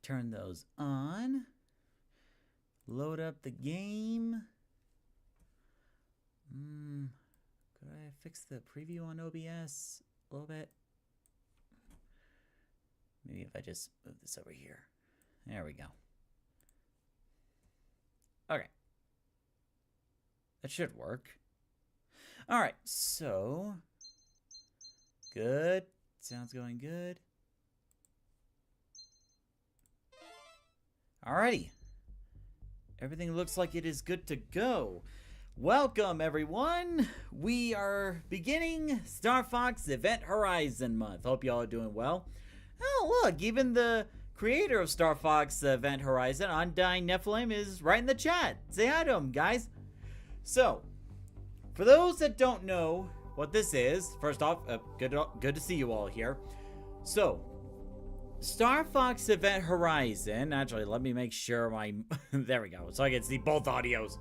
turn those on. Load up the game. Could I fix the preview on OBS a little bit? Maybe if I just move this over here. There we go. Okay. That should work. All right, so good. Sounds going good. Alrighty. Everything looks like it is good to go. Welcome, everyone. We are beginning Star Fox Event Horizon month. Hope y'all are doing well. Oh, look, even the creator of Star Fox Event Horizon, Undying Nephilim, is right in the chat. Say hi to him, guys. So, for those that don't know what this is, first off, good to see you all here. So, Star Fox Event Horizon, actually, let me make sure my, there we go, so I can see both audios.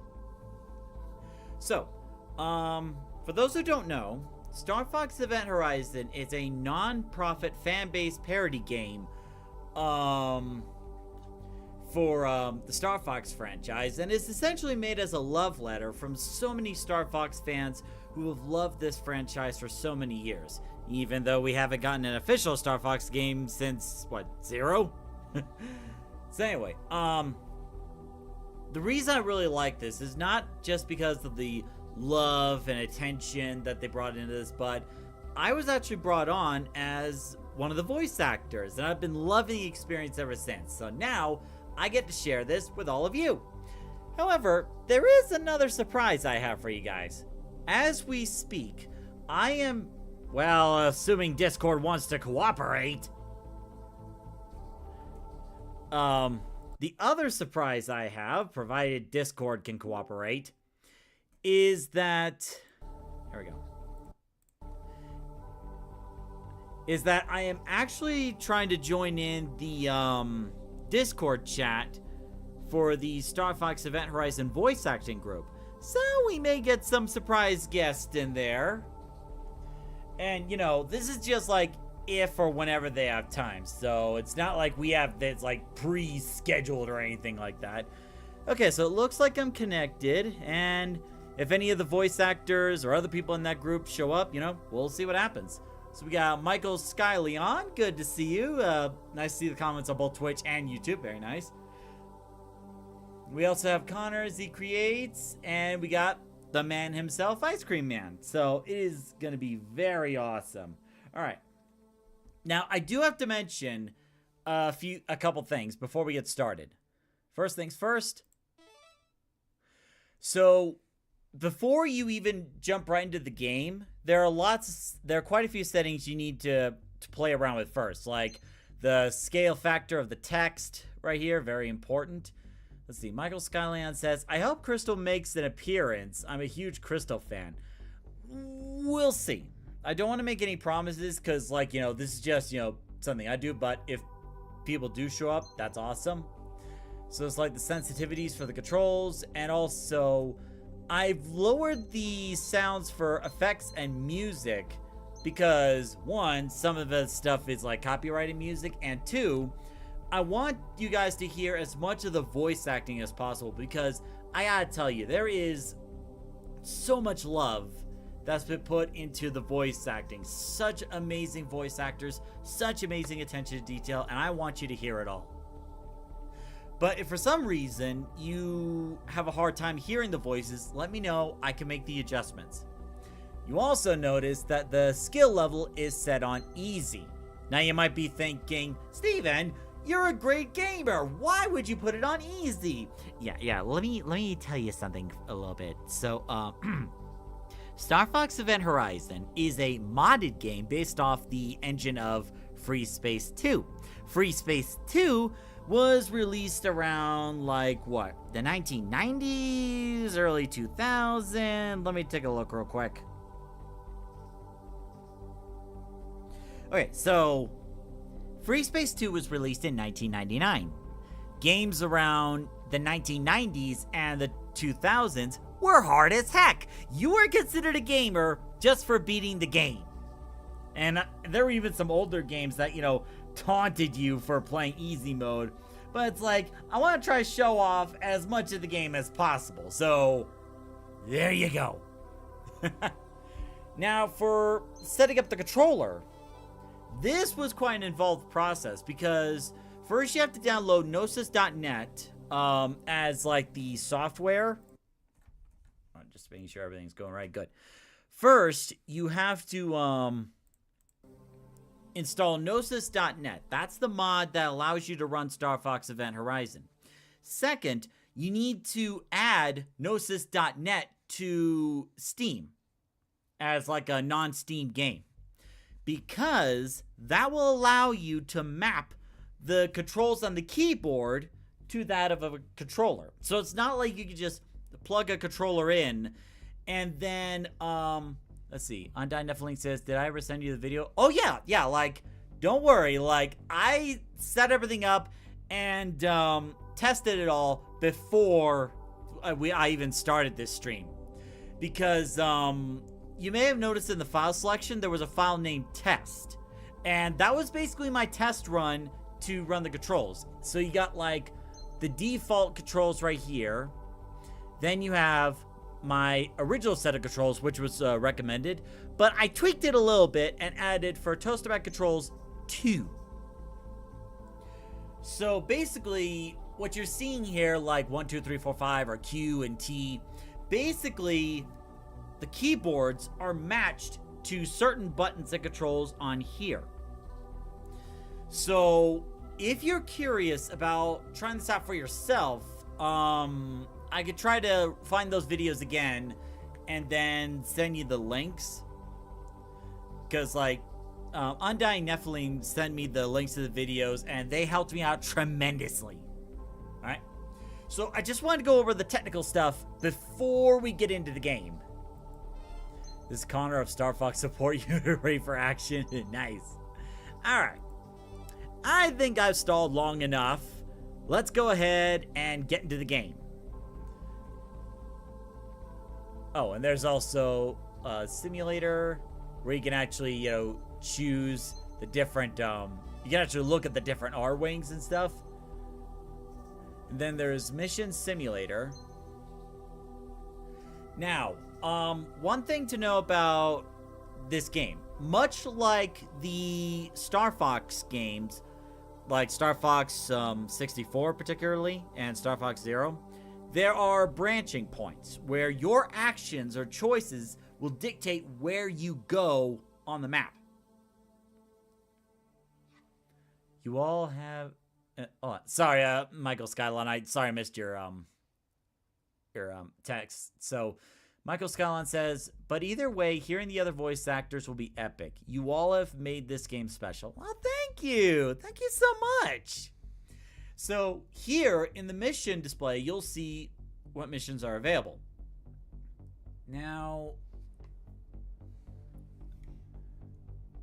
So, for those who don't know, Star Fox Event Horizon is a non-profit fan-based parody game, for the Star Fox franchise, and it's essentially made as a love letter from so many Star Fox fans who have loved this franchise for so many years, even though we haven't gotten an official Star Fox game since, what, 0? So anyway, the reason I really like this is not just because of the love and attention that they brought into this, but I was actually brought on as one of the voice actors, and I've been loving the experience ever since. So now I get to share this with all of you. However, there is another surprise I have for you guys. As we speak, I am, well, assuming Discord wants to cooperate. The other surprise I have, provided Discord can cooperate, is that, here we go, is that I am actually trying to join in the, Discord chat for the Star Fox Event Horizon voice acting group. So we may get some surprise guests in there. And, you know, this is just like if or whenever they have time. So it's not like we have this like pre-scheduled or anything like that. Okay, so it looks like I'm connected. And if any of the voice actors or other people in that group show up, you know, we'll see what happens. So we got Michael Skyleon. Good to see you. Nice to see the comments on both Twitch and YouTube. Very nice. We also have Connor Z Creates. And we got the man himself, Ice Cream Man. So it is going to be very awesome. All right. Now, I do have to mention a couple things before we get started. First things first. So before you even jump right into the game, there are quite a few settings you need to play around with first, like the scale factor of the text right here, very important. Let's see, Michael Skyland says, I hope Crystal makes an appearance. I'm a huge Crystal fan. We'll see. I don't want to make any promises because, like, you know, this is just, you know, something I do, but if people do show up, that's awesome. So it's like the sensitivities for the controls, and also I've lowered the sounds for effects and music because, one, some of the stuff is like copyrighted music, and two, I want you guys to hear as much of the voice acting as possible because I gotta tell you, there is so much love that's been put into the voice acting. Such amazing voice actors, such amazing attention to detail, and I want you to hear it all. But if for some reason you have a hard time hearing the voices, let me know. I can make the adjustments. You also notice that the skill level is set on easy. Now you might be thinking, Steven, you're a great gamer. Why would you put it on easy? Yeah. Let me tell you something a little bit. So, Star Fox Event Horizon is a modded game based off the engine of Free Space 2. Free Space 2 was released around, like, what, the 1990s, early 2000s? Let me take a look real quick. Okay, so Free Space 2 was released in 1999. Games around the 1990s and the 2000s were hard as heck. You were considered a gamer just for beating the game. And there were even some older games that, you know, taunted you for playing easy mode. but it's like, I want to try to show off as much of the game as possible. So, there you go. Now, for setting up the controller, this was quite an involved process because first you have to download gnosis.net as like the software. I'm just making sure everything's going right. Good. First, you have to install gnosis.net. That's the mod that allows you to run Star Fox Event Horizon. Second, you need to add gnosis.net to Steam as like a non-Steam game, because that will allow you to map the controls on the keyboard to that of a controller. So it's not like you can just plug a controller in and then, let's see, Undyne Nephilim says, did I ever send you the video? Oh yeah, like, don't worry, like, I set everything up and tested it all before I even started this stream. Because, you may have noticed in the file selection, there was a file named test. And that was basically my test run to run the controls. So you got like the default controls right here. Then you have my original set of controls, which was recommended. But I tweaked it a little bit and added for Toasterback controls 2. So basically, what you're seeing here, like 1, 2, 3, 4, 5, or Q and T, basically the keyboards are matched to certain buttons and controls on here. So if you're curious about trying this out for yourself, I could try to find those videos again and then send you the links. Because like, Undying Nephilim sent me the links to the videos and they helped me out tremendously. Alright? So I just wanted to go over the technical stuff before we get into the game. This is Connor of Star Fox Support Unit ready for action. Nice. Alright. I think I've stalled long enough. Let's go ahead and get into the game. Oh, and there's also a simulator where you can actually, you know, choose the different, you can actually look at the different R-Wings and stuff. And then there's Mission Simulator. Now, one thing to know about this game, much like the Star Fox games, like Star Fox 64 particularly, and Star Fox Zero, there are branching points where your actions or choices will dictate where you go on the map. You all have... oh, sorry, Michael Skylon. Sorry I missed your text. So, Michael Skylon says, but either way, hearing the other voice actors will be epic. You all have made this game special. Well, thank you. Thank you so much. So, here in the mission display, you'll see what missions are available. Now,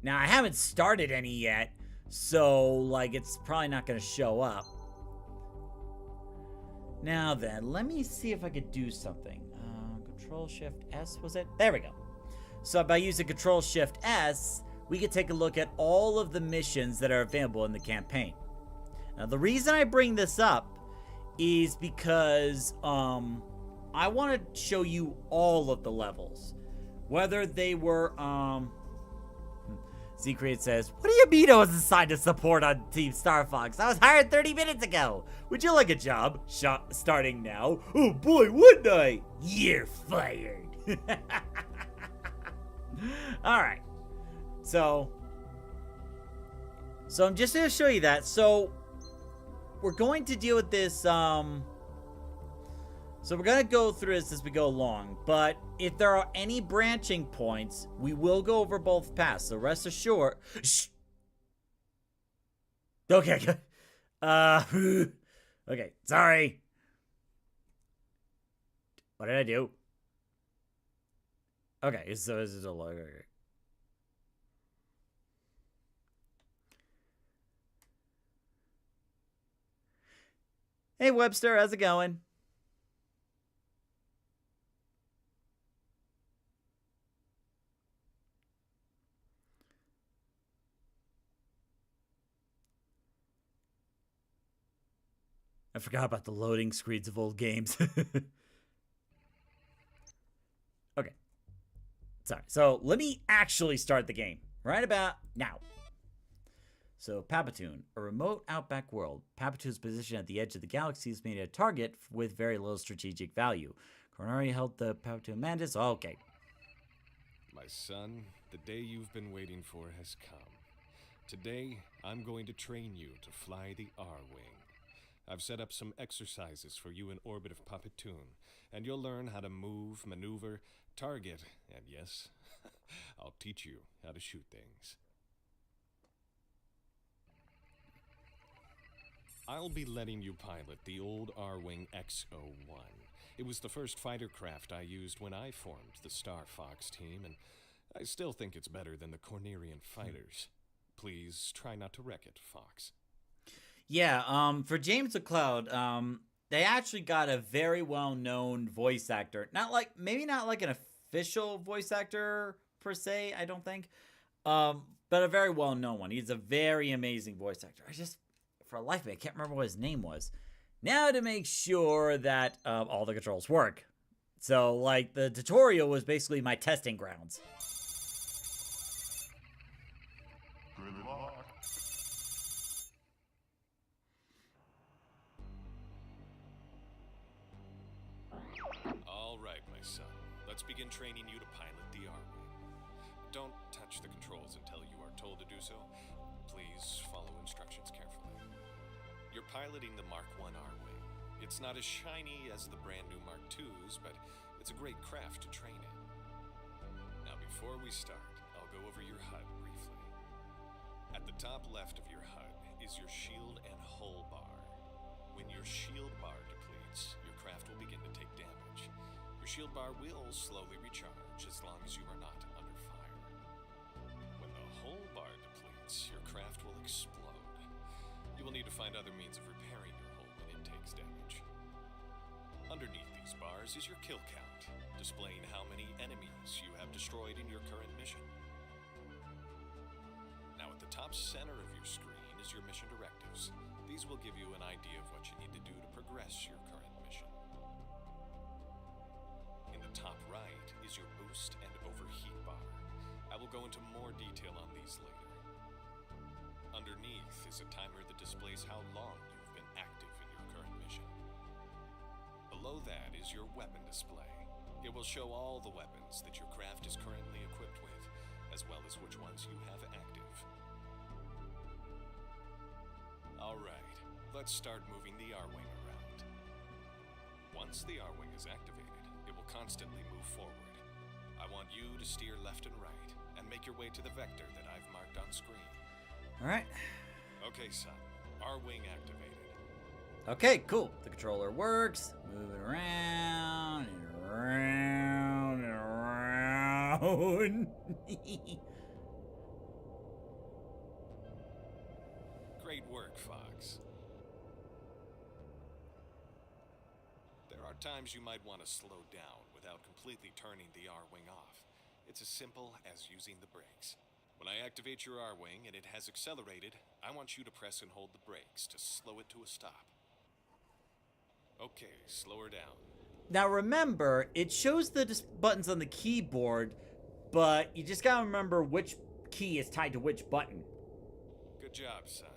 I haven't started any yet, so, like, it's probably not going to show up. Now then, let me see if I could do something. Control-Shift-S, was it? There we go. So by using Control-Shift-S, we can take a look at all of the missions that are available in the campaign. Now, the reason I bring this up is because I want to show you all of the levels. Whether they were... Secret says, what do you mean I was assigned to support on Team Star Fox? I was hired 30 minutes ago. Would you like a job? Starting now? Oh boy, wouldn't I? You're fired. Alright. So I'm just going to show you that. So we're going to deal with this, so we're going to go through this as we go along, but if there are any branching points, we will go over both paths, so rest assured. Shh! Okay, okay, sorry. What did I do? Okay, so this is a logo. Hey Webster, how's it going? I forgot about the loading screens of old games. Okay. Sorry. So let me actually start the game right about now. So Papatoon, a remote outback world. Papatoon's position at the edge of the galaxy has made it a target with very little strategic value. Coronari held the Papatoon Mantis. Okay. My son, the day you've been waiting for has come. Today, I'm going to train you to fly the R-Wing. I've set up some exercises for you in orbit of Papatoon, and you'll learn how to move, maneuver, target, and yes, I'll teach you how to shoot things. I'll be letting you pilot the old R-Wing X-01. It was the first fighter craft I used when I formed the Star Fox team, and I still think it's better than the Cornerian fighters. Please try not to wreck it, Fox. Yeah, for James McCloud, they actually got a very well-known voice actor. Maybe not like an official voice actor per se, I don't think. But a very well-known one. He's a very amazing voice actor. For the life of me, I can't remember what his name was. Now to make sure that all the controls work. So, like, the tutorial was basically my testing grounds. Good luck. All right, my son. Let's begin training you to pilot the R-Wing. Don't touch the controls until you are told to do so. Please follow instructions carefully. You're piloting the Mark I R-Wing. It's not as shiny as the brand new Mark IIs, but it's a great craft to train in. Now before we start, I'll go over your HUD briefly. At the top left of your HUD is your shield and hull bar. When your shield bar depletes, your craft will begin to take damage. Your shield bar will slowly recharge as long as you are not under fire. When the hull bar depletes, your craft will explode. You will need to find other means of repairing your hull when it takes damage. Underneath these bars is your kill count, displaying how many enemies you have destroyed in your current mission. Now at the top center of your screen is your mission directives. These will give you an idea of what you need to do to progress your current mission. In the top right is your boost and overheat bar. I will go into more detail on these later. Underneath is a timer that displays how long you've been active in your current mission. Below that is your weapon display. It will show all the weapons that your craft is currently equipped with, as well as which ones you have active. Alright, let's start moving the R-Wing around. Once the R-Wing is activated, it will constantly move forward. I want you to steer left and right, and make your way to the vector that I've marked on screen. Alright. Okay, son. R-Wing activated. Okay, cool. The controller works. Move it around and around and around. Great work, Fox. There are times you might want to slow down without completely turning the R-Wing off. It's as simple as using the brakes. When I activate your R-Wing and it has accelerated, I want you to press and hold the brakes to slow it to a stop. Okay, slow her down. Now remember, it shows the buttons on the keyboard, but you just gotta remember which key is tied to which button. Good job, son.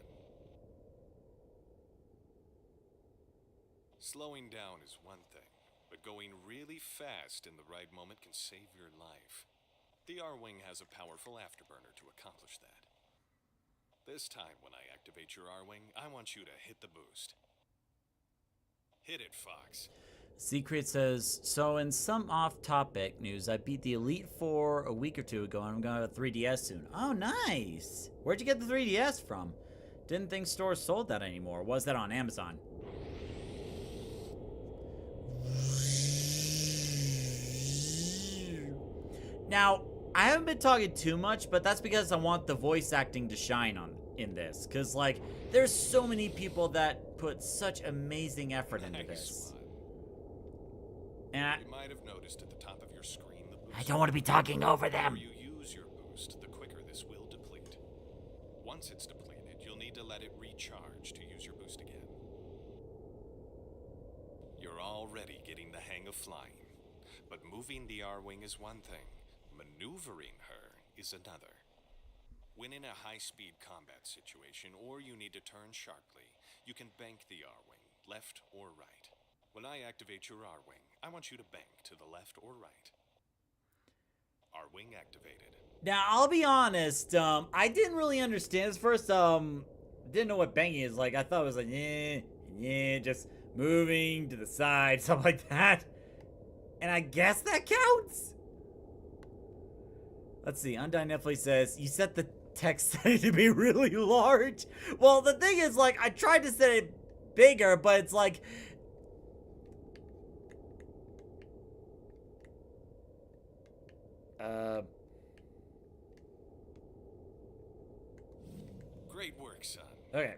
Slowing down is one thing, but going really fast in the right moment can save your life. The R-Wing has a powerful afterburner to accomplish that. This time when I activate your R-Wing, I want you to hit the boost. Hit it, Fox. Secret says, so in some off-topic news, I beat the Elite Four a week or two ago, and I'm going to have a 3DS soon. Oh, nice! Where'd you get the 3DS from? Didn't think stores sold that anymore. Was that on Amazon? Now, I haven't been talking too much, but that's because I want the voice acting to shine in this. Because, like, there's so many people that put such amazing effort into this. And you might have noticed at the top of your screen the boost. I don't want to be talking over them. The more you use your boost, the quicker this will deplete. Once it's depleted, you'll need to let it recharge to use your boost again. already getting the hang of flying. But moving the R-Wing is one thing, maneuvering her is another. When in a high-speed combat situation or you need to turn sharply, you can bank the R-Wing, left or right. When I activate your R-Wing, I want you to bank to the left or right. R-Wing activated. Now, I'll be honest, I didn't really understand this first, didn't know what banking is like. I thought it was like, just moving to the side, something like that. And I guess that counts? Let's see, Undyne Netflix says, you set the text setting to be really large. Well, the thing is, like, I tried to set it bigger, but it's like... Great work, son. Okay.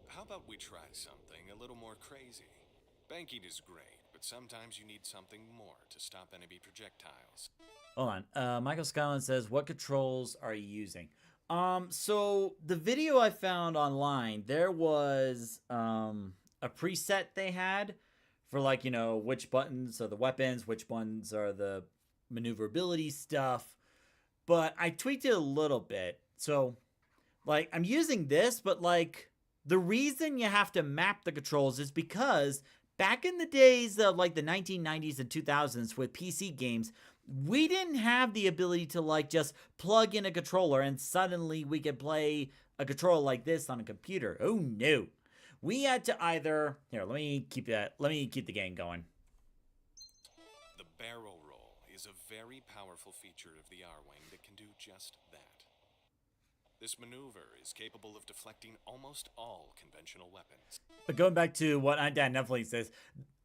How about we try something a little more crazy? Banking is great, but sometimes you need something more to stop enemy projectiles. Hold on. Michael Skyland says, what controls are you using? So the video I found online, there was a preset they had for, like, you know, which buttons are the weapons, which ones are the maneuverability stuff. But I tweaked it a little bit. So, like, I'm using this, but, like, the reason you have to map the controls is because back in the days of, like, the 1990s and 2000s with PC games, we didn't have the ability to, like, just plug in a controller and suddenly we could play a controller like this on a computer. Oh, no. We had to either... Here, let me keep the game going. The barrel roll is a very powerful feature of the R-Wing that can do just that. This maneuver is capable of deflecting almost all conventional weapons. But going back to what Undyne Netflix says,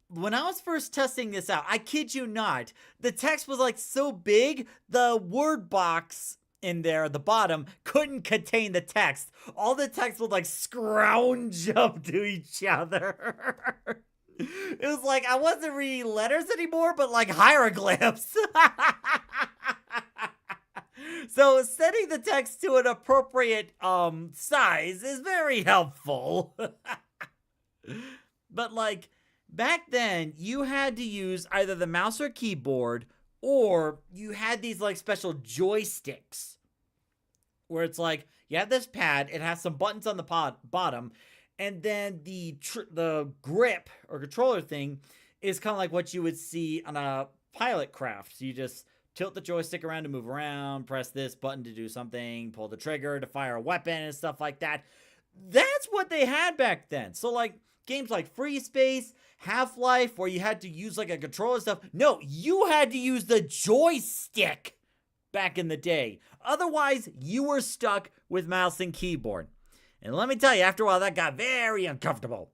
when I was first testing this out, I kid you not, the text was like so big, the word box in there at the bottom couldn't contain the text. All the text would like scrounge up to each other. It was like I wasn't reading letters anymore, but like hieroglyphs. So setting the text to an appropriate size is very helpful. But like back then, you had to use either the mouse or keyboard, or you had these like special joysticks where it's like you have this pad, it has some buttons on the bottom, and then the grip or controller thing is kind of like what you would see on a pilot craft. So you just tilt the joystick around to move around, press this button to do something, pull the trigger to fire a weapon and stuff like that. That's what they had back then. So like games like Free Space, Half-Life, where you had to use like a controller and stuff. No, you had to use the joystick back in the day. Otherwise, you were stuck with mouse and keyboard. And let me tell you, after a while, that got very uncomfortable.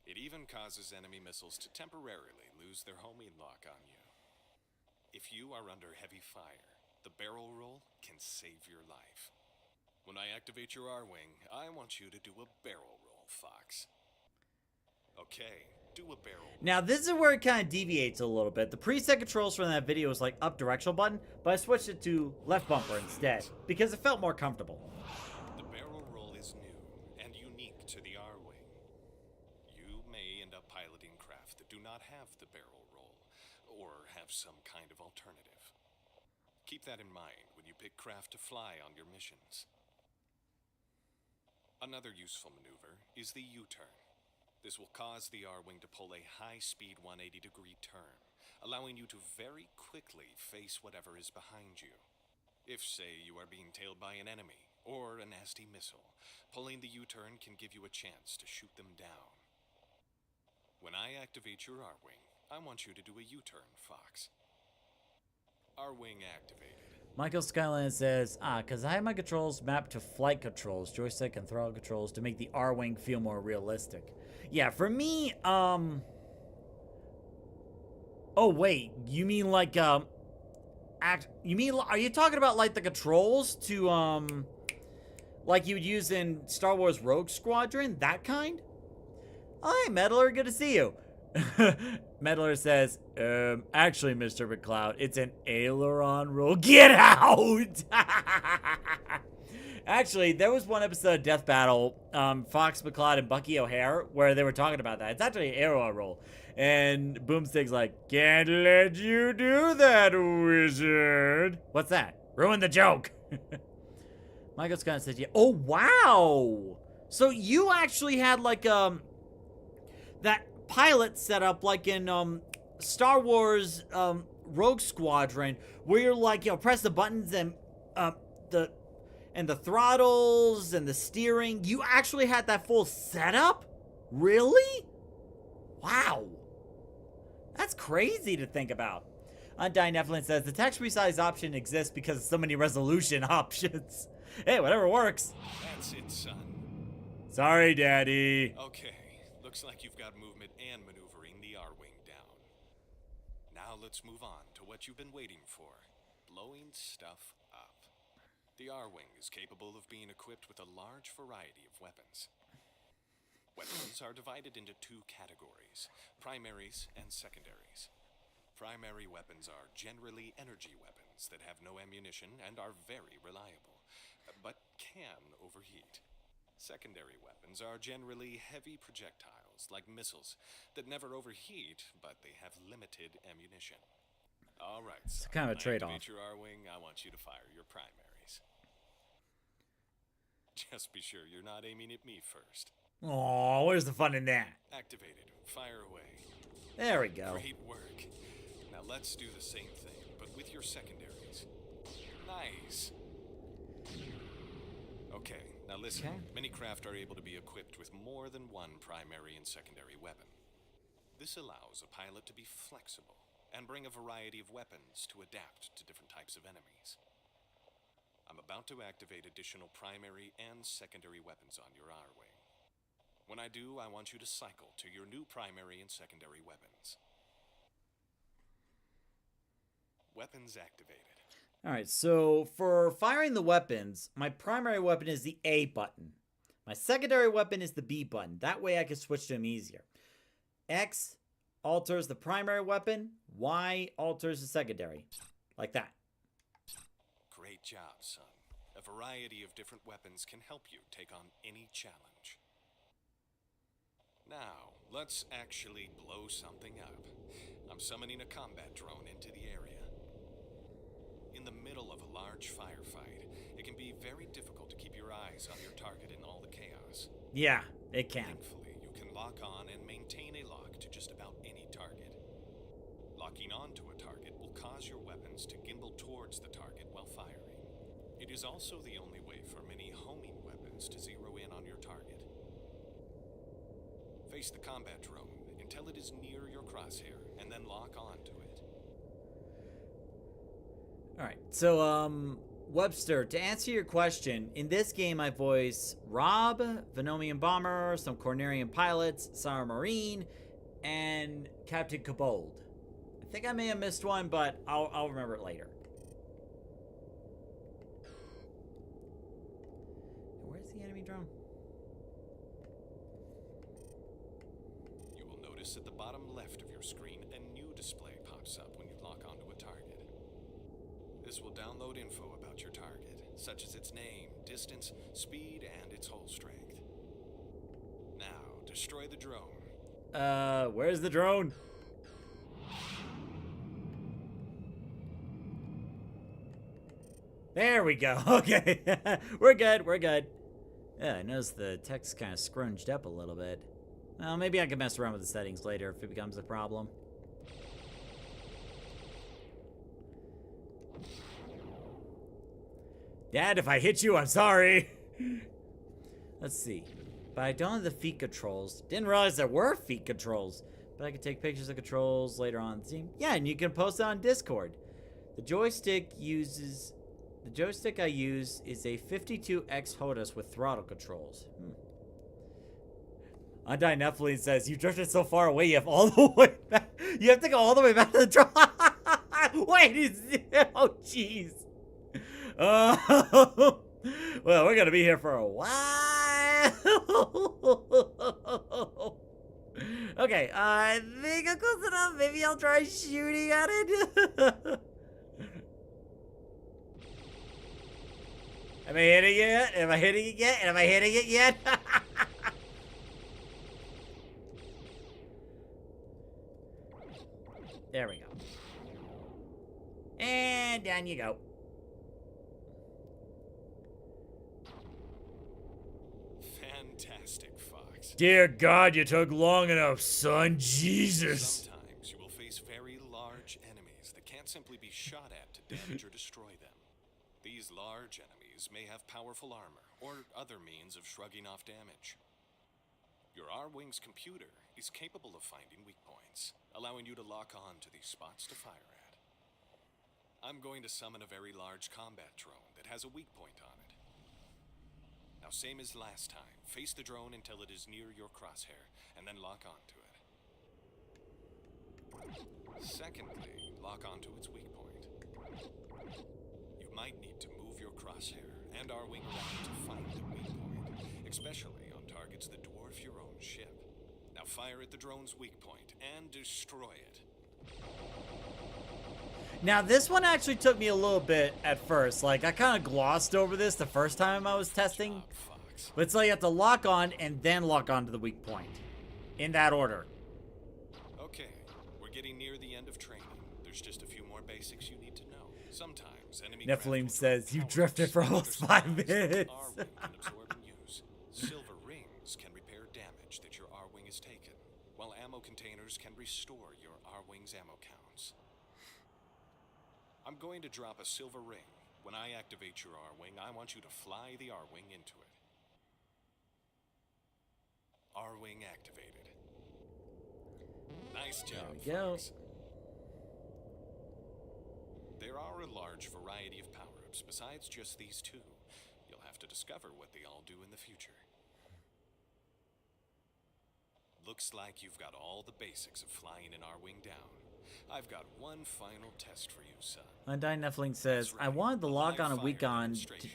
It even causes enemy missiles to temporarily lose their homing lock on you. If you are under heavy fire, the barrel roll can save your life. When I activate your R-Wing, I want you to do a barrel roll, Fox. Okay, do a barrel roll. Now, this is where it kind of deviates a little bit. The preset controls from that video was like up directional button, but I switched it to left bumper instead because it felt more comfortable. The barrel roll is new and unique to the R-Wing. You may end up piloting craft that do not have the barrel roll, or have some kind of alternative. Keep that in mind when you pick craft to fly on your missions. Another useful maneuver is the U-turn. This will cause the R-Wing to pull a high-speed 180-degree turn, allowing you to very quickly face whatever is behind you. If, say, you are being tailed by an enemy or a nasty missile, pulling the U-turn can give you a chance to shoot them down. When I activate your R-Wing, I want you to do a U-turn, Fox. R-Wing activated. Michael Skyland says, because I have my controls mapped to flight controls, joystick and throttle controls to make the R-Wing feel more realistic. Yeah, for me, oh wait, you mean like, are you talking about like the controls to, like you would use in Star Wars Rogue Squadron, that kind? Oh, hey, Meddler, good to see you. Meddler says, actually, Mr. McCloud, it's an aileron roll. Get out! Actually, there was one episode of Death Battle, Fox McCloud and Bucky O'Hare, where they were talking about that. It's actually an arrow roll. And Boomstick's like, can't let you do that, wizard. What's that? Ruin the joke. Michael Scott said, yeah. Oh, wow. So you actually had like, that pilot set up like in, Star Wars, Rogue Squadron, where you're like, press the buttons and, the throttles and the steering. You actually had that full setup? Really? Wow. That's crazy to think about. Undying Nephilim says, the text resize option exists because of so many resolution options. Hey, whatever works. That's it, son. Sorry, Daddy. Okay, looks like you've got movement and maneuvering the R-Wing down. Now let's move on to what you've been waiting for. Blowing stuff up. The R-Wing is capable of being equipped with a large variety of weapons. Weapons are divided into two categories, primaries and secondaries. Primary weapons are generally energy weapons that have no ammunition and are very reliable, but can overheat. Secondary weapons are generally heavy projectiles, like missiles, that never overheat, but they have limited ammunition. All right, It's son, kind of a trade-off. I activate your R-Wing, I want you to fire your primaries. Just be sure you're not aiming at me first. Aw, where's the fun in that? Activated. Fire away. There we go. Great work. Now let's do the same thing, but with your secondaries. Nice. Okay, now listen. Okay. Many craft are able to be equipped with more than one primary and secondary weapon. This allows a pilot to be flexible and bring a variety of weapons to adapt to different types of enemies. I'm about to activate additional primary and secondary weapons on your R-Wing. When I do, I want you to cycle to your new primary and secondary weapons. Weapons activated. All right, so for firing the weapons, my primary weapon is the A button. My secondary weapon is the B button. That way I can switch to them easier. X alters the primary weapon. Y alters the secondary. Like that. Great job, son. A variety of different weapons can help you take on any challenge. Now, let's actually blow something up. I'm summoning a combat drone into the area. In the middle of a large firefight, it can be very difficult to keep your eyes on your target in all the chaos. Yeah, it can. Thankfully, you can lock on and maintain a lock to just about any target. Locking onto a target will cause your weapons to gimbal towards the target while firing. It is also the only way for many homing weapons to zero in on your target. Face the combat drone until it is near your crosshair, and then lock onto it. Alright, so, Webster, to answer your question, in this game I voice Rob, Venomian Bomber, some Cornerian pilots, Sarah Marine, and Captain Kobold. I think I may have missed one, but I'll remember it later. Where's the enemy drone? You will notice at the bottom left of your screen a new display pops up when you lock onto a target. This will download info about your target, such as its name, distance, speed, and its hull strength. Now, destroy the drone. Where's the drone? There we go. Okay. We're good. We're good. Yeah, I noticed the text kind of scrunched up a little bit. Well, maybe I can mess around with the settings later if it becomes a problem. Dad, if I hit you, I'm sorry. Let's see. But I don't have the feet controls. Didn't realize there were feet controls. But I can take pictures of controls later on. See? Yeah, and you can post it on Discord. The joystick I use is a 52X HOTAS with throttle controls. Undying Nephilim says, you drifted so far away, you have all the way back. You have to go all the way back to the drone. Wait, oh, jeez. Well, we're going to be here for a while. Okay, I think I'm close enough. Maybe I'll try shooting at it. Am I hitting it yet? Am I hitting it yet? Am I hitting it yet? There we go. And down you go. Fantastic, Fox. Dear God, you took long enough, son. Jesus. Sometimes you will face very large enemies that can't simply be shot at to damage or destroy them. These large enemies may have powerful armor or other means of shrugging off damage. Your R-Wing's computer is capable of finding weak points, allowing you to lock on to these spots to fire at. I'm going to summon a very large combat drone that has a weak point on it. Now, same as last time, face the drone until it is near your crosshair, and then lock onto it. Secondly, lock onto its weak point. You might need to move your crosshair and R-Wing around to find the weak point, especially on targets that dwarf your own ship. Now fire at the drone's weak point and destroy it. Now, this one actually took me a little bit at first. Like, I kind of glossed over this the first time I was testing. Job, Fox. But it's like you have to lock on and then lock on to the weak point. In that order. Okay, we're getting near the end of training. There's just a few more basics you need to know. Sometimes enemy craft will Nephilim drop says, you powers drifted for that almost other 5 supplies minutes. R-Wing can absorb and use. Silver rings can repair damage that your R-Wing has taken, while ammo containers can restore your R-Wing's ammo counts. I'm going to drop a silver ring. When I activate your R-Wing, I want you to fly the R-Wing into it. R-Wing activated. Nice job, There we go. folks. There are a large variety of power-ups besides just these two. You'll have to discover what they all do in the future. Looks like you've got all the basics of flying an R-Wing down. I've got one final test for you, son. Undying Nephilim says, That's I right, wanted the a lock on and live weak fire on, demonstration.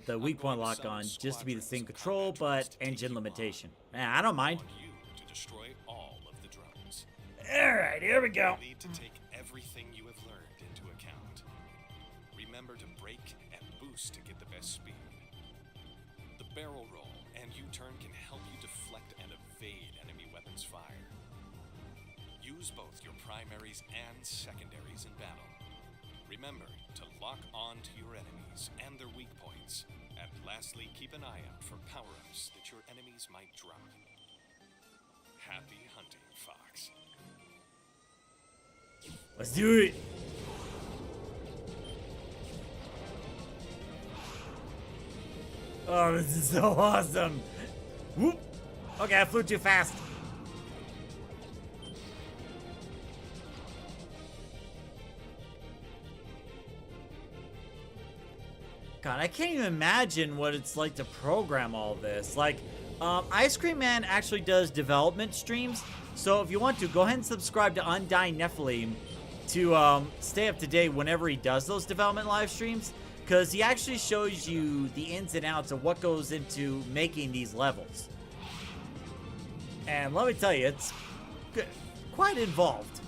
the I'm weak point going to lock summon on, just to be the squadrons same of control, combat drones but to take engine you on. limitation. Man, I don't I mind. want you to destroy all of the drones. Alright, here we go. You need to take everything you have learned into account. Remember to brake and boost to get the best speed. The barrel roll and U-turn can help you deflect and evade enemy weapons fire. Use both your primaries and secondaries in battle. Remember to lock on to your enemies and their weak points. And lastly, keep an eye out for power-ups that your enemies might drop. Happy hunting, Fox. Let's do it. Oh, this is so awesome. Whoop. Okay, I flew too fast. God, I can't even imagine what it's like to program all this. Like, Ice Cream Man actually does development streams. So if you want to, go ahead and subscribe to Undying Nephilim to stay up to date whenever he does those development live streams. Because he actually shows you the ins and outs of what goes into making these levels. And let me tell you, it's quite involved.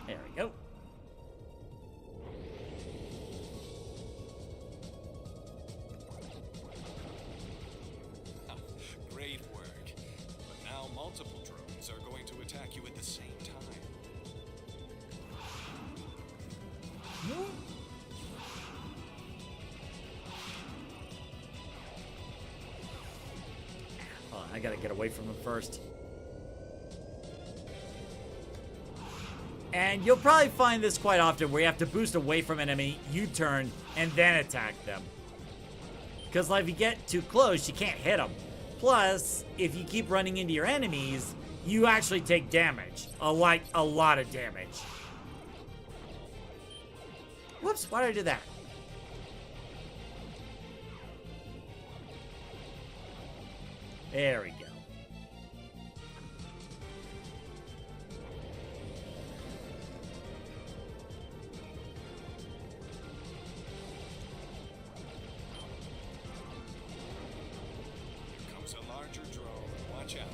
There we go. Great work. But now multiple drones are going to attack you at the same time. Oh, I gotta get away from him first. And you'll probably find this quite often where you have to boost away from enemy, U-turn, and then attack them. Because like, if you get too close, you can't hit them. Plus, if you keep running into your enemies, you actually take damage. A lot of damage. Whoops, why did I do that? There we go. Here comes a larger drone. Watch out.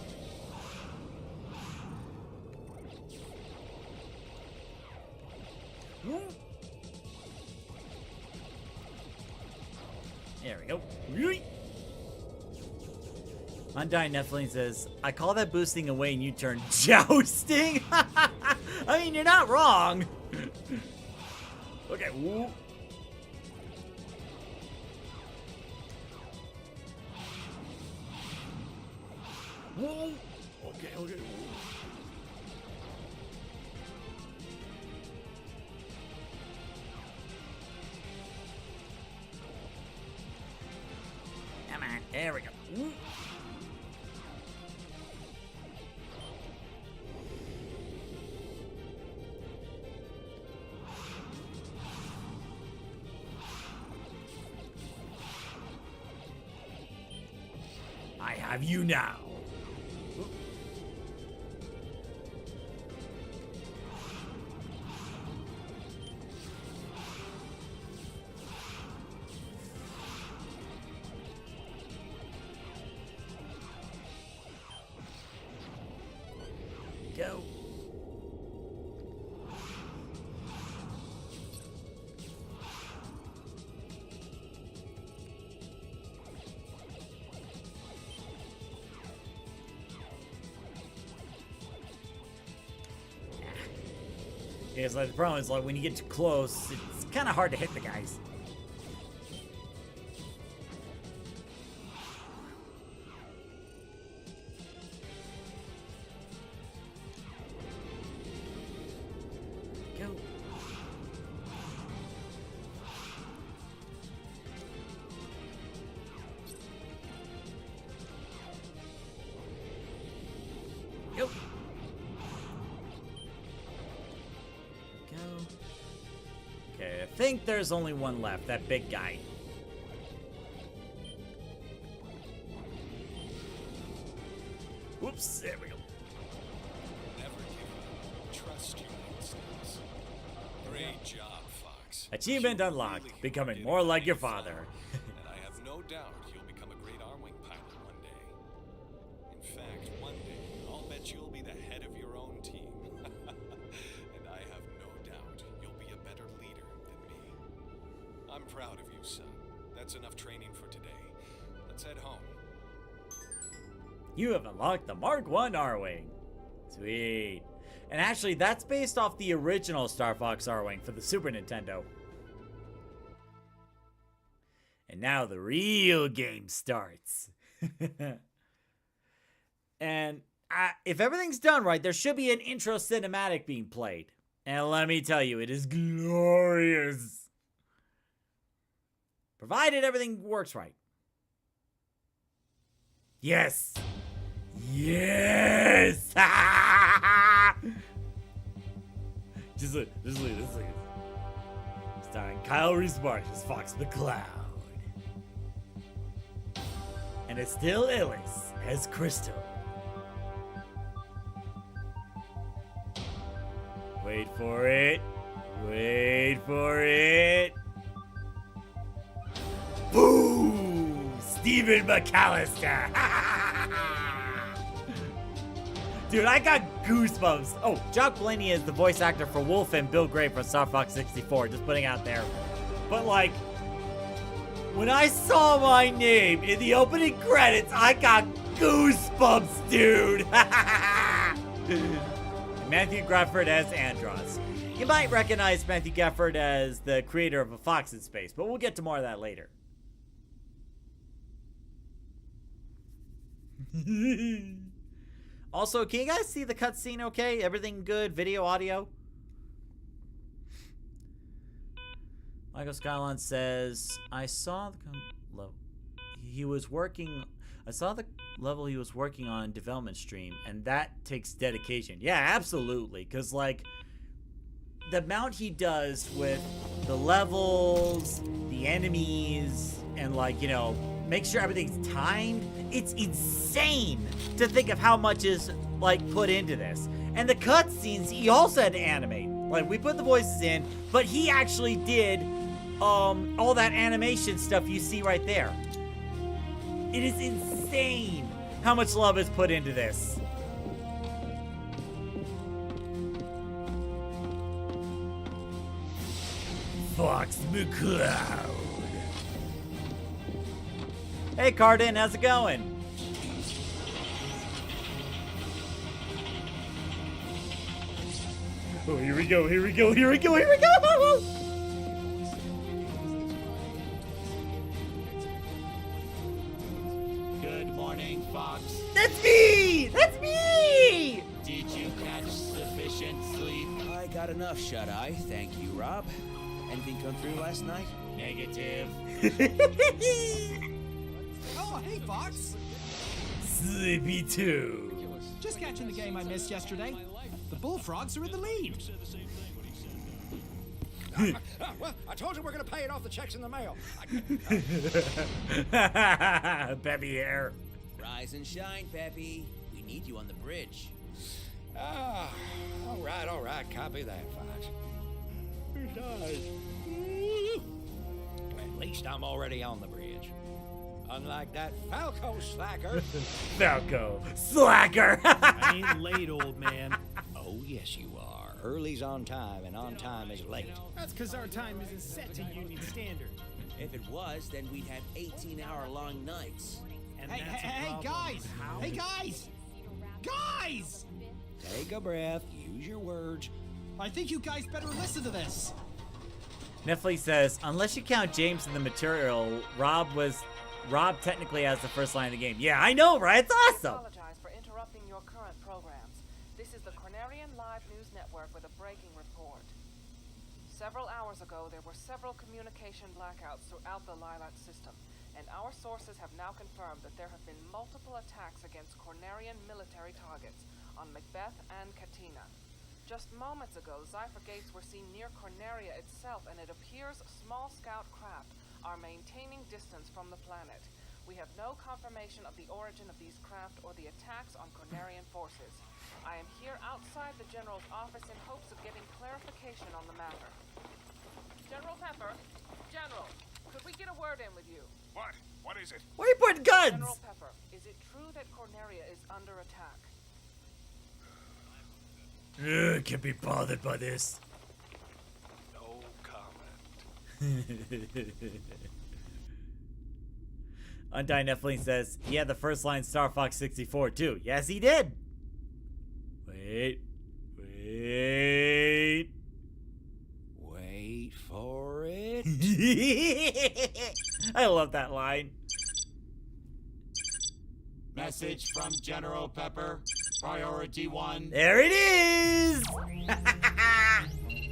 we go. Undying Nephilim says, I call that boosting away and you turn jousting. I mean, you're not wrong. Okay. Woo. Whoa. Okay. Come on. There we go. Woo. I have you now. Go. Yeah, it's like the problem is like when you get too close, it's kind of hard to hit the guys. Go. Go. Okay, I think there's only one left, that big guy. Whoops, there we go. Never give up. Trust your instincts. Great job, Fox. Achievement You unlocked, really becoming did more a like great your job. father. And I have no doubt you'll become a great Arwing pilot one day. In fact, one day, I'll bet you'll be the head of your own team. And I have no doubt you'll be a better leader than me. I'm proud of you, son. That's enough training for today. Let's head home. You have unlocked the Mark 1 R-Wing. Sweet. And actually, that's based off the original Star Fox R-Wing for the Super Nintendo. And now the real game starts. And if everything's done right, there should be an intro cinematic being played. And let me tell you, it is glorious. Provided everything works right. Yes! Yes! just look. Starring Kyle Reese-Marsh as Fox McCloud. And Estelle Ellis as Crystal. Wait for it. Wait for it. Boom! Stephen McAllister. Dude, I got goosebumps. Oh, Jock Blaney is the voice actor for Wolf and Bill Gray from Star Fox 64. Just putting out there. But like, when I saw my name in the opening credits, I got goosebumps, dude. Matthew Gafford as Andros. You might recognize Matthew Gafford as the creator of A Fox in Space, but we'll get to more of that later. Also, can you guys see the cutscene okay? Everything good? Video, audio? Michael Skylon says, I saw the level he was working on development stream, and that takes dedication. Yeah, absolutely. Because, like, the amount he does with the levels, the enemies, and, like, you know, make sure everything's timed, it's insane to think of how much is, like, put into this. And the cutscenes, he also had to animate. Like, we put the voices in, but he actually did all that animation stuff you see right there. It is insane how much love is put into this. Fox McCloud. Hey, Cardin, how's it going? Oh, here we go, here we go, here we go, here we go! Good morning, Fox. That's me! That's me! Did you catch sufficient sleep? I got enough shut-eye, thank you, Rob. Anything come through last night? Negative. Oh, hey, Fox. Sleepy too. Just catching the game I missed yesterday. The Bullfrogs are in the lead. Well, I told you we're gonna pay it off the checks in the mail. Peppy hair. Rise and shine, Peppy. We need you on the bridge. All right. Copy that, Fox. Besides, at least I'm already on the bridge. Unlike that Falco slacker. Falco. Slacker. I ain't late, old man. Oh, yes, you are. Early's on time, and on time is late. That's because our time isn't set to Union Standard. If it was, then we'd have 18-hour-long nights. And hey, guys! Hey, guys! Guys! Take a breath. Use your words. I think you guys better listen to this. Netflix says, unless you count James in the material, Rob technically has the first line of the game. Yeah, I know, right? It's awesome. Apologize for interrupting your current programs. This is the Cornerian Live News Network with a breaking report. Several hours ago, there were several communication blackouts throughout the Lilat system, and our sources have now confirmed that there have been multiple attacks against Cornerian military targets on Macbeth and Katina. Just moments ago, Zypher gates were seen near Corneria itself, and it appears small scout craft are maintaining distance from the planet. We have no confirmation of the origin of these craft or the attacks on Cornerian forces. I am here outside the General's office in hopes of getting clarification on the matter. General Pepper? General, could we get a word in with you? What? What is it? Why are you putting guns? General Pepper, is it true that Corneria is under attack? Can't be bothered by this. No comment. Undyne Nephilim says, yeah, the first line Star Fox 64 too. Yes, he did. Wait. Wait for it. I love that line. Message from General Pepper. Priority 1. There it is!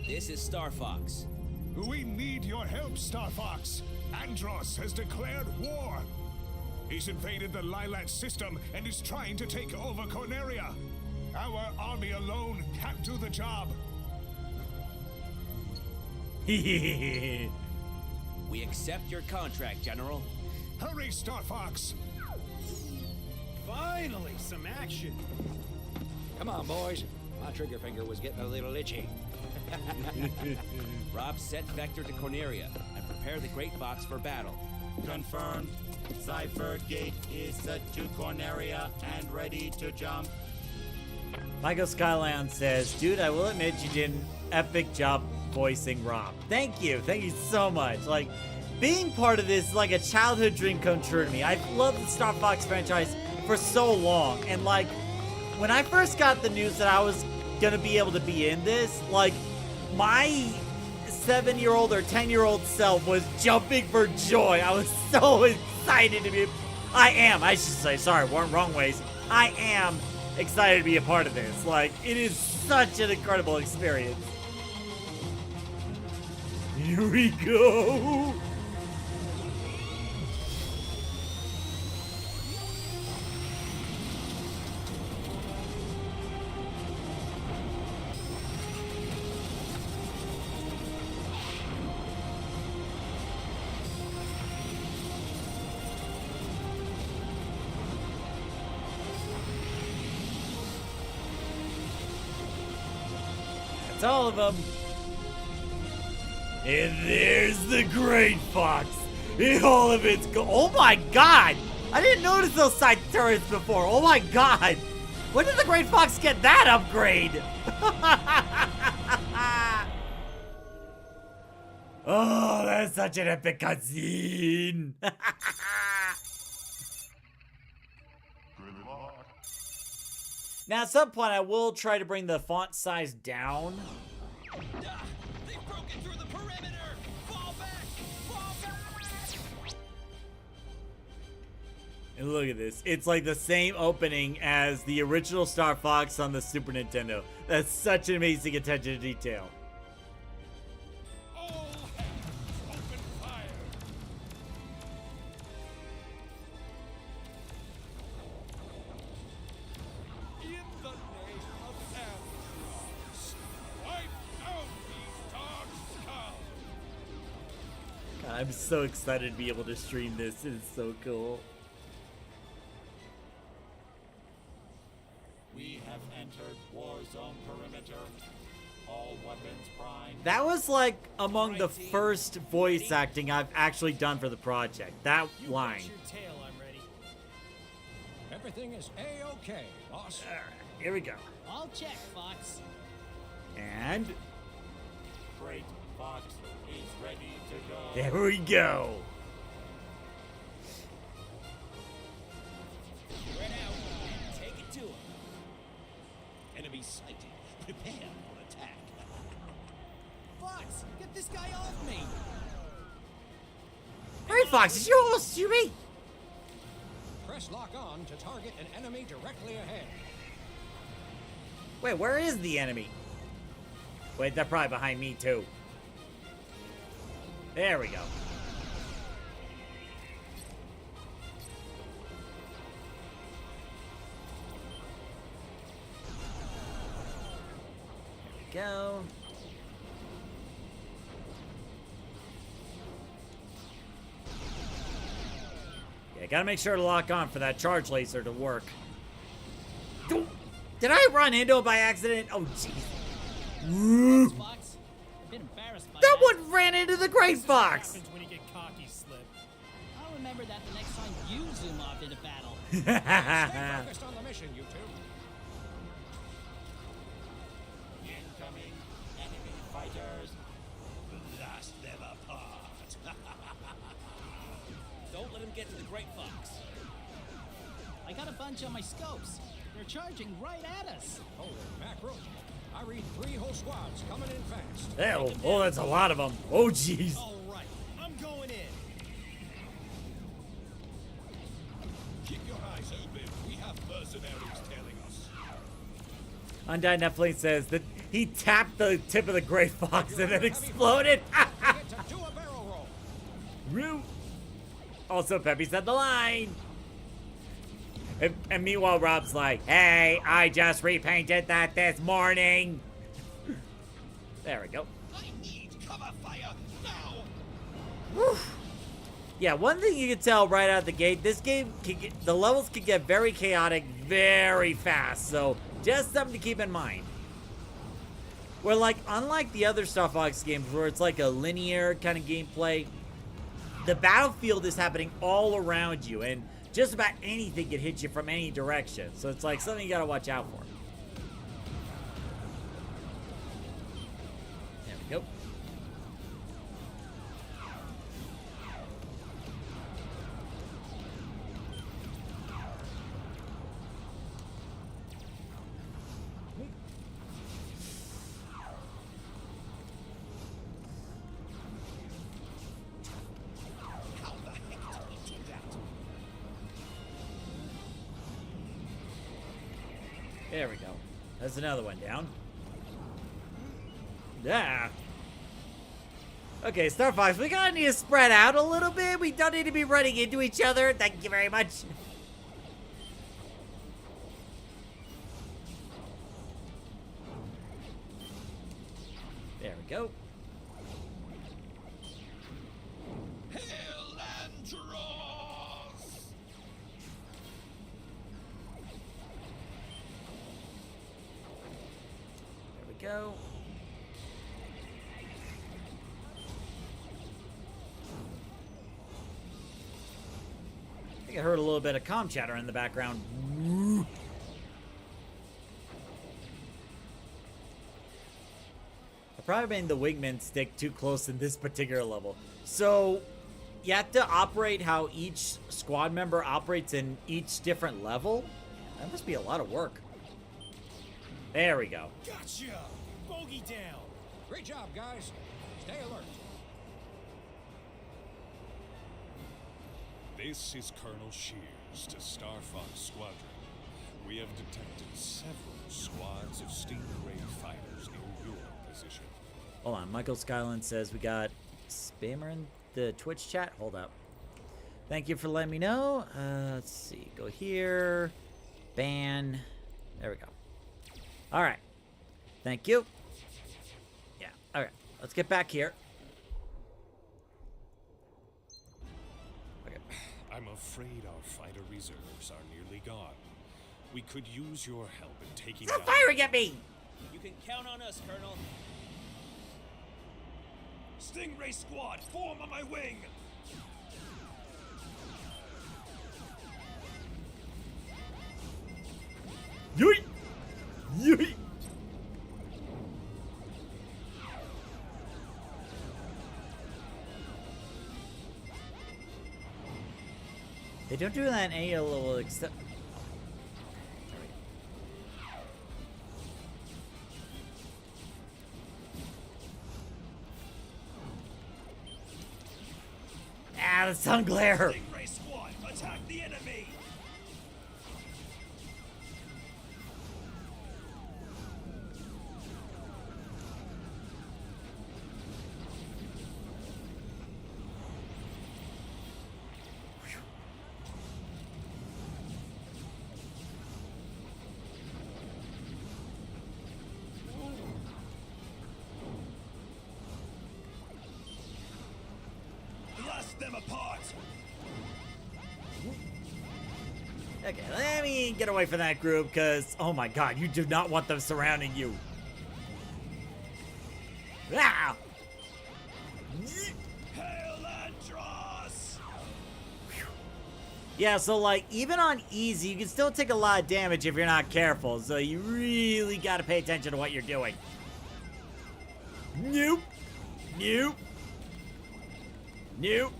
This is Star Fox. We need your help, Star Fox. Andros has declared war. He's invaded the Lilat system and is trying to take over Corneria. Our army alone can't do the job. We accept your contract, General. Hurry, Star Fox. Finally, some action. Come on, boys. My trigger finger was getting a little itchy. Rob, set vector to Corneria and prepare the Great Fox for battle. Confirmed. Cipher gate is set to Corneria and ready to jump. Michael Skyland says, dude, I will admit you did an epic job voicing Rob. Thank you so much. Like, being part of this is like a childhood dream come true to me. I've loved the Star Fox franchise for so long, and like, when I first got the news that I was gonna be able to be in this, like, my 7-year-old or 10-year-old self was jumping for joy. I was so excited to be, I should say, sorry, wrong ways. I am excited to be a part of this. Like, it is such an incredible experience. Here we go. That's all of them. And there's the Great Fox in all of its oh my god! I didn't notice those side turrets before. Oh my god! When did the Great Fox get that upgrade? Oh, that's such an epic cutscene. Now, at some point, I will try to bring the font size down. They've broken through the perimeter! Fall back! Fall back! And look at this. It's like the same opening as the original Star Fox on the Super Nintendo. That's such an amazing attention to detail. All hands, open fire! In the name of Andross, wipe out these dark skulls! God, I'm so excited to be able to stream this. It's so cool. We have entered war zone perimeter. All weapons primed. That was like among the first voice acting I've actually done for the project. That line. Tail, I'm ready. Everything is A-OK, boss. Alright, here we go. All check, Fox. And Great Fox is ready to go. there we go. Spread out and take it to him. Enemy sighted. Prepare for attack. Fox, get this guy off me. Alright, Fox, did you almost shoot me? Press lock on to target an enemy directly ahead. Wait, where is the enemy? Wait, they're probably behind me too. There we go. There we go. Yeah, gotta make sure to lock on for that charge laser to work. Did I run into it by accident? Oh, jeez. Thanks, Fox. I've been embarrassed by That one ran into the Great Fox! When you get cocky, Slip. I'll remember that the next time you zoom off into battle. Stay focused on the mission, you two. Incoming enemy fighters. Blast them apart. Don't let him get to the Great Fox. I got a bunch on my scopes. They're charging right at us. Holy mackerel. I read 3 whole squads coming in fast. Hell, oh, that's a lot of them. Oh, jeez. All right, I'm going in. Keep your eyes open. We have mercenaries tailing us. Undyed Netflix says that he tapped the tip of the Great Fox and then exploded. Get to do a barrel roll. Root. Also, Peppy said the line. And meanwhile, Rob's like, hey, I just repainted that this morning. There we go. I need cover fire now. Whew. Yeah, one thing you can tell right out the gate, this game, the levels can get very chaotic very fast. So just something to keep in mind. Where, like, unlike the other Star Fox games where it's like a linear kind of gameplay, the battlefield is happening all around you, and just about anything can hit you from any direction. So it's like something you gotta watch out for. There we go. How the heck did he do that? There we go. There's another one down. Yeah. Okay, Star Fox, we gotta need to spread out a little bit. We don't need to be running into each other. Thank you very much. There we go. Hail Andross! There we go. I think I heard a little bit of comm chatter in the background. I probably made the wingman stick too close in this particular level. So, you have to operate how each squad member operates in each different level? That must be a lot of work. There we go. Gotcha! Bogey down! Great job, guys. Stay alert. This is Colonel Shears to Star Fox Squadron. We have detected several squads of Stingray fighters in your position. Hold on. Michael Skyland says we got spammer in the Twitch chat. Hold up. Thank you for letting me know. Let's see. Go here. Ban. There we go. All right. Thank you. Yeah. All right. Let's get back here. Okay. I'm afraid our fighter reserves are nearly gone. We could use your help in taking Stop down... firing at me! You can count on us, Colonel. Stingray Squad, form on my wing! Yeet! Yeet! They don't do that in any level except... Ah, the sun glare! Stingray Squad, attack the enemy! Blast them apart! Okay, let me get away from that group, because, oh my god, you do not want them surrounding you. Ah! Hail Andros! Yeah, so, like, even on easy, you can still take a lot of damage if you're not careful, so you really gotta pay attention to what you're doing. Nope. Nope. Nope.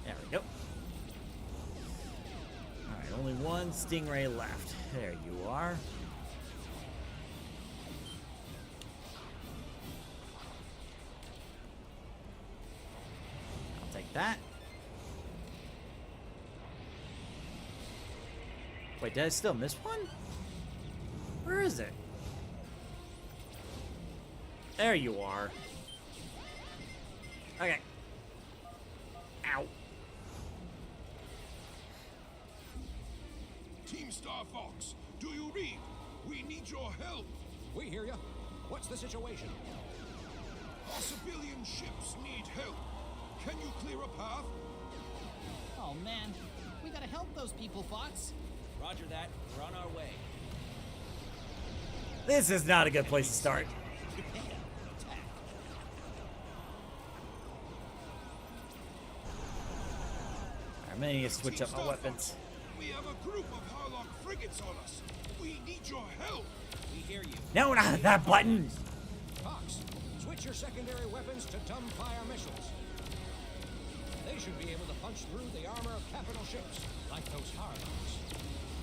There we go. Alright, only one Stingray left. There you are. I'll take that. Wait, did I still miss one? Where is it? There you are. Okay. Ow. Team Star Fox, do you read? We need your help. We hear you. What's the situation? Our civilian ships need help. Can you clear a path? Oh man, we gotta help those people, Fox. Roger that. We're on our way. This is not a good place to start. Prepare. Attack. I'm gonna need to switch Team up my Star weapons. Fox, we have a group of Harlock frigates on us. We need your help. We hear you. No, not that button! Fox, switch your secondary weapons to dumbfire missiles. They should be able to punch through the armor of capital ships, like those Harlocks.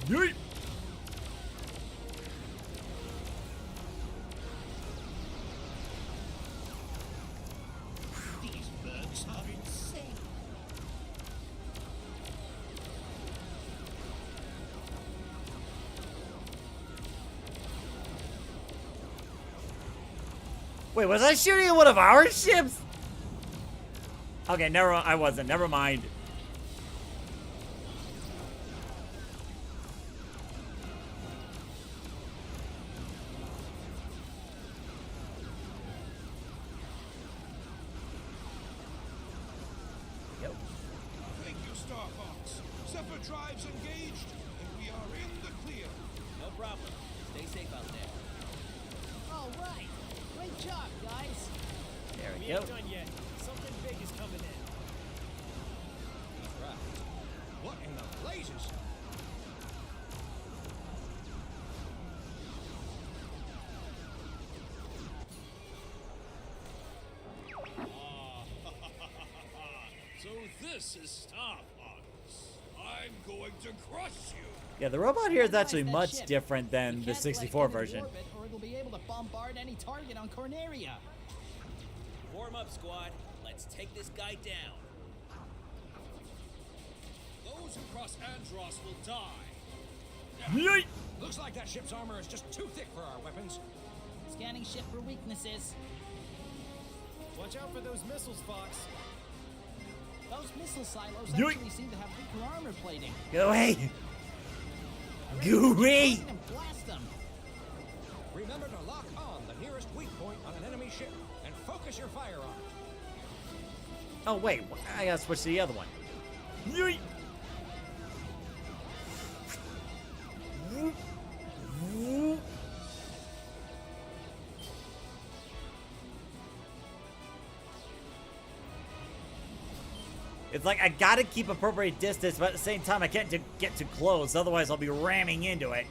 Yeet! These bugs are insane. Wait, was I shooting at one of our ships? Okay, I wasn't. Never mind. Yep. Thank you, Star Fox. Zephyr drives engaged, and we are in the clear. No problem. Stay safe out there. All right, great job, guys. There we go. done yet. Something big is coming in. He's right. What in the blazes? So this is Star Fox. going to crush you. Yeah, the robot here is actually Analyze that much ship. different than We the can't let it 64 get into version. orbit, or it'll be able to bombard any target on Corneria. Warm up, squad. Let's take this guy down. Those who cross Andross will die. Yeet! Looks like that ship's armor is just too thick for our weapons. Scanning ship for weaknesses. Watch out for those missiles, Fox. Those missile silos Yoink. actually seem to have weaker armor plating. Go away! Go away! Find and blast them. Remember to lock on the nearest weak point on an enemy ship and focus your fire on it. Oh, wait. I gotta switch to the other one. Yeet! It's like I gotta keep appropriate distance, but at the same time I can't get too close, otherwise I'll be ramming into it.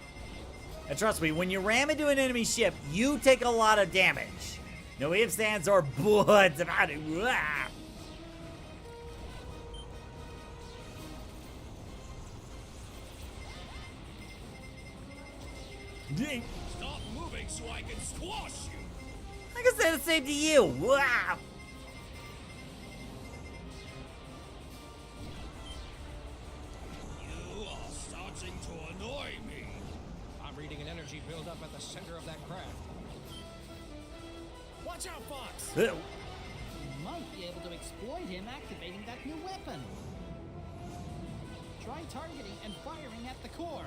And trust me, when you ram into an enemy ship, you take a lot of damage. No ifs, ands, or buts about it. Wah! Yeet. Stop moving so I can squash you. I can say the same to you. Wow. You are starting to annoy me. I'm reading an energy buildup at the center of that craft. Watch out, Fox. You might be able to exploit him activating that new weapon. Try targeting and firing at the core.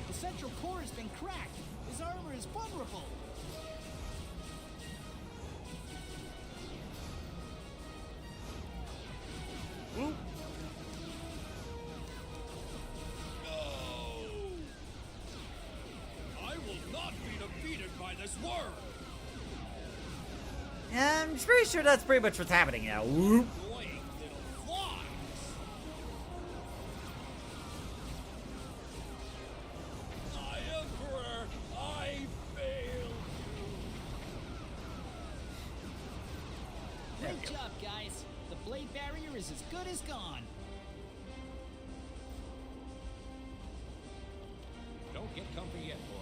The central core has been cracked. His armor is vulnerable. I will not be defeated by this worm. I'm pretty sure that's pretty much what's happening now. Whoop. Annoying little flies. My Emperor, I failed you. Great job, guys. The blade barrier is as good as gone. Don't get comfy yet, boys.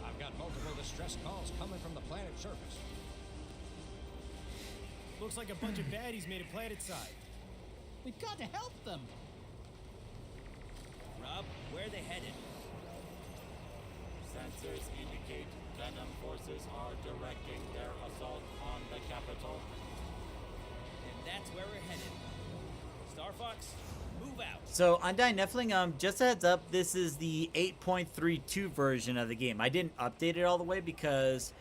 I've got multiple distress calls coming from the planet's surface. Looks like a bunch of baddies made a planet side. We've got to help them. Rob, where are they headed? Sensors indicate Venom forces are directing their assault on the capital. And that's where we're headed. Star Fox, move out. So, Undying Nephilim, just a heads up, this is the 8.32 version of the game. I didn't update it all the way because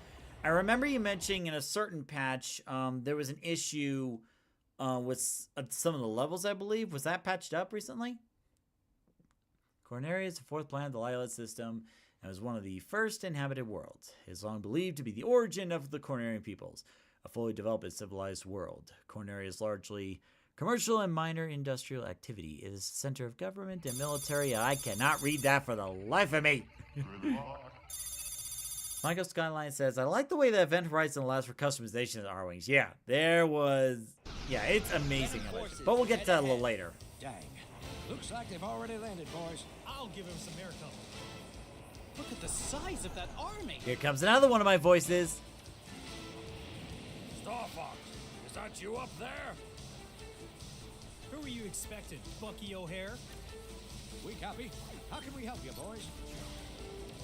I remember you mentioning in a certain patch there was an issue with some of the levels, I believe. Was that patched up recently? Corneria is the fourth planet of the Lilith system and was one of the first inhabited worlds. It is long believed to be the origin of the Cornerian peoples, a fully developed and civilized world. Corneria is largely commercial and minor industrial activity. It is the center of government and military. I cannot read that for the life of me. Good luck. Michael Skyline says, I like the way the event horizon allows for customization of the R-Wings. Yeah, there was... Yeah, it's amazing. But we'll get to that a little later. Dang. Looks like they've already landed, boys. I'll give him some air cover. Look at the size of that army. Here comes another one of my voices. Star Fox, is that you up there? Who were you expecting, Bucky O'Hare? We copy. How can we help you, boys?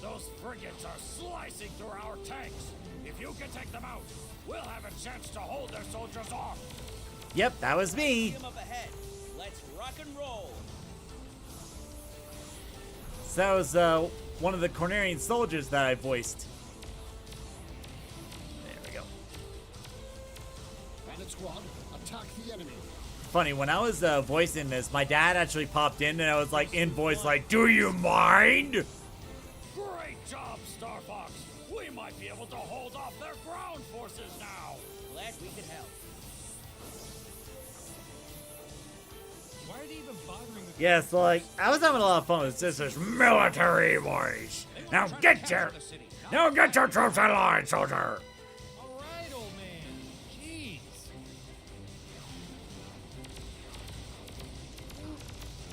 Those frigates are slicing through our tanks. If you can take them out, we'll have a chance to hold their soldiers off. Yep, that was me. See him up ahead. Let's rock and roll. So that was one of the Cornerian soldiers that I voiced. There we go. Bandit squad, attack the enemy. Funny, when I was voicing this, my dad actually popped in and I was like in voice like, do you mind? Great job, Star Fox. We might be able to hold off their ground forces now. Glad we could help. Why are they even bothering with Yes, like, I was having a lot of fun with Sister's military voice. Now Try to get capture your, the city. now get your troops in line, soldier. All right, old man. Jeez.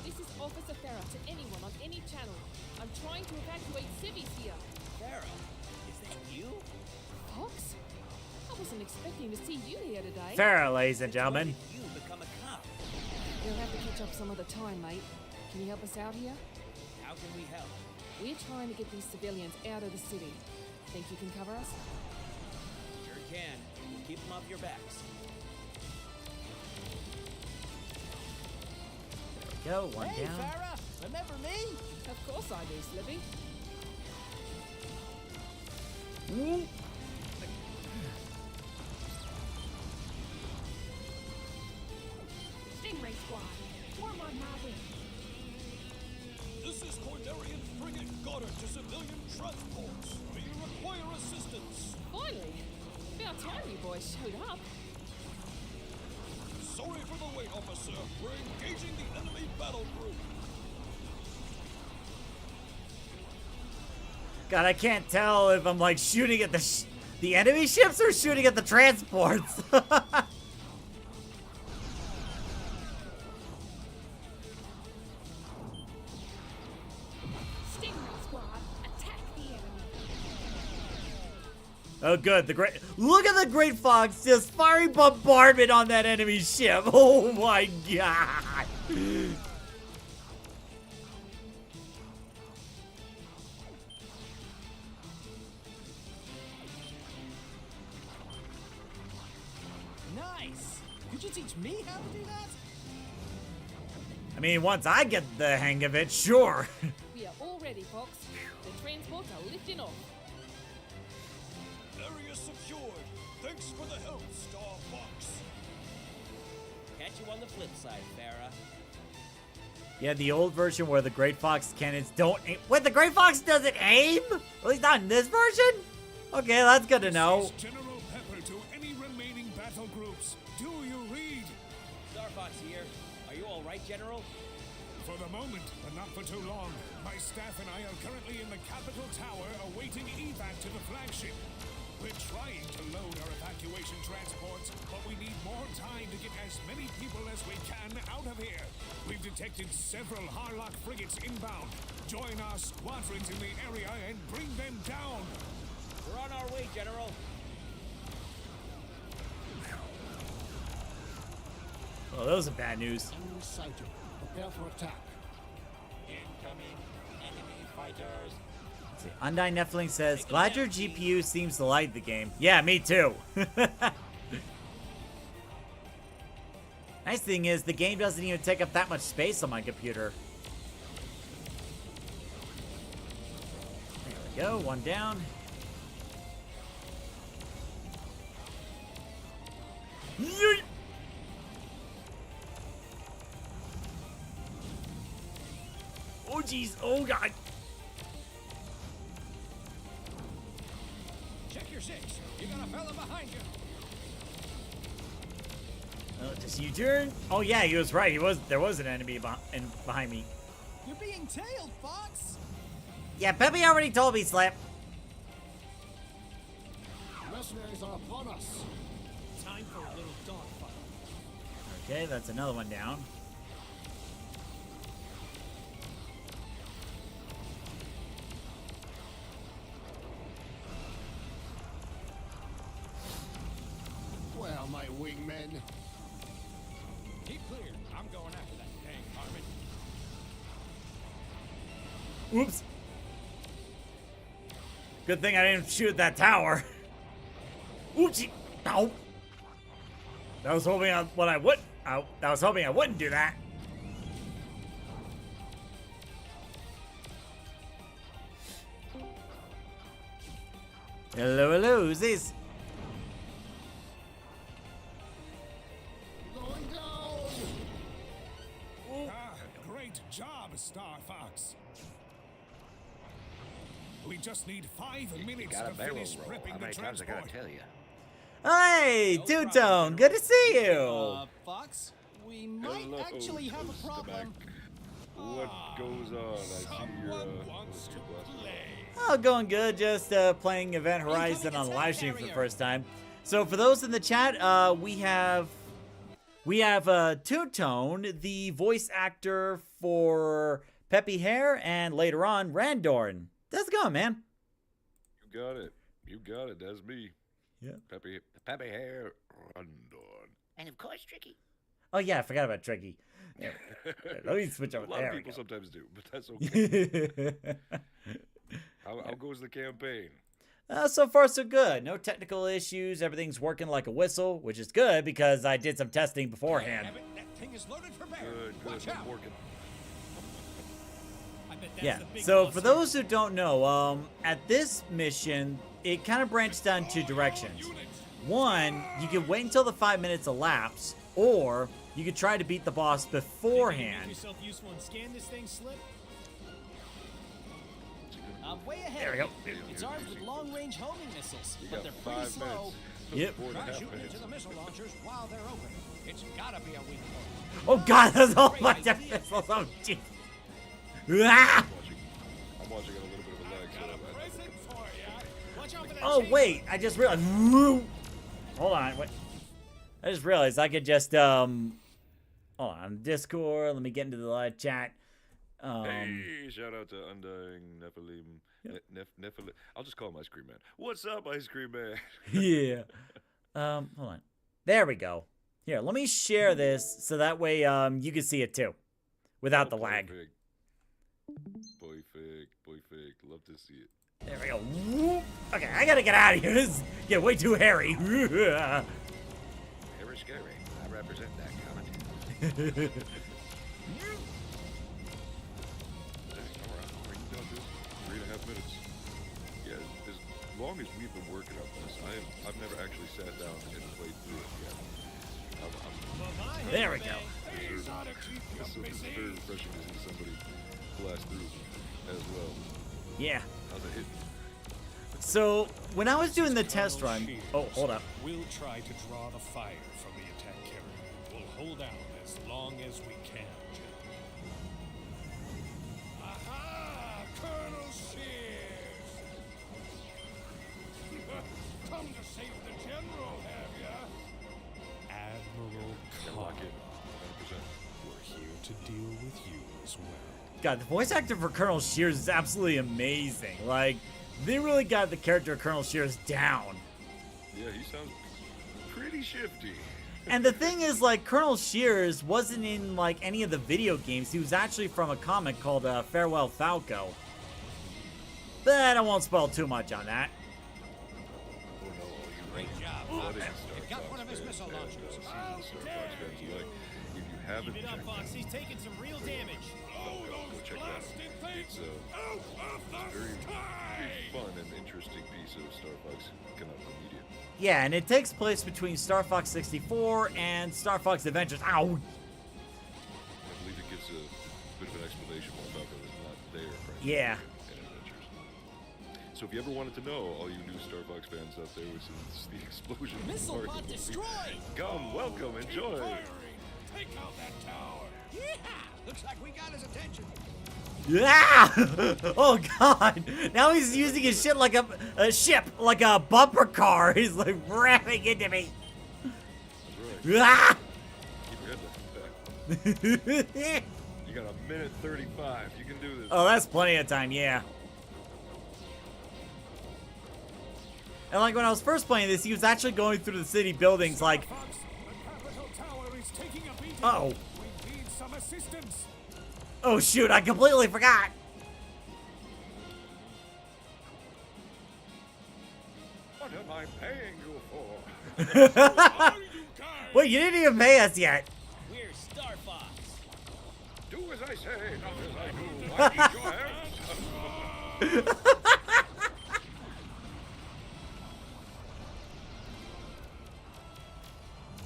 This is Officer Farah to anyone on any channel. I'm trying to evacuate civvies here. Farah, is that you? Fox? I wasn't expecting to see you here today. Farah, ladies and gentlemen. You become a cop. We'll have to catch up some other time, mate. Can you help us out here? How can we help? We're trying to get these civilians out of the city. Think you can cover us? Sure can. We'll keep them off your backs. Go, one Hey, down. Farah, remember me? Of course I do, Slippy. Stingray Squad, form on my wing. This is Cornerian Frigate Goddard to civilian transports. We require assistance. Finally! About time you boys showed up. Sorry for the wait, officer. We're engaging the enemy battle group. God, I can't tell if I'm like shooting at the enemy ships or shooting at the transports. Stingray Squad, attack the enemy. Oh, good. Look at the Great Fox just firing bombardment on that enemy ship. Oh my god. Nice. Could you teach me how to do that? I mean, once I get the hang of it, sure. We are all ready, Fox. The transports are lifting off. Area secured. Thanks for the help, Star Fox. Catch you on the flip side, Farah. Yeah, the old version where the Great Fox cannons don't aim. Wait, the Great Fox doesn't aim? At least not in this version? Okay, that's good to know. This is General Pepper to any remaining battle groups. Do you read? Star Fox here. Are you all right, General? For the moment, but not for too long. My staff and I are currently in the Capitol Tower awaiting evac to the flagship. We're trying to load our evacuation transports, but we need more time to get as many people as we can out of here. We've detected several Harlock frigates inbound. Join our squadrons in the area and bring them down. We're on our way, General. Oh, those are bad news. Enemy sighted. Prepare for attack. Incoming enemy fighters. Let's see. Undyne Nephilim says, glad your GPU seems to like the game. Yeah, me too. Nice thing is, the game doesn't even take up that much space on my computer. There we go, one down. Yeet! Oh jeez, oh god. Check your six. You got a fella behind you. Just U-turn. Oh yeah, he was right. There was an enemy behind me. You're being tailed, Fox. Yeah, Peppy already told me, Slap. Mercenaries are upon us. Time for a little dogfight. Okay, that's another one down. Well, my wingmen. Keep clear. I'm going after that dang army. Oops. Good thing I didn't shoot that tower. Oopsie. Ow. I was hoping I was hoping I wouldn't do that. Hello, hello, who's this? Going down. Ah, great job, Star Fox. We just need 5 minutes to finish prepping the transport. Hey, Two-Tone, good to see you. Fox, we might actually have a problem. What goes on? I see your Someone wants to play. Oh, going good. Just playing Event Horizon on live stream for the first time. So for those in the chat, we have Two Tone, the voice actor for Peppy Hare, and later on Randorn. How's it going, man? You got it. You got it. That's me. Yeah. Peppy Hare, Randorn. And of course, Tricky. Oh yeah, I forgot about Tricky. Yeah. Let me switch over. A lot There of we people go. sometimes do, but that's okay. How goes the campaign? So far, so good. No technical issues. Everything's working like a whistle, which is good because I did some testing beforehand. That thing is loaded for bear. Good. Watch I'm out. working. I bet that's Yeah. the big So boss for here. those who don't know, at this mission, it kind of branched down two directions. One, you can wait until the 5 minutes elapse, or you could try to beat the boss Think you can make beforehand. yourself useful and scan this thing, Slip? I'm way ahead. There we go. It's armed with long-range homing missiles, You but got they're pretty 5 slow. minutes. Yep. 4.5 Try shooting minutes. into the missile launchers while they're open. It's gotta be a weak point. Oh god, there's a whole bunch of missiles. Oh jeez. Ah! I'm watching on a little bit of a lag, so Watch out for that Oh chain. wait, I just realized. Hold on, wait. I just realized I could just hold on, Discord. Let me get into the live chat. Hey, shout out to Undying Nephilim. Nephilim. I'll just call him Ice Cream Man. What's up, Ice Cream Man? Yeah. Hold on. There we go. Here, let me share this so that way you can see it too, without the lag. Perfect. Love to see it. There we go. Okay, I gotta get out of here. This is getting way too hairy. Very scary. I represent that comment. Alright, we got this. 3.5 minutes. Yeah, as long as we've been working on this, I've never actually sat down and played through it yet. There we go. This is very refreshing to see somebody blast through as well. Yeah. How's it hit? So when I was doing the test run, oh, hold up. We'll try to draw the fire from the attack carrier. We'll hold out as long as we can, General. Aha! Colonel Shears! Come to save the General, have ya? Admiral Lock Khan, in. 100%. we're here to deal with you as well. God, the voice actor for Colonel Shears is absolutely amazing. Like, they really got the character of Colonel Shears down. Yeah, he sounds pretty shifty. And the thing is, like, Colonel Shears wasn't in, like, any of the video games. He was actually from a comic called Farewell Falco. But I won't spoil too much on that. Oh no, all you Great job. budding It Star got Fox one of his fans missile and, launchers. seasoned Star Fox fans alike, if you haven't Keep it up, checked Fox. He's taking some real damage. go check it out. It's a very fun and interesting piece of Star Fox canonical media. Yeah, and it takes place between Star Fox 64 and Star Fox Adventures. Ow! I believe it gives a bit of an explanation why Falco is not there. Frankly, Yeah. in Adventures. So if you ever wanted to know, all you new Star Fox fans out there, since the explosion of the Missile park bot movie, destroyed! come, welcome, enjoy. Take out that tower! Yeah! Looks like we got his attention. Ah! Oh god! Now he's using his shit like a ship, like a bumper car. He's like ramming into me. That's right. Ah! Keep your head down. You got a minute 35. You can do this. Oh, that's plenty of time, yeah. And like when I was first playing this, he was actually going through the city buildings like, Fox, the Capitol Tower is taking a beating. uh-oh. We need some assistance. Oh shoot, I completely forgot. What am I paying you for? Wait, you didn't even pay us yet. We're Star Fox. Do as I say, not as I do. I need your help.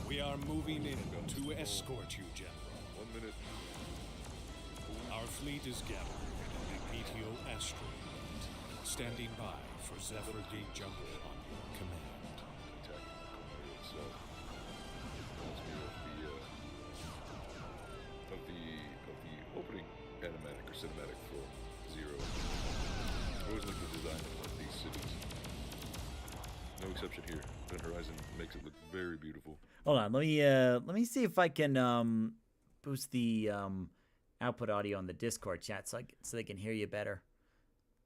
We are moving in to escort you, General. 1 minute. Our fleet is gathered in the Meteor asteroid belt, standing by for Zephyr Gate Jungle on your command. Attacking the corner itself. Reminds me of the opening animatic or cinematic for Zero. I always looked at his no exception here. Event Horizon makes it look very beautiful. Hold on, let me see if I can boost the output audio on the Discord chat so they can hear you better.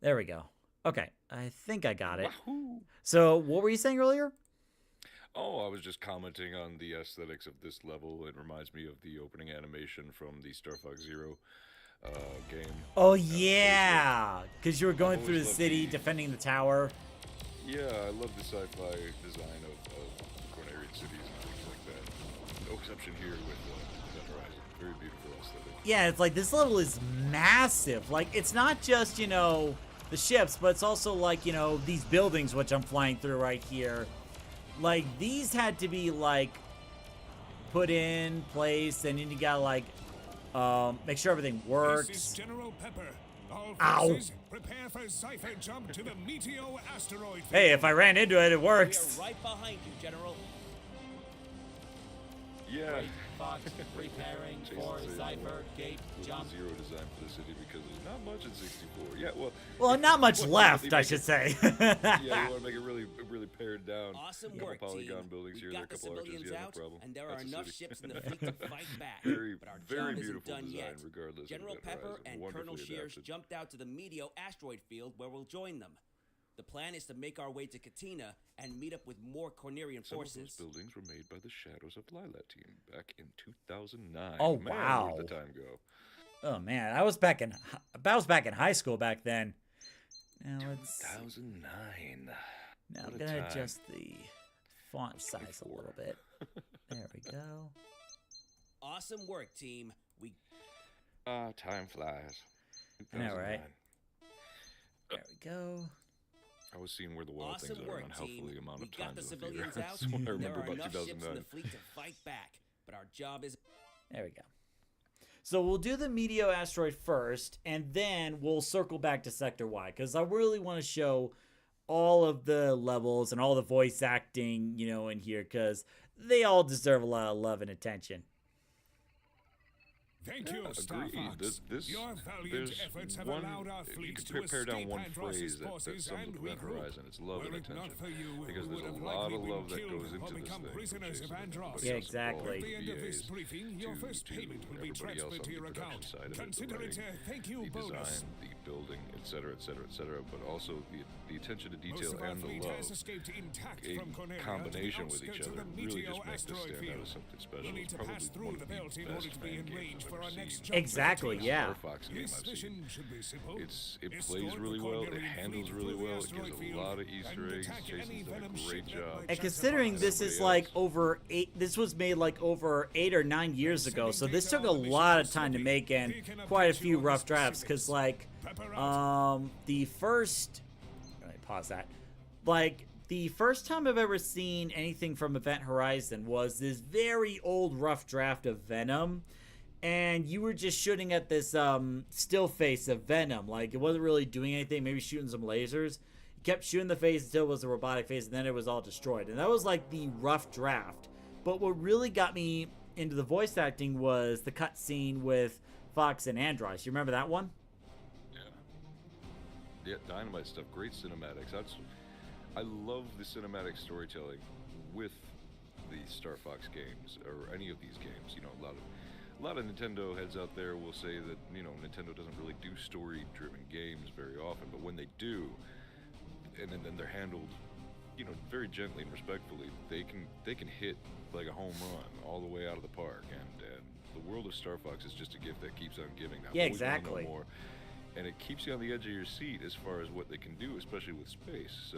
There we go. Okay, I think I got it. Wahoo! So, what were you saying earlier? Oh, I was just commenting on the aesthetics of this level. It reminds me of the opening animation from the Star Fox Zero game. Oh yeah, because you were going I've through the always loved city, defending the tower. Yeah, I love the sci-fi design of Cornerian cities and things like that. No exception here with Event Horizon. Very beautiful aesthetic. Yeah, it's like this level is massive. Like, it's not just, you know, the ships, but it's also like, you know, these buildings which I'm flying through right here. Like, these had to be, like, put in place, and then you gotta, like, make sure everything works. This is General Pepper. All Ow. forces, prepare for Cypher jump to the Meteo asteroid field. Hey, if I ran into it, it works. We are right behind you, General. Yeah. Great Fox preparing for Cypher Gate jump. Zero design for the city because there's not much in 64. Yeah, well, not much left, I should say. Yeah, you want to make it really pared down. Awesome a couple work, polygon team. buildings here, We've there, a got the couple arches, civilians yeah, out, no problem. and there are That's a enough city. ships in the fleet to fight back. Very, but our very job isn't beautiful done design, yet. regardless General of Event Pepper Horizon. and Colonel Wonderfully Shears adapted. jumped out to the Meteo asteroid field where we'll join them. The plan is to make our way to Katina and meet up with more Cornerian Some forces. of those buildings were made by the Shadows of Lilac team back in 2009. Oh, Man, wow. where'd the time go? Oh man, I was back in high school back then. Now let's 2009. Now What I'm a gonna time. adjust the font size a 24. little bit. There we go. Awesome work, team. We Time flies. I know, right? 2009. There we go. I was seeing where the wild awesome things are work, and how team. fully amount We of time got the in theater. civilians out. That's what I There remember are about enough ships in 2009. the fleet to fight back, but our job is. There we go. So we'll do the Meteo asteroid first, and then we'll circle back to Sector Y, because I really want to show all of the levels and all the voice acting, you know, in here, because they all deserve a lot of love and attention. Thank you, Star Agreed. Fox. This, Your valiant there's efforts have one, allowed our if fleet you could to pare down escape one Andross's phrase that forces sums and up Event regroup. Horizon, it's love Were and it not attention. for you, Because we there's would have a lot likely of been love that killed goes or into this become thing. from prisoners chasing of the Andross. Yeah, Andross exactly. At the end of this VAs briefing, your first payment will be everybody else transferred on to the your production account. side of it, the Consider it writing, a thank you the bonus. design, the building, etc., etc., etc., but also the attention to Most detail of our and the fleet love has escaped intact in from Cornelia to the combination with each outskirts of other the really Meteo just make this asteroid stand out field. as something special. We'll need It's to probably pass one through of the the belt in order best to be fan in games range I've for ever our seen. next jump. Exactly, to yeah. Star Fox game This I've seen. mission should be simple. It Escort plays the really well. It Cornerian handles fleet really through the well. It asteroid gives a field lot of and Easter eggs. attack any Jason's done venom a ship great that job. might And justify considering us. this is Everybody like else. over 8, this was made like over 8 or 9 years ago, so this took a lot of time to make and quite a few rough drafts, because like, the first, let me pause that, like, the first time I've ever seen anything from Event Horizon was this very old rough draft of Venom, and you were just shooting at this still face of Venom. Like, it wasn't really doing anything, maybe shooting some lasers. You kept shooting the face until it was a robotic face, and then it was all destroyed. And that was like the rough draft. But what really got me into the voice acting was the cutscene with Fox and Andross. You remember that one? Yeah, dynamite stuff. Great cinematics. I love the cinematic storytelling with the Star Fox games or any of these games. You know, a lot of Nintendo heads out there will say that, you know, Nintendo doesn't really do story-driven games very often, but when they do, and then they're handled, you know, very gently and respectfully, they can hit like a home run all the way out of the park. And the world of Star Fox is just a gift that keeps on giving. Now, Yeah, always wanna know exactly. more. And it keeps you on the edge of your seat as far as what they can do, especially with space. So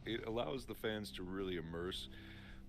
it allows the fans to really immerse,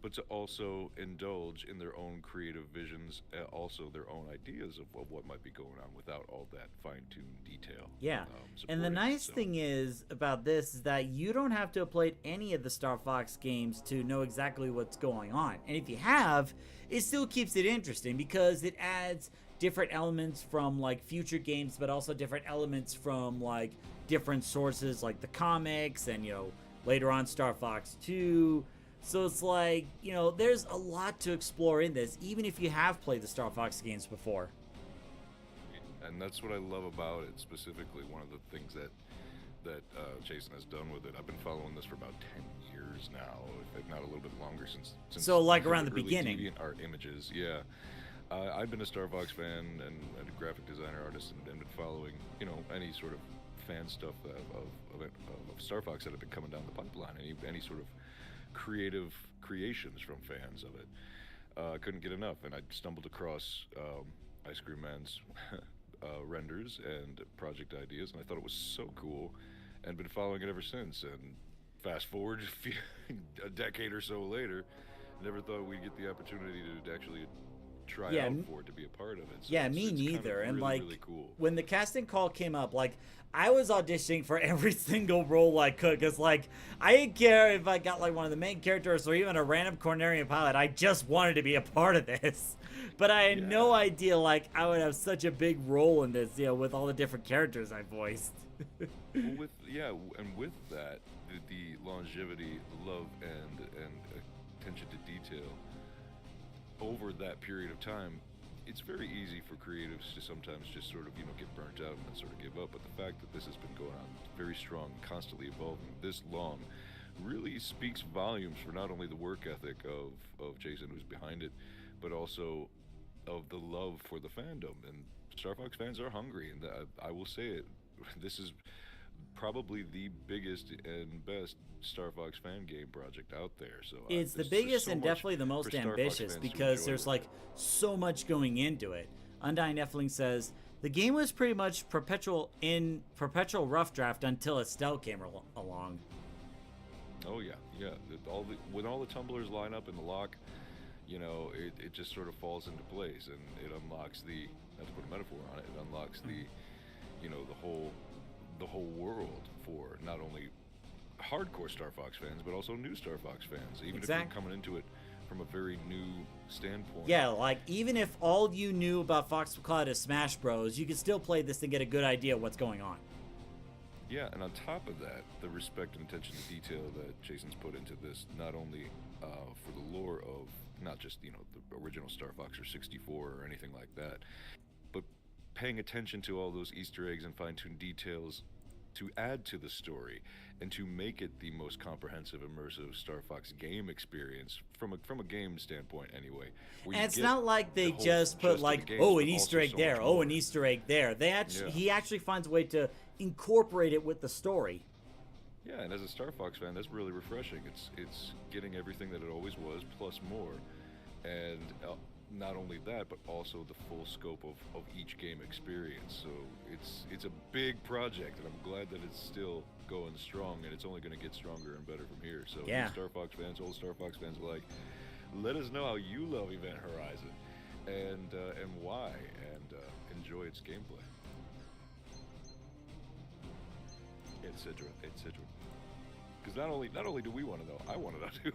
but to also indulge in their own creative visions, also their own ideas of what might be going on without all that fine-tuned detail. Yeah. And the supporting it. nice So, thing is about this is that you don't have to have played any of the Star Fox games to know exactly what's going on. And if you have, it still keeps it interesting because it adds different elements from like future games, but also different elements from like different sources like the comics and, you know, later on Star Fox 2. So it's like, you know, there's a lot to explore in this, even if you have played the Star Fox games before. and that's what I love about it specifically. One of the things that that Jason has done with it. I've been following this for about 10 years now, if not a little bit longer, since So, like, around the early beginning. DeviantArt images, yeah. I've been a Star Fox fan and a graphic designer, artist, and been following, you know, any sort of fan stuff of Star Fox that have been coming down the pipeline, any sort of creative creations from fans of it. I couldn't get enough, and I stumbled across Ice Cream Man's renders and project ideas, and I thought it was so cool, and been following it ever since. And fast forward a decade or so later, never thought we'd get the opportunity to actually try out for it, to be a part of it. So me neither. Kind of and really, like really cool. When the casting call came up, like I was auditioning for every single role I could, because like I didn't care if I got like one of the main characters or even a random Cornerian pilot. I just wanted to be a part of this. But I had no idea like I would have such a big role in this, you know, with all the different characters I voiced. And with that, the longevity, love, and attention to detail over that period of time, it's very easy for creatives to sometimes just sort of, you know, get burnt out and then sort of give up. But the fact that this has been going on very strong, constantly evolving this long, really speaks volumes for not only the work ethic of Jason, who's behind it, but also of the love for the fandom. And Star Fox fans are hungry, and I will say it, this is probably the biggest and best Star Fox fan game project out there. So it's the biggest and definitely the most ambitious, because there's like so much going into it. Undying Nephilim says the game was pretty much perpetual rough draft until Estelle came along. Oh yeah. When all the tumblers line up in the lock, you know, it just sort of falls into place, and it unlocks the, not to put a metaphor on it, it unlocks the, you know, the whole world for not only hardcore Star Fox fans, but also new Star Fox fans, even if you're coming into it from a very new standpoint. Yeah, like even if all you knew about Fox Cloud is Smash Bros, you could still play this and get a good idea of what's going on. Yeah, and on top of that, the respect and attention to detail that Jason's put into this, not only for the lore of not just, you know, the original Star Fox or 64 or anything like that, but paying attention to all those Easter eggs and fine-tuned details to add to the story and to make it the most comprehensive, immersive Star Fox game experience from a game standpoint, anyway. And it's not like they just put like, oh, an Easter egg there, oh, an Easter egg there. They actually, he actually finds a way to incorporate it with the story. Yeah, and as a Star Fox fan, that's really refreshing. It's getting everything that it always was, plus more, and not only that, but also the full scope of each game experience. So it's a big project, and I'm glad that it's still going strong, and it's only going to get stronger and better from here. So new Star Fox fans, old Star Fox fans alike, let us know how you love Event Horizon, and why, and enjoy its gameplay. Etc. Because not only do we want to know, I want to know too.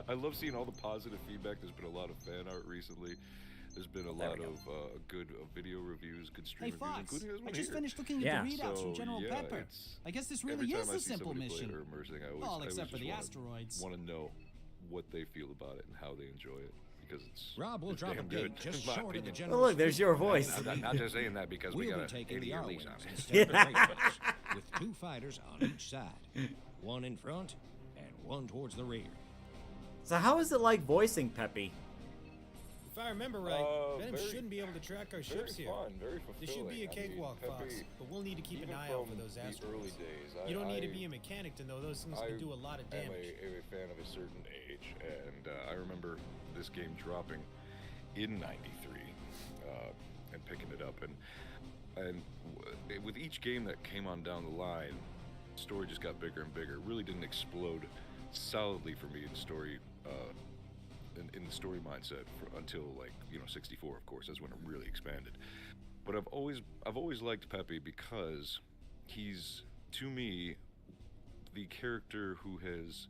I love seeing all the positive feedback. There's been a lot of fan art recently. There's been a lot of good video reviews, good stream reviews, Fox, including this one I just here. finished looking at the readouts from General Pepper. I guess this really is a simple mission. Well, except for the asteroids. Want to know what they feel about it and how they enjoy it, because it's Rob will drop a good, gate just short of the general. Oh, look, there's your voice. I'm not just saying that because we got taking 80 the year R lease wings on it. instead of the Great Wings, with 2 fighters on each side, one in front and one towards the rear. So how is it like voicing Peppy? If I remember right, Venom shouldn't be able to track our ships here. Very This should be a cakewalk, Fox, but we'll need to keep an eye out for those asteroids. You don't need to be a mechanic to know those things can do a lot of damage. I'm a fan of a certain age, and I remember this game dropping in '93 and picking it up, and with each game that came on down the line, the story just got bigger and bigger. It really didn't explode solidly for me in story. In the story mindset until, like, you know, 64, of course, that's when it really expanded. But I've always liked Peppy because he's, to me, the character who has,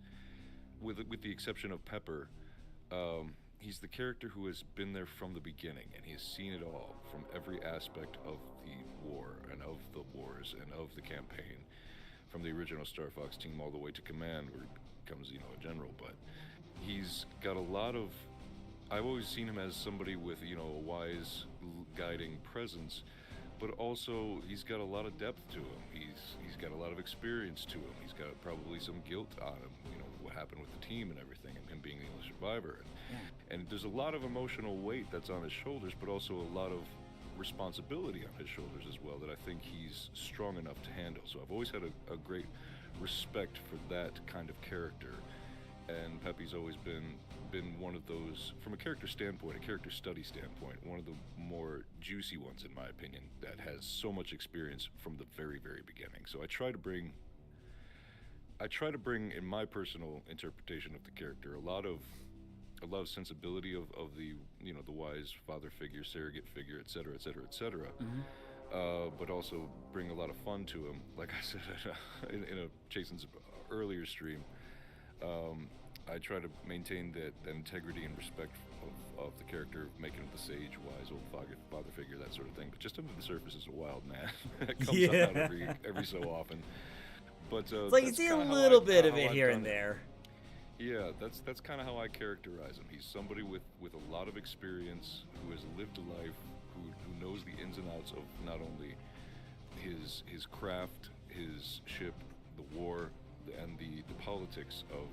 with the exception of Pepper, he's the character who has been there from the beginning, and he has seen it all from every aspect of the war and of the wars and of the campaign, from the original Star Fox team all the way to Command, where he becomes, you know, a general. But he's got a lot of, I've always seen him as somebody with, you know, a wise guiding presence, but also he's got a lot of depth to him. He's got a lot of experience to him. He's got probably some guilt on him. You know what happened with the team and everything, and him being the only survivor. And there's a lot of emotional weight that's on his shoulders, but also a lot of responsibility on his shoulders as well that I think he's strong enough to handle. So I've always had a great respect for that kind of character, and Pepe's always been one of those, from a character standpoint, a character study standpoint, one of the more juicy ones in my opinion, that has so much experience from the very, very beginning. So I try to bring in my personal interpretation of the character a lot of sensibility of the, you know, the wise father figure, surrogate figure, etc., etc., etc., but also bring a lot of fun to him. Like I said in a Jason's earlier stream, I try to maintain that integrity and respect of the character, making him the sage, wise old father figure, that sort of thing. But just under the surface is a wild man that comes out every so often. But it's like you see a little bit of it here and there. Yeah, that's kind of how I characterize him. He's somebody with a lot of experience, who has lived a life, who knows the ins and outs of not only his craft, his ship, the war, and the politics of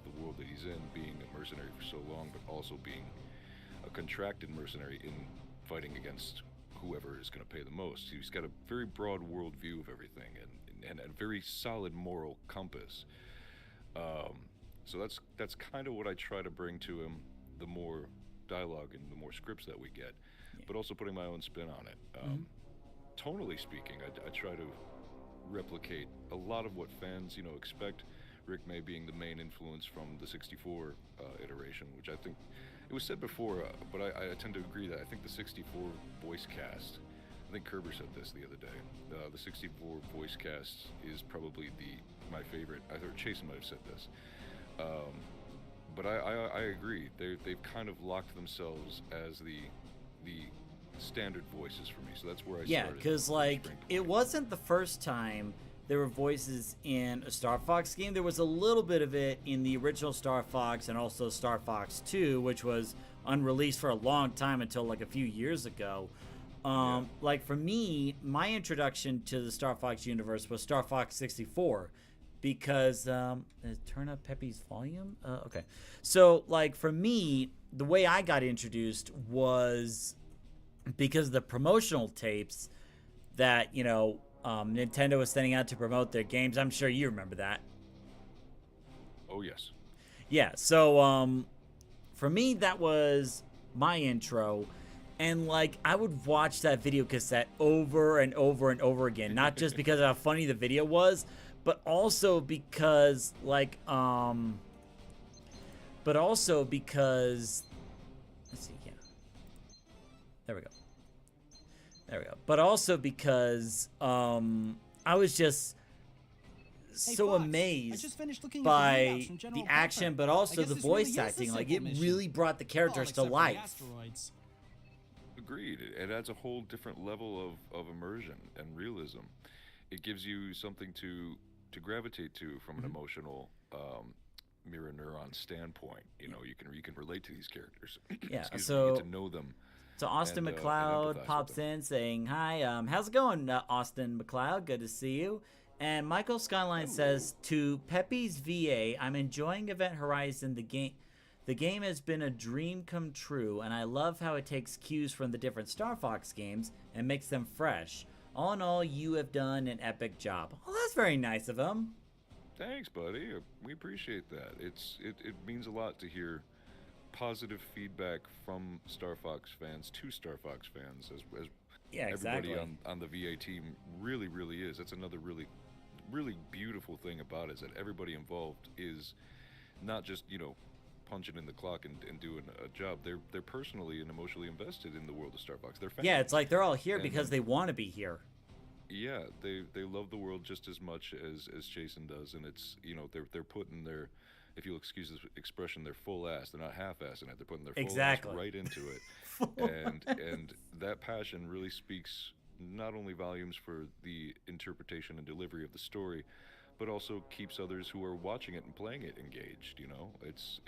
the world that he's in, being a mercenary for so long, but also being a contracted mercenary in fighting against whoever is going to pay the most. He's got a very broad worldview of everything, and a very solid moral compass. So that's kind of what I try to bring to him, the more dialogue and the more scripts that we get, but also putting my own spin on it. Tonally speaking, I try to replicate a lot of what fans, you know, expect. Rick May being the main influence from the 64 iteration, which I think, it was said before, but I tend to agree that I think the 64 voice cast, I think Kerber said this the other day, the 64 voice cast is probably my favorite. I heard Chasen might have said this. But I agree. They've kind of locked themselves as the standard voices for me. So that's where I started. Yeah, because like it wasn't the first time there were voices in a Star Fox game. There was a little bit of it in the original Star Fox and also Star Fox 2, which was unreleased for a long time until like a few years ago. Like for me, my introduction to the Star Fox universe was Star Fox 64. Because turn up Pepe's volume. Okay, so like for me, the way I got introduced was because of the promotional tapes that, you know, Nintendo was sending out to promote their games. I'm sure you remember that. Oh yes. Yeah. So for me, that was my intro. And like I would watch that video cassette over and over and over again, not just because of how funny the video was, but also because like let's see, yeah, there we go, but also because I was just so amazed by the action, but also the voice acting. Like it really brought the characters to life. Agreed. It adds a whole different level of immersion and realism. It gives you something to gravitate to from an emotional mirror neuron standpoint. You know, you can relate to these characters. Yeah, so you get to know them. So Austin McLeod pops in saying, "Hi, how's it going, Austin McLeod? Good to see you." And Michael Skyline says, "To Pepe's VA, I'm enjoying Event Horizon. The game has been a dream come true, and I love how it takes cues from the different Star Fox games and makes them fresh. All in all, you have done an epic job." Well, that's very nice of him. Thanks, buddy. We appreciate that. It means a lot to hear positive feedback from Star Fox fans to Star Fox fans, as yeah, exactly. Everybody on the VA team really is. That's another really beautiful thing about it, is that everybody involved is not just, you know, punching in the clock and doing a job. They're personally and emotionally invested in the world of Star Fox. They're fans. Yeah, it's like they're all here because they want to be here. Yeah, they love the world just as much as Jason does, and it's, you know, they're putting their, if you'll excuse this expression, their full ass. They're not half-assing it. They're putting their full ass right into it. and that passion really speaks not only volumes for the interpretation and delivery of the story, but also keeps others who are watching it and playing it engaged. You know, it's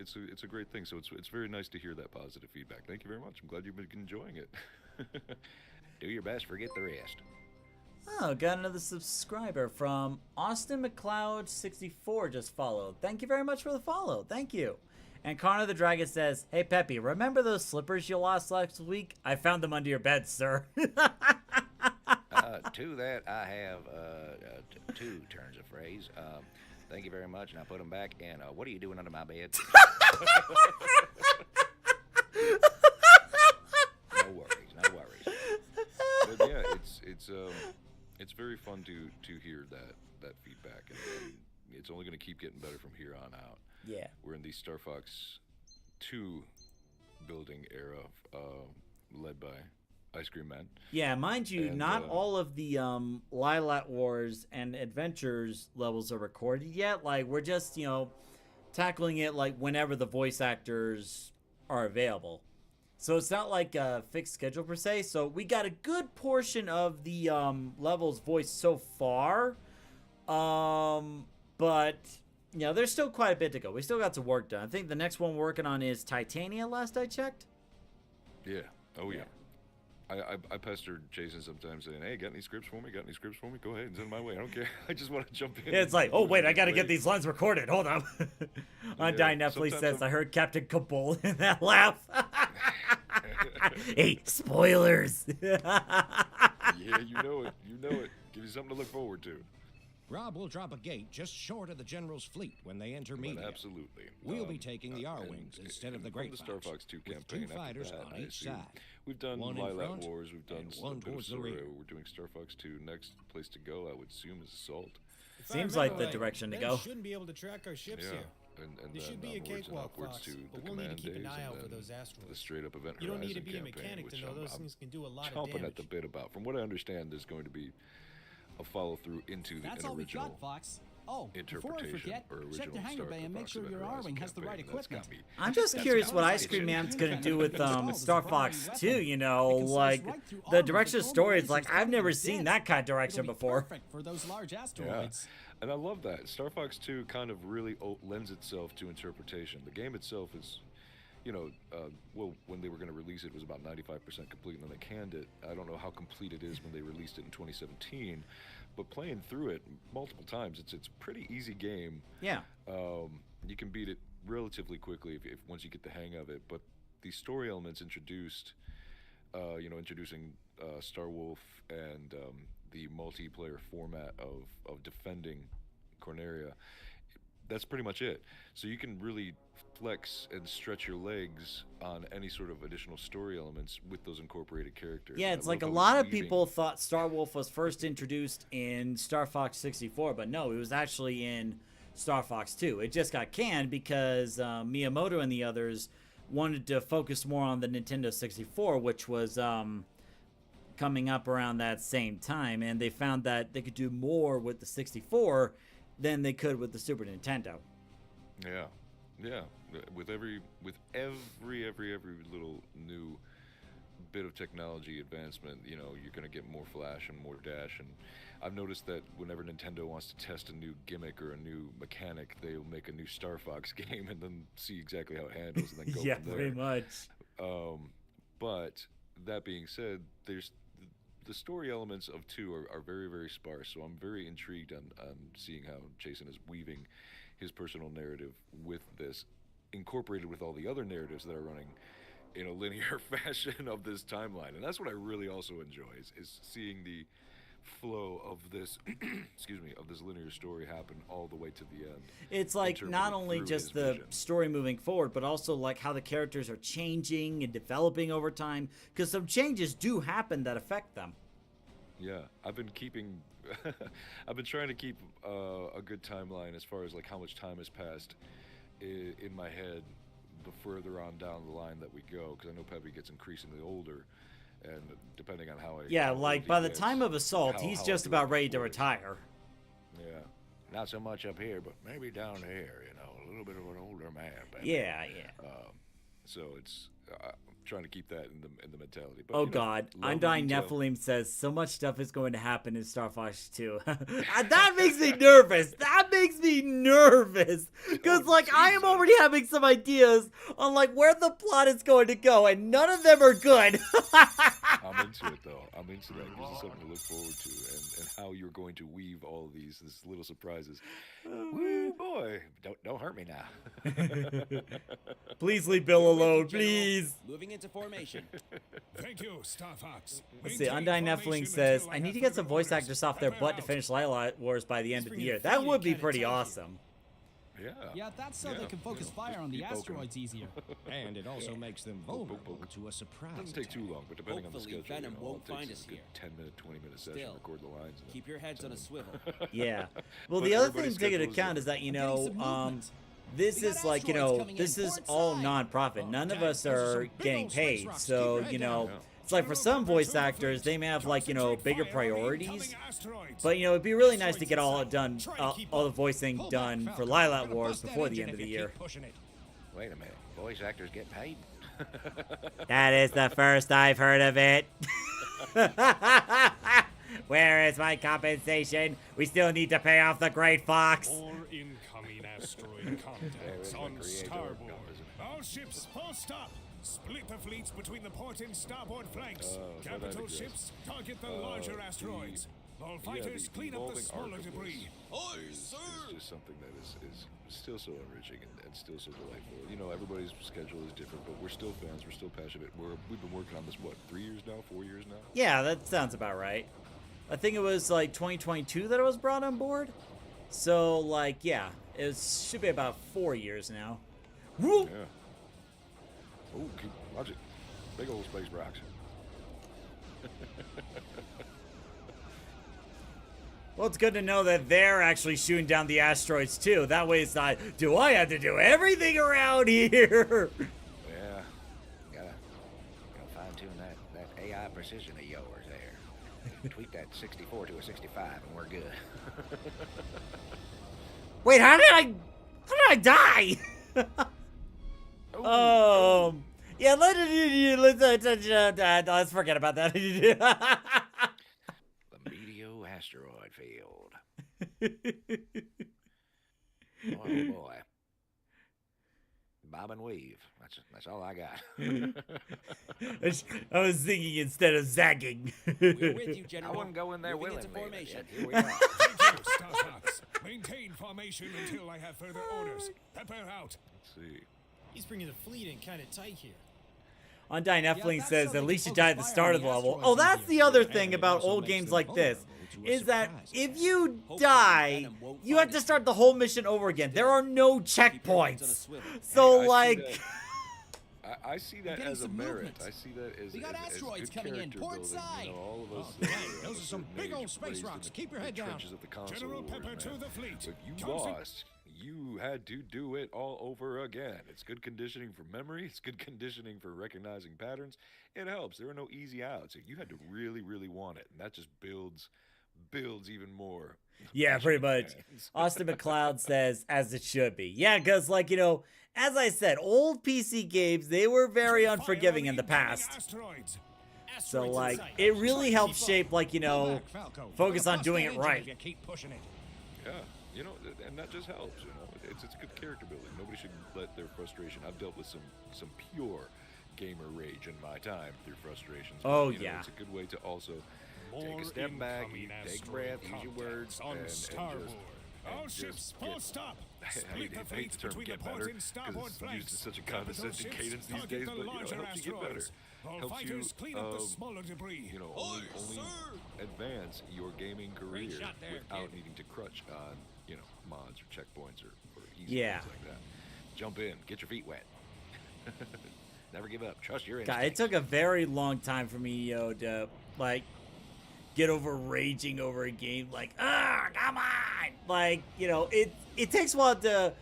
a great thing. So it's very nice to hear that positive feedback. Thank you very much. I'm glad you've been enjoying it. Do your best, forget the rest. Oh, got another subscriber from Austin McLeod64 just followed. Thank you very much for the follow. Thank you. And Connor the Dragon says, "Hey Peppy, remember those slippers you lost last week? I found them under your bed, sir." To that, I have two turns of phrase. Thank you very much, and I put them back. And what are you doing under my bed? No worries, no worries. But yeah, it's very fun to hear that feedback, and it's only going to keep getting better from here on out. Yeah. We're in the Star Fox 2 building era, led by Ice Cream Man. Yeah, mind you, And, not all of the Lilac Wars and Adventures levels are recorded yet. Like, we're just, tackling it like whenever the voice actors are available. So it's not like a fixed schedule per se. So we got a good portion of the levels voiced so far. But there's still quite a bit to go. We still got some work done. I think the next one we're working on is Titania, last I checked. Yeah. Oh, yeah. I pestered Jason sometimes saying, "Hey, got any scripts for me? Got any scripts for me? Go ahead and send them my way. I don't care. I just want to jump in." Yeah, it's like, oh, wait, I got to get these lines recorded. Hold up. Undying Netflix says, I heard Captain Kabul in that laugh. Hey, spoilers. Yeah, you know it. You know it. Give you something to look forward to. Rob will drop a gate just short of the General's fleet when they enter media. Absolutely. We'll be taking the R-Wings instead of the Great the Star Fox 2 campaign. Two fighters after that, on each side. We've done One in Lilac front Wars. We've done one a bit of towards the Sorrow. rear. We're doing Star Fox 2. Next place to go, I would assume, is Assault. Seems like the direction to go. Shouldn't be able to track our ships here. And There should be a cakewalk, Fox, but we'll need to keep an eye out for those asteroids. The straight up event You don't need to Horizon be a campaign, mechanic to which know those I'm things can do a lot of chomping damage. at the bit about. From what I understand, there's going to be a follow through into the That's all we original got, Fox. Oh, before I interpretation forget, or original check the hangar Star bay and make Fox sure Event your Horizon R-Wing has the right campaign. That's got equipment. me. I'm just curious what Ice Cream Man's going to do with Star Fox 2, like the direction of story is like, I've never seen that kind of direction before. Perfect for those large asteroids. And I love that. Star Fox 2 kind of really lends itself to interpretation. The game itself is, well, when they were going to release it, it was about 95% complete, and then they canned it. I don't know how complete it is when they released it in 2017, but playing through it multiple times, it's a pretty easy game. Yeah. You can beat it relatively quickly if once you get the hang of it, but the story elements introduced, introducing Star Wolf and the multiplayer format of defending Corneria, that's pretty much it. So you can really flex and stretch your legs on any sort of additional story elements with those incorporated characters. Yeah, it's like a lot of people thought Star Wolf was first introduced in Star Fox 64, but no, it was actually in Star Fox 2. It just got canned because Miyamoto and the others wanted to focus more on the Nintendo 64, which was coming up around that same time, and they found that they could do more with the 64 than they could with the Super Nintendo. Yeah. With every little new bit of technology advancement, you're going to get more flash and more dash. And I've noticed that whenever Nintendo wants to test a new gimmick or a new mechanic, they'll make a new Star Fox game and then see exactly how it handles and then go yeah, from there. pretty much. But that being said, there's the story elements of 2 are very, very sparse. So I'm very intrigued on seeing how Jason is weaving his personal narrative with this, incorporated with all the other narratives that are running in a linear fashion of this timeline. And that's what I really also enjoy is seeing the flow of this of this linear story happen all the way to the end. It's like not only just the story moving forward, but also like how the characters are changing and developing over time, because some changes do happen that affect them. Yeah, I've been trying to keep a good timeline as far as like how much time has passed in my head the further on down the line that we go, because I know Peppy gets increasingly older, and depending on how like by the time of Assault, he's just about ready to retire. Yeah, not so much up here, but maybe down here, a little bit of an older man. Baby. Yeah. So it's trying to keep that in the mentality. But, Oh you know, God, love Undying detail. Nephilim says so much stuff is going to happen in Star Fox 2. That makes me nervous. That makes me nervous. Because, like, I am already having some ideas on, like, where the plot is going to go, and none of them are good. I'm into it, though. I'm into that because it's something to look forward to, and how you're going to weave all of these little surprises. Woo, boy! Don't hurt me now. Please leave Bill alone, please. Moving into formation. Thank you, Star Fox. Let's see, Undying Nephilim says, I need to get some voice actors off their butt to finish Light Wars by the end of the year. That would be pretty awesome. Yeah, that's so they can focus fire on the asteroids easier. And it also makes them vulnerable to a surprise. Doesn't take too long, but depending on the Hopefully, schedule, Venom you know, won't it takes find us a good here. 10-minute, 20-minute session, Still, record the lines. And keep your heads on a swivel. Yeah. Well, But the other thing everybody's to take into schedule is account is that, you know, this We got is like, you know, asteroids this coming in is port all side. non-profit. None of Okay, us those are are some big getting old space paid. rocks. So, Keep your you head know, down. it's like for some voice actors, they may have like, you know, bigger priorities. But, you know, it'd be really nice to get all done, all the voicing done for Lilac Wars before the end of the year. Wait a minute. Voice actors get paid? That is the first I've heard of it. Where is my compensation? We still need to pay off the Great Fox. More incoming asteroid contacts on starboard. All ships, post up. Split the fleets between the port and starboard flanks. Capital ships, target the larger asteroids. All fighters, clean up the smaller debris. It's just something that is still so enriching and still so delightful. You know, everybody's schedule is different, but we're still fans. We're still passionate. We've been working on this, what, 3 years now? 4 years now? Yeah, that sounds about right. I think it was like 2022 that I was brought on board. So, like, yeah, it should be about 4 years now. Woo! Yeah. Oh, watch it. Big old space rocks. Well, it's good to know that they're actually shooting down the asteroids, too. That way it's not, do I have to do everything around here? Yeah. Gotta fine-tune that AI precision of yours there. Tweak that 64 to a 65 and we're good. Wait, how did I die? Yeah, let's forget about that. The Meteo asteroid field. Boy, oh boy. Bob and weave. That's all I got. I was thinking instead of zagging. We're with you, General. I wouldn't go in there Moving willingly. into formation. Here we are. Thank you, Star Fox. Maintain formation until I have further orders. Pepper out. Let's see. He's bringing the fleet in kind of tight here. Undying Nephilim that's says so they at least can you die at the focus start fire of the on the level. asteroids Oh, that's easier. the other And thing it about also old makes games them like this, vulnerable to a is that surprise if attack. you Hopefully, die, Venom won't you have find to us start the whole mission over again. There are no Keep your heads on a checkpoints. swivel. So, Hey, like... I see that getting as a some merit. movement. I see that as We got as asteroids good coming in character port building. side. You know, all of us. Okay, of those a are some certain big age old space raised in rocks. the- Keep your head the down. trenches of the console General wars, Pepper man. to the fleet. If you Constant- lost, you had to do it all over again. It's good conditioning for memory. It's good conditioning for recognizing patterns. It helps. There are no easy outs. You had to really, really want it, and that just builds even more. Yeah, pretty much. Austin McLeod says, as it should be. Yeah, because, like, you know, as I said, old PC games, they were very unforgiving in the past. Asteroids. So, like, it really helps shape, like, you know, focus on doing it right. Keep pushing it. Yeah, you know, and that just helps. You know, it's good character building. Nobody should let their frustration. I've dealt with some pure gamer rage in my time through frustrations. But, Oh, you know, yeah. it's a good way to also take More a step back, incoming take a asteroid breath, use your words, contacts on and starboard. All just ships, get- post up. I Split hate the the fleets term between the get port better and because starboard it's used in flanks. such a Capital condescending ships, cadence these target days, the but you know, larger it helps you get better. asteroids. All Helps fighters, you, clean up the smaller debris. you know, only advance your gaming career shot there, without kid. needing to crutch on, you know, mods or checkpoints or easy Yeah. things like that. Jump in, get your feet wet. Never give up. Trust your God, instincts. it took a very long time for me, yo, to, like, get over raging over a game. Like, come on! Like, you know, it takes a while to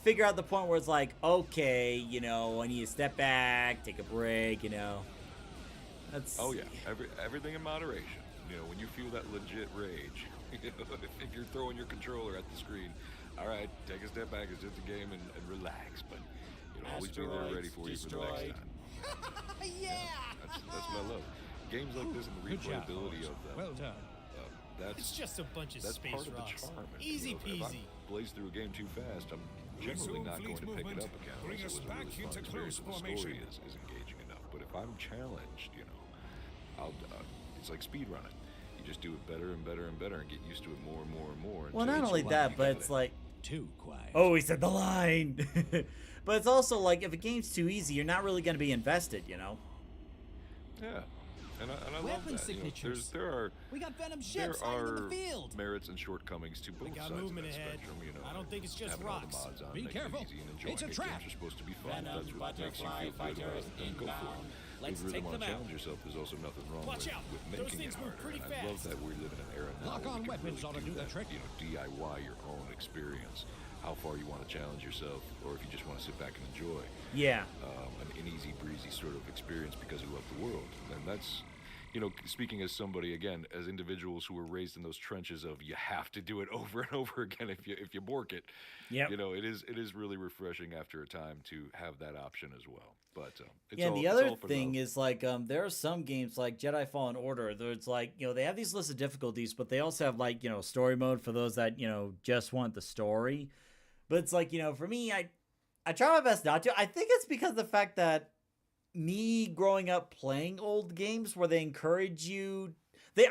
figure out the point where it's like, okay, you know, I need to step back, take a break, you know. That's... Oh yeah, everything in moderation. You know, when you feel that legit rage, you know, if you're throwing your controller at the screen, all right, take a step back, it's just a game and relax. But you'll always be there ready for you for the next time. That's what I love. Games like this and the Good job, replayability boys. of them. Well done. It's just a bunch of that's space part rocks. of the charm. Easy If peasy. I blaze through a game too fast, I'm generally not going to pick it up again. Bring unless us it was a back really fun into experience close and the formation. story is engaging enough. But if I'm challenged, I'll it's like speed running. You just do it better and better and better and get used to it more and more and more. Well, not only that, but it's like too quiet. Oh, he said the line. But it's also like if a game's too easy, you're not really going to be invested, Yeah. And I Weapon love that. signatures. We got Venom ships there hiding in are the field. merits and shortcomings to both got sides of movement that ahead. spectrum. I don't think it's just having all the rocks. mods on Be makes it careful. easy and enjoying It's a it. trap. Games are supposed to be fun. Venom That's what makes you butterfly feel good about fighters it. Then go for it. inbound. If Let's you really take want them to out. challenge yourself, there's also nothing wrong Watch with, out. with Those making things it move harder. pretty And I love fast. that we live in an era now Lock where on you can weapons really ought to do the that. trick. DIY your own experience. How far you want to challenge yourself, or if you just want to sit back and enjoy. Yeah. An easy breezy sort of experience because you love the world. And that's, speaking as somebody, again, as individuals who were raised in those trenches of you have to do it over and over again if you bork it. Yep. It is really refreshing after a time to have that option as well. But it's yeah, all, and the it's other all for thing love. is like there are some games like Jedi Fallen Order. There's like they have these lists of difficulties, but they also have like story mode for those that just want the story. But it's like for me, I try my best not to. I think it's because of the fact that me growing up playing old games where they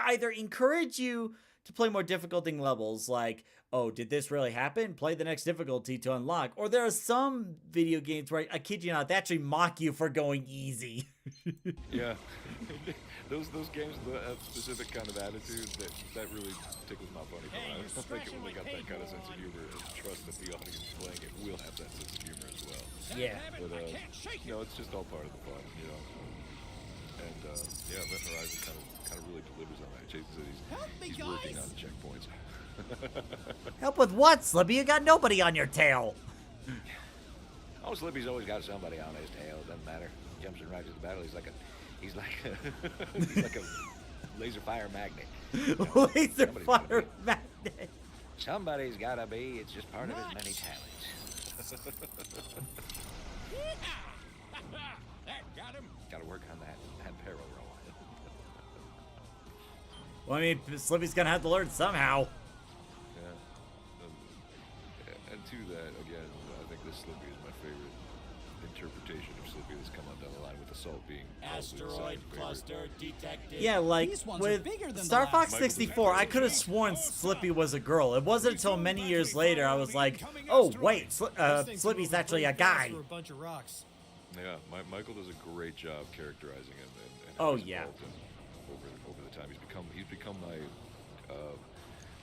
either encourage you to play more difficulty levels, like, oh, did this really happen? Play the next difficulty to unlock. Or there are some video games where, I kid you not, they actually mock you for going easy. Yeah. those games that have specific kind of attitude, that really tickles my funny bone. I think it when they got that kind of sense of humor and trust that the audience playing it will have that sense of humor as well. Yeah. But, it's just all part of the fun, And, Event Horizon kind of really delivers on that. Jason said he's working on checkpoints. Help with what, Slippy? You got nobody on your tail. Oh, Slippy's always got somebody on his tail. It doesn't matter. Jumps in right to the battle. He's like a laser fire magnet. Laser fire magnet. Somebody's gotta be. It's just part of his many talents. Got him. Gotta work on that barrel roll. Well, I mean, Slippy's gonna have to learn somehow. Yeah. And to that, again, I think this Slippy is my favorite interpretation of Slippy that's come on down the line with Assault being Asteroid cluster detected. Yeah, like These ones with are bigger than the Star last Fox one. 64, I could have sworn Slippy was a girl. It wasn't until many years later I was like, oh wait, Slippy's actually a guy. A bunch of rocks. Yeah, Michael does a great job characterizing him, and Oh, he's yeah. evolved him over the time. He's become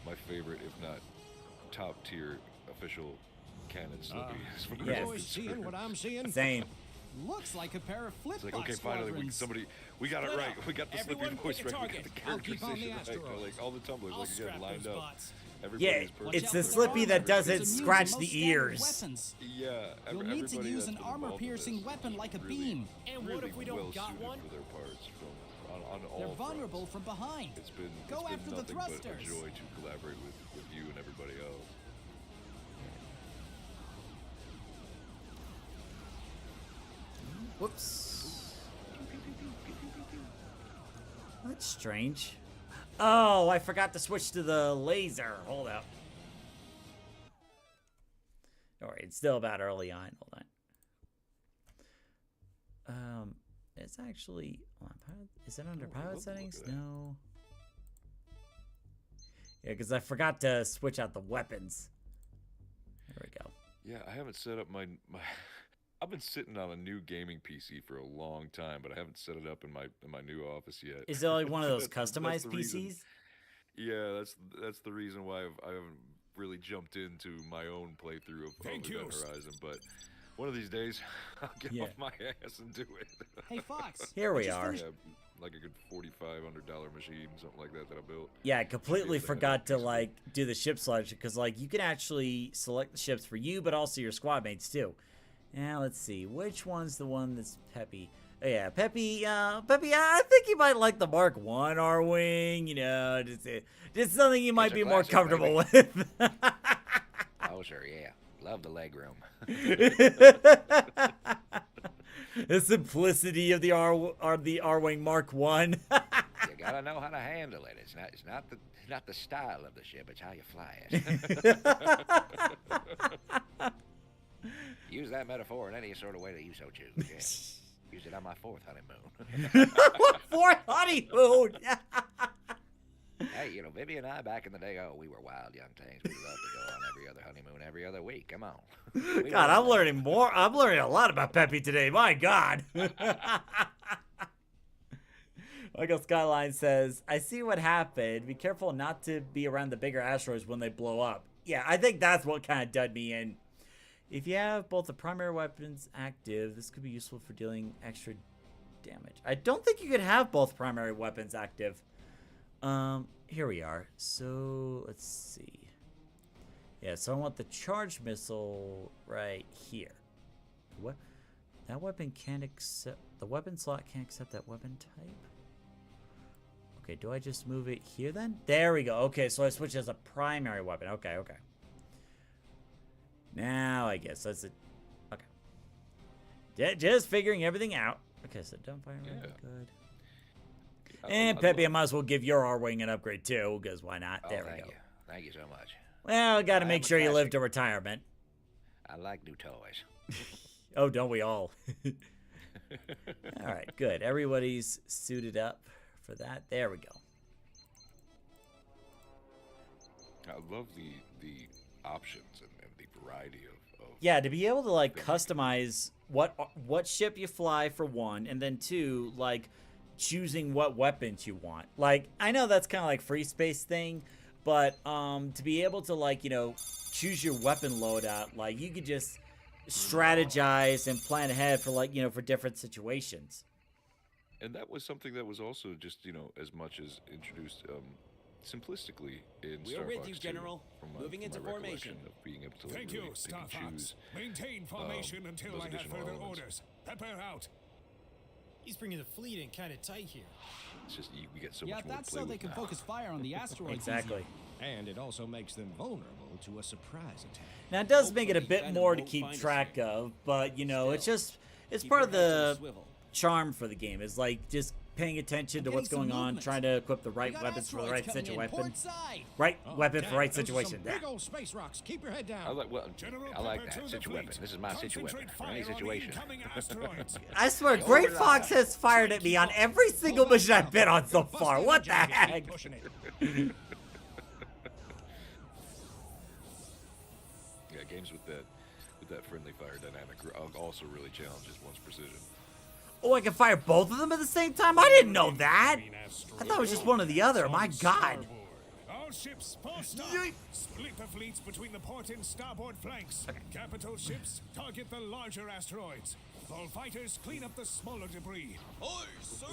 my favorite, if not top tier official canon Slippy. As far as yes. I'm Always seeing concerned. what I'm seeing. Same. Looks like a pair of flip It's like, okay, finally, we got it right. We got the Slippy Everyone voice pick a right. We got the I'll keep on the characterization right. asteroids. Like all the tumblers, I'll like again, scrap lined those up. bots. Yeah, Everybody's it's the perfect. Slippy that doesn't Is immune to scratch most the standard ears. weapons. Yeah, You'll need to everybody use that's an been involved in armor-piercing this weapon is like a really, beam. And what really if we don't well got suited one? for their parts on all They're fronts. vulnerable from behind. It's been Go it's after been the nothing but a thrusters. joy to collaborate with you and everybody else. Whoops. That's strange. Oh, I forgot to switch to the laser. Hold up. Don't worry, it's still about early on. Hold on. It's actually... hold on, pilot, is it under pilot settings? No. Yeah, because I forgot to switch out the weapons. There we go. Yeah, I haven't set up my I've been sitting on a new gaming PC for a long time, but I haven't set it up in my new office yet. Is it like one of those That's customized the reason. PCs? Yeah, that's the reason why I haven't really jumped into my own playthrough of Event Horizon. But one of these days, I'll get off my ass and do it. Hey, Fox. Here we I just are. finished- Yeah, like a good $4,500 machine, something like that I built. Yeah, I completely Able to forgot to like do the ship selection because like you can actually select the ships for you, but also your squad mates too. Now let's see which one's the one that's Peppy. Oh, yeah, Peppy. I think you might like the Mark 1 R-wing. You know, just something you might be more comfortable with. Oh sure, yeah. Love the leg room. The simplicity of the R-wing Mark 1. You gotta know how to handle it. It's not the style of the ship. It's how you fly it. Use that metaphor in any sort of way that you so choose. Yeah. Used it on my 4th honeymoon. 4th honeymoon. Hey, you know, Vivi and I back in the day, we were wild young things. We loved to go on every other honeymoon every other week. Come on. God, I'm learning more. I'm learning a lot about Peppy today. My God. Michael Skyline says, I see what happened. Be careful not to be around the bigger asteroids when they blow up. Yeah, I think that's what kind of dud me in. If you have both the primary weapons active, this could be useful for dealing extra damage. I don't think you could have both primary weapons active. Here we are. So, let's see. Yeah, so I want the charge missile right here. What? That weapon can't accept... The weapon slot can't accept that weapon type? Okay, do I just move it here then? There we go. Okay, so I switch as a primary weapon. Okay, okay. Now, I guess that's it. Okay. Just figuring everything out. Okay, so don't fire right. Good. And Peppy, I might as well give your R-Wing an upgrade too, because why not? There we go. You. Thank you so much. Well, I gotta make sure you live to retirement. I like new toys. Oh, don't we all? All right, good. Everybody's suited up for that. There we go. I love the options and the variety of yeah, to be able to like customize what ship you fly for one, and then two, like choosing what weapons you want. Like, I know that's kind of like free space thing, but to be able to, like, you know, choose your weapon loadout, like you could just strategize and plan ahead for, like, you know, for different situations. And that was something that was also just, you know, as much as introduced simplistically in Star We're Fox with you, 2, General. Moving into formation. Of being able to Thank really you, pick Star and Fox. choose, Maintain formation until those I have additional further elements. orders. Pepper out. He's bringing the fleet in kind of tight here. It's just we get so Yeah, much more that's to play so they with can now. focus fire on the asteroids. Exactly. And it also makes them vulnerable to a surprise attack. Now, it does make it a bit more to keep track of, but, you know, it's part of the charm for the game, is like just paying attention to what's going on, trying to equip the right weapons for the right situation. Right weapon for right situation. Big old space rocks. Keep your head down. I like that. Situation. This is my situation. For any situation. I swear, Great Fox has fired at me on every single mission I've been on so far. What the heck? Yeah, games with that friendly fire dynamic also really challenges one's precision. Oh, I can fire both of them at the same time? I didn't know that. I thought it was just one or the other. My God. All ships post up. Split the fleets between the port and starboard flanks. Capital ships target the larger asteroids. All fighters clean up the smaller debris. Aye, sir.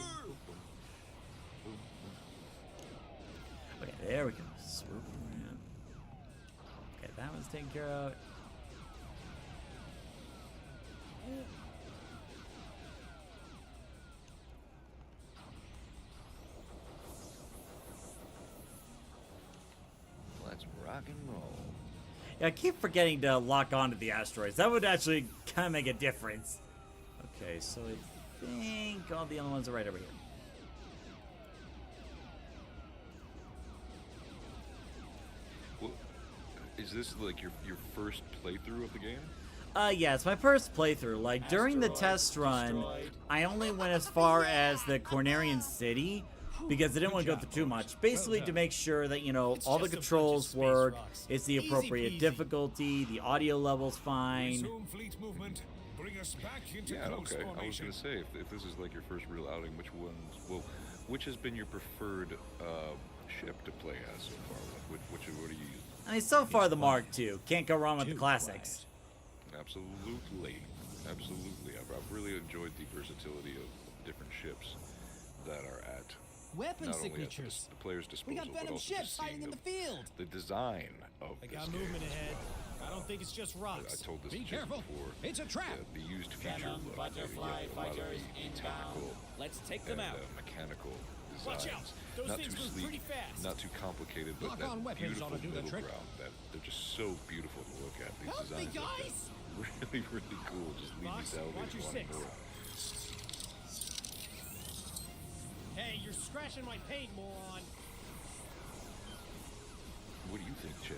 Okay, there we go. Swoop around. Okay, that one's taken care of. Let's rock and roll. Yeah, I keep forgetting to lock onto the asteroids. That would actually kind of make a difference. Okay, so I think all the other ones are right over here. Well, is this like your first playthrough of the game? Yeah, it's my first playthrough. Like, during the test run, I only went as far as the Cornerian City, because I didn't want to go through too much. Basically, to make sure that, you know, all the controls work, it's the appropriate difficulty, the audio level's fine. Yeah, okay. I was gonna say, if this is like your first real outing, which has been your preferred ship to play as so far? Like, what are you using? I mean, so far the Mark II. Can't go wrong with the classics. Absolutely. I've really enjoyed the versatility of different ships that are at weapon not only signatures. At the player's disposal, We got but venom also ships fighting in the field. The design of I this got game movement as ahead. well. I don't think it's just rocks. I told this Be to Jason careful. before. It's a trap. The used feature Venom look, butterfly a lot of fighters the inbound. technical Let's take them and, out. Mechanical designs. Watch out. Those not things too move sleek, pretty fast. not too complicated, but Lock on that weapons beautiful ought to do the middle trick. ground. That they're just so beautiful to look at. These Help me, designs are guys. really, really cool. Just leave Fox, me watch your salivating wanting six. more. Hey, you're scratching my paint, moron. What do you think, Chad?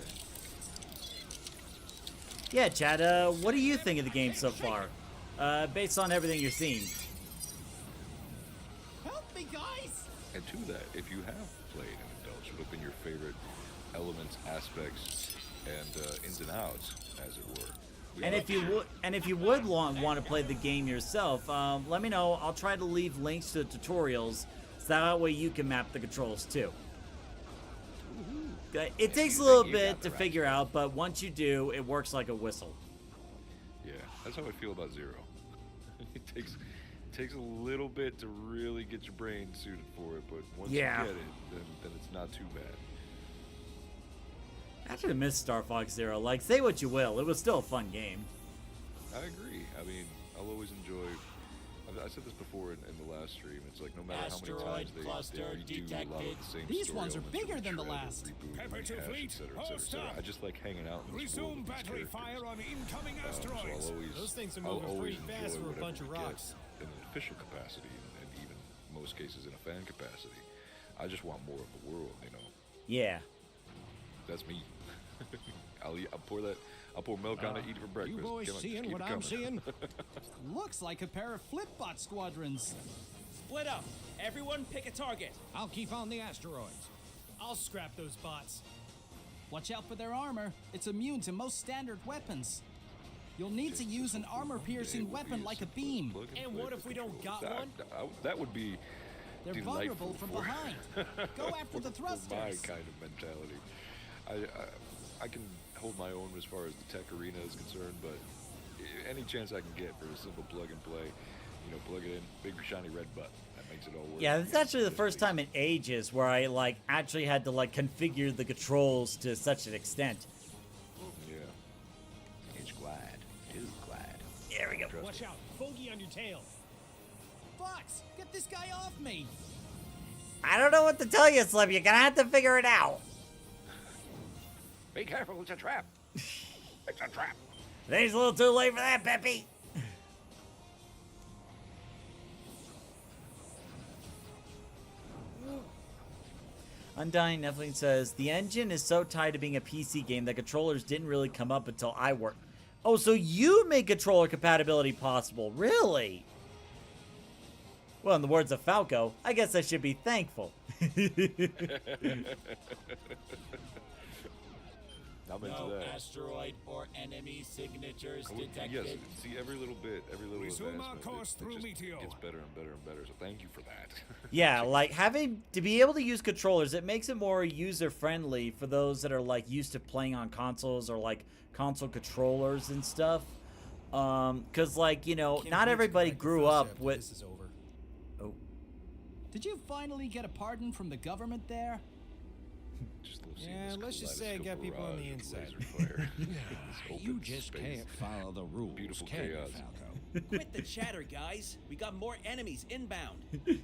Yeah, Chad, what do you think of the game so far? Based on everything you're seeing. Help me, guys! And to that, if you have played and indulged, what have been your favorite elements, aspects, and ins and outs, as it were? And if you would want to play the game yourself, let me know. I'll try to leave links to the tutorials, so that way you can map the controls too. It takes a little bit to figure out, but once you do, it works like a whistle. Yeah, that's how I feel about Zero. It takes a little bit to really get your brain suited for it, but once you get it, then it's not too bad. I should have missed Star Fox Zero. Like, say what you will, it was still a fun game. I agree. I mean, I'll always enjoy. I said this before in the last stream. It's like no matter how many times they redo a lot of the same These story ones are elements, bigger or than the retread, or last. reboot, Pepper to rehash, fleet. et cetera, et Hold cetera, et cetera. stop. I just like hanging out in this world Resume with these battery characters. fire on incoming So asteroids. I'll always, Those things are I'll moving always pretty fast enjoy for a bunch of whatever we rocks. get in an official capacity, and even in most cases in a fan capacity. I just want more of the world, you know. Yeah. That's me. I'll pour milk on it, eat it for breakfast. You boys Come on, just seeing keep what it I'm coming. seeing? Looks like a pair of flipbot squadrons. Split up. Everyone pick a target. I'll keep on the asteroids. I'll scrap those bots. Watch out for their armor. It's immune to most standard weapons. You'll need to use an armor-piercing weapon like a beam. And what if we don't got one? That would be They're delightful vulnerable from for- behind. Go after the for my thrusters. kind of mentality. I can hold my own as far as the tech arena is concerned, but any chance I can get for a simple plug and play, you know, plug it in, big shiny red button. That makes it all work. Yeah, it's actually the first time in ages where I like actually had to like configure the controls to such an extent. Yeah. It's glad. Too glad. There we go. Watch out, bogey on your tail. Fox, get this guy off me. I don't know what to tell you, Slim. You're gonna have to figure it out. Be careful, it's a trap. It's a trap. It's a little too late for that, Peppy. Undying Nephilim says, the engine is so tied to being a PC game that controllers didn't really come up until I worked. Oh, so you made controller compatibility possible. Really? Well, in the words of Falco, I guess I should be thankful. I'm into No that. asteroid or enemy signatures detected. Yes, see every little bit, every little Resume our advancement, course through just Meteor. gets better and better and better. So thank you for that. Yeah, like having to be able to use controllers, it makes it more user friendly for those that are like used to playing on consoles or like console controllers and stuff. Cause like, you know, not everybody grew up with. This is over. Oh, Did you finally get a pardon from the government there? Just love seeing Yeah, this let's just say I got kaleidoscope people on the barrage of inside. laser fire. This You open just space. can't follow the rules, Beautiful can you, chaos. Falco? Quit the chatter, guys. We got more enemies inbound. Finally,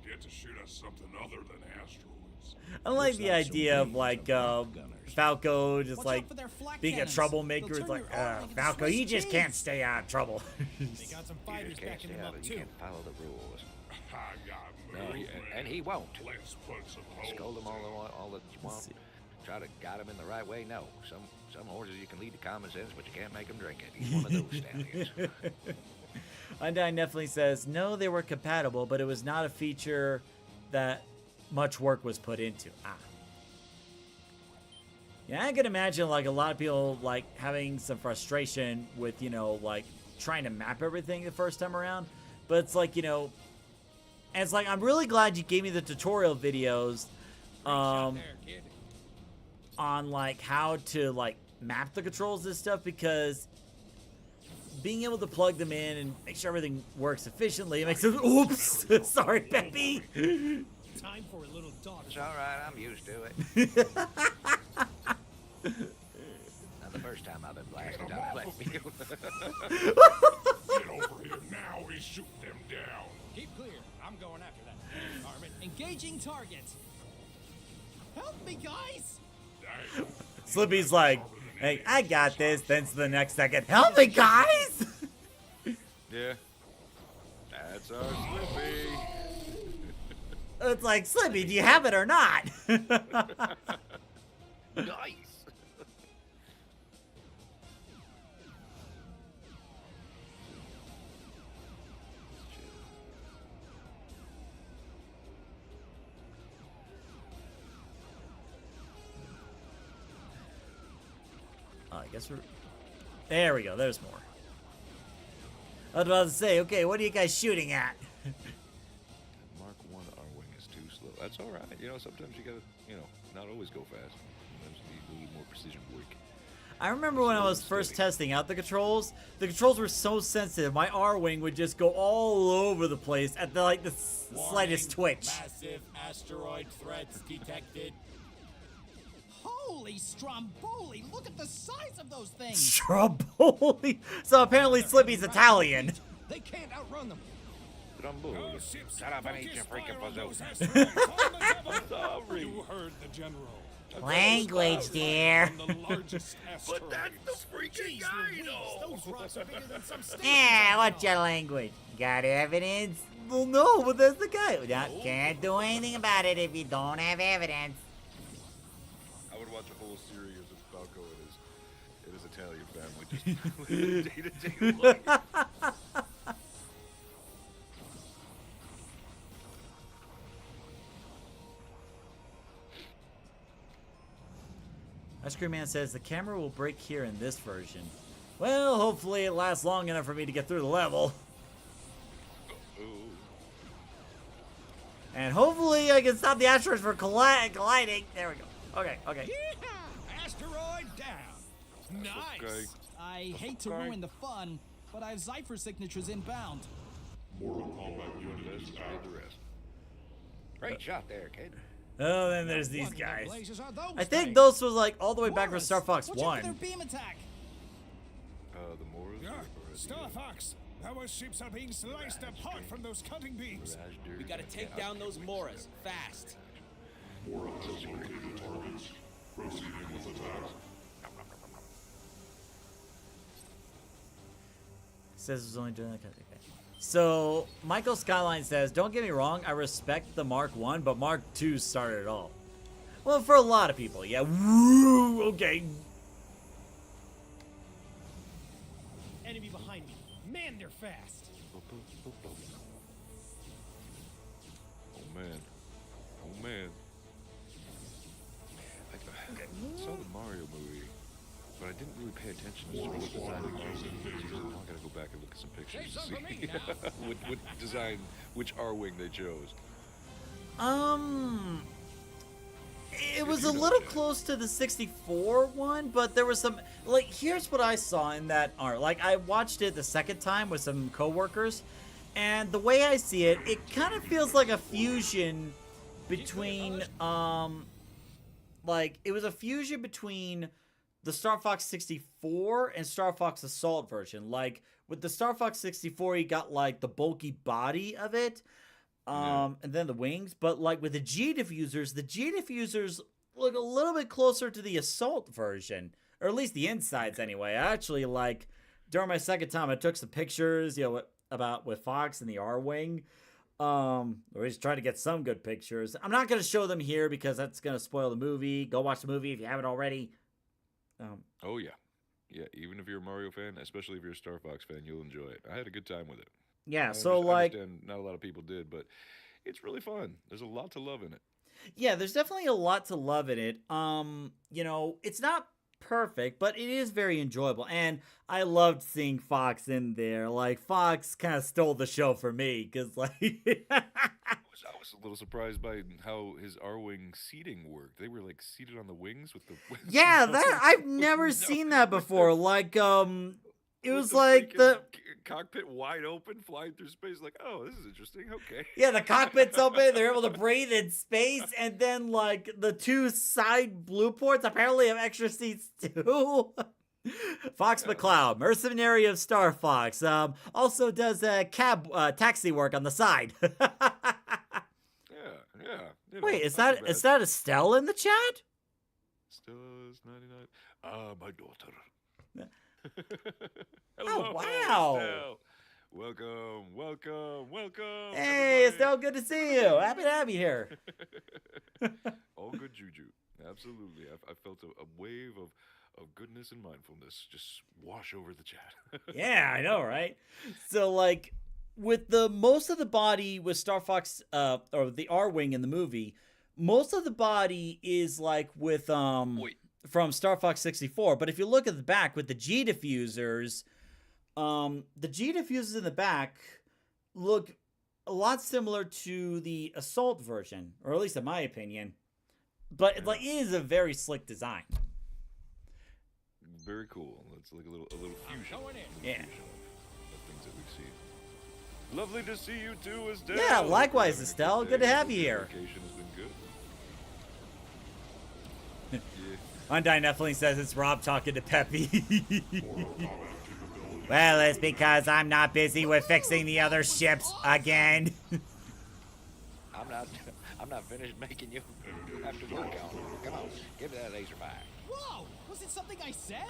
get to shoot us something other than asteroids. I like the idea of like Falco just Watch like out for their flak being a cannons. troublemaker. They'll It's turn like, your arm into Falco, Swiss you just can't cheese." stay out of trouble. They got some You fighters just can't backing stay them out up of it. You too. can't follow the rules. I got No, movement. and he won't. Let's put some holes Scold them all that you want. see. Try to guide them in the right way. No, some horses you can lead to common sense, but you can't make them drink it. He's one of those stallions. Undying definitely says, no, they were compatible, but it was not a feature that much work was put into. Yeah, I can imagine like a lot of people like having some frustration with, you know, like trying to map everything the first time around. But it's like, you know, and it's like, I'm really glad you gave me the tutorial videos on like how to like map the controls and stuff, because being able to plug them in and make sure everything works efficiently, it makes it, oops, sorry, Peppy. Time for a little dog. It's all right. I'm used to it. Not the first time I've been blasted out of left field. Get over here now and shoot them down. Keep clear. I'm going after that. Varmint. Engaging target. Help me, guys! Slippy's like, hey, I got this. Then to the next second, help me, guys. Yeah. That's our Slippy. It's like, Slippy, do you have it or not? Nice. I guess we're... There we go. There's more. I was about to say, okay, what are you guys shooting at? Mark 1 R-Wing is too slow. That's all right. You know, sometimes you gotta, not always go fast. Sometimes you need a little more precision work. I remember when I was first testing out the controls were so sensitive. My R-Wing would just go all over the place at the slightest twitch. Massive asteroid threats detected. Holy Stromboli, look at the size of those things! Stromboli? So apparently Slippy's Italian. They can't outrun them. Stromboli. Shut up and eat your freaking bazooka. You heard the general. Language, dear. But that's the freaking guy, Those rocks are bigger than some state. Yeah, what's your language? Got evidence? Well, no, but that's the guy. Can't do anything about it if you don't have evidence. I would watch a whole series of Falco and his Italian family just living day-to-day life. Ice Cream Man says the camera will break here in this version. Well, hopefully it lasts long enough for me to get through the level. And hopefully I can stop the asteroids from colliding. There we go. Okay. Yeah! Asteroid down. Nice. Okay. I hate to ruin the fun, but I have Zypher signatures inbound. Mortal Kombat unit is out. Great shot there, kid. Oh, then there's these What in the guys. blazes are those I think things? those was like all the way back with Star Fox Watch out for their 1. beam attack. The Moors. Star Fox, our ships are being sliced apart from those cutting beams. We gotta take down those Moras, fast. Mora has located targets. Proceeding with attack. Says it was only doing that kind of thing. So Michael Skyline says, don't get me wrong, I respect the Mark 1, but Mark 2 started it all. Well, for a lot of people, yeah. Woo, okay. Enemy behind me. Man, they're fast. Oh man. I saw the Mario movie, but I didn't really pay attention to what design the game was. I gotta go back and look at some pictures to see what design, which R-Wing they chose. It was a little close to the 64 one, but there was some, like, here's what I saw in that art. Like, I watched it the second time with some coworkers, and the way I see it, it kind of feels like a fusion between, like, it was a fusion between the Star Fox 64 and Star Fox Assault version. Like, with the Star Fox 64, you got, like, the bulky body of it, and then the wings. But, like, with the G diffusers look a little bit closer to the Assault version. Or at least the insides, anyway. I actually, like, during my second time, I took some pictures, with Fox and the R-Wing. Or just trying to get some good pictures. I'm not going to show them here because that's going to spoil the movie. Go watch the movie if you haven't already. Oh yeah, even if you're a Mario fan, especially if you're a Star Fox fan, you'll enjoy it. I had a good time with it. Yeah, I understand not a lot of people did, but it's really fun. There's a lot to love in it. Yeah, there's definitely a lot to love in it. It's not perfect, but it is very enjoyable, and I loved seeing Fox in there. Like, Fox kind of stole the show for me, because, like... I was a little surprised by how his R-Wing seating worked. They were, like, seated on the wings with the... Yeah, I've never seen that before. Like, it was like the cockpit wide open, flying through space. Like, oh, this is interesting. Okay. Yeah, the cockpit's open. They're able to breathe in space, and then like the two side blue ports apparently have extra seats too. Fox McCloud, mercenary of Star Fox, also does taxi work on the side. Yeah. Wait, is that Estelle in the chat? Stella's 99. My daughter. Oh, wow. Estelle. Welcome, welcome, welcome. Hey, it's so good to see you. Happy to have you here. All good juju. Absolutely. I felt a wave of goodness and mindfulness just wash over the chat. Yeah, I know, right? So, like, with the most of the body with Star Fox, or the R-Wing in the movie, most of the body is like with, from Star Fox 64. But if you look at the back with the G diffusers, the G diffusers in the back look a lot similar to the Assault version, or at least in my opinion. But it is a very slick design. Very cool. It's like a little fusion. Yeah. Of things that we've seen. Lovely to see you too, Estelle. Yeah, likewise, Estelle. Good to have you here. Vacation has been good. Undyne definitely says it's Rob talking to Peppy. Well, it's because I'm not busy with fixing the other ships again. I'm not finished making you have to work on. Come on, give me that laser back. Whoa! Was it something I said?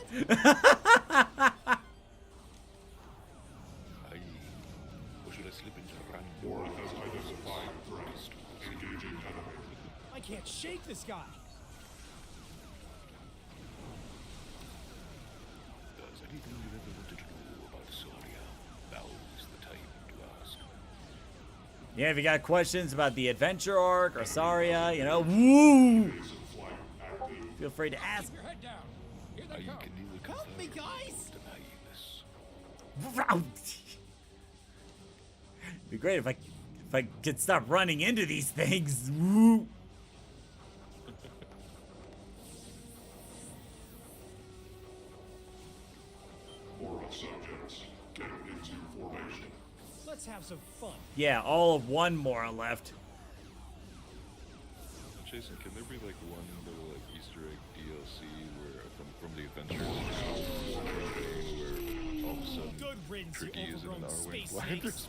I can't shake this guy. Does anything you've ever wanted to know about Soria? Now's the time to ask. Yeah, if you got questions about the adventure arc or Saria, you know, woo! Feel free to ask. Keep your head down. Here they come. Help me, guys! It'd be great if I could stop running into these things. Woo! More subjects, get into formation. Let's have some fun. Yeah, all of one more left. Jason, can there be like one little like Easter egg DLC where from the adventures where all of a sudden Good riddance, Tricky you is in an overgrown R-Wing space flying through snakes.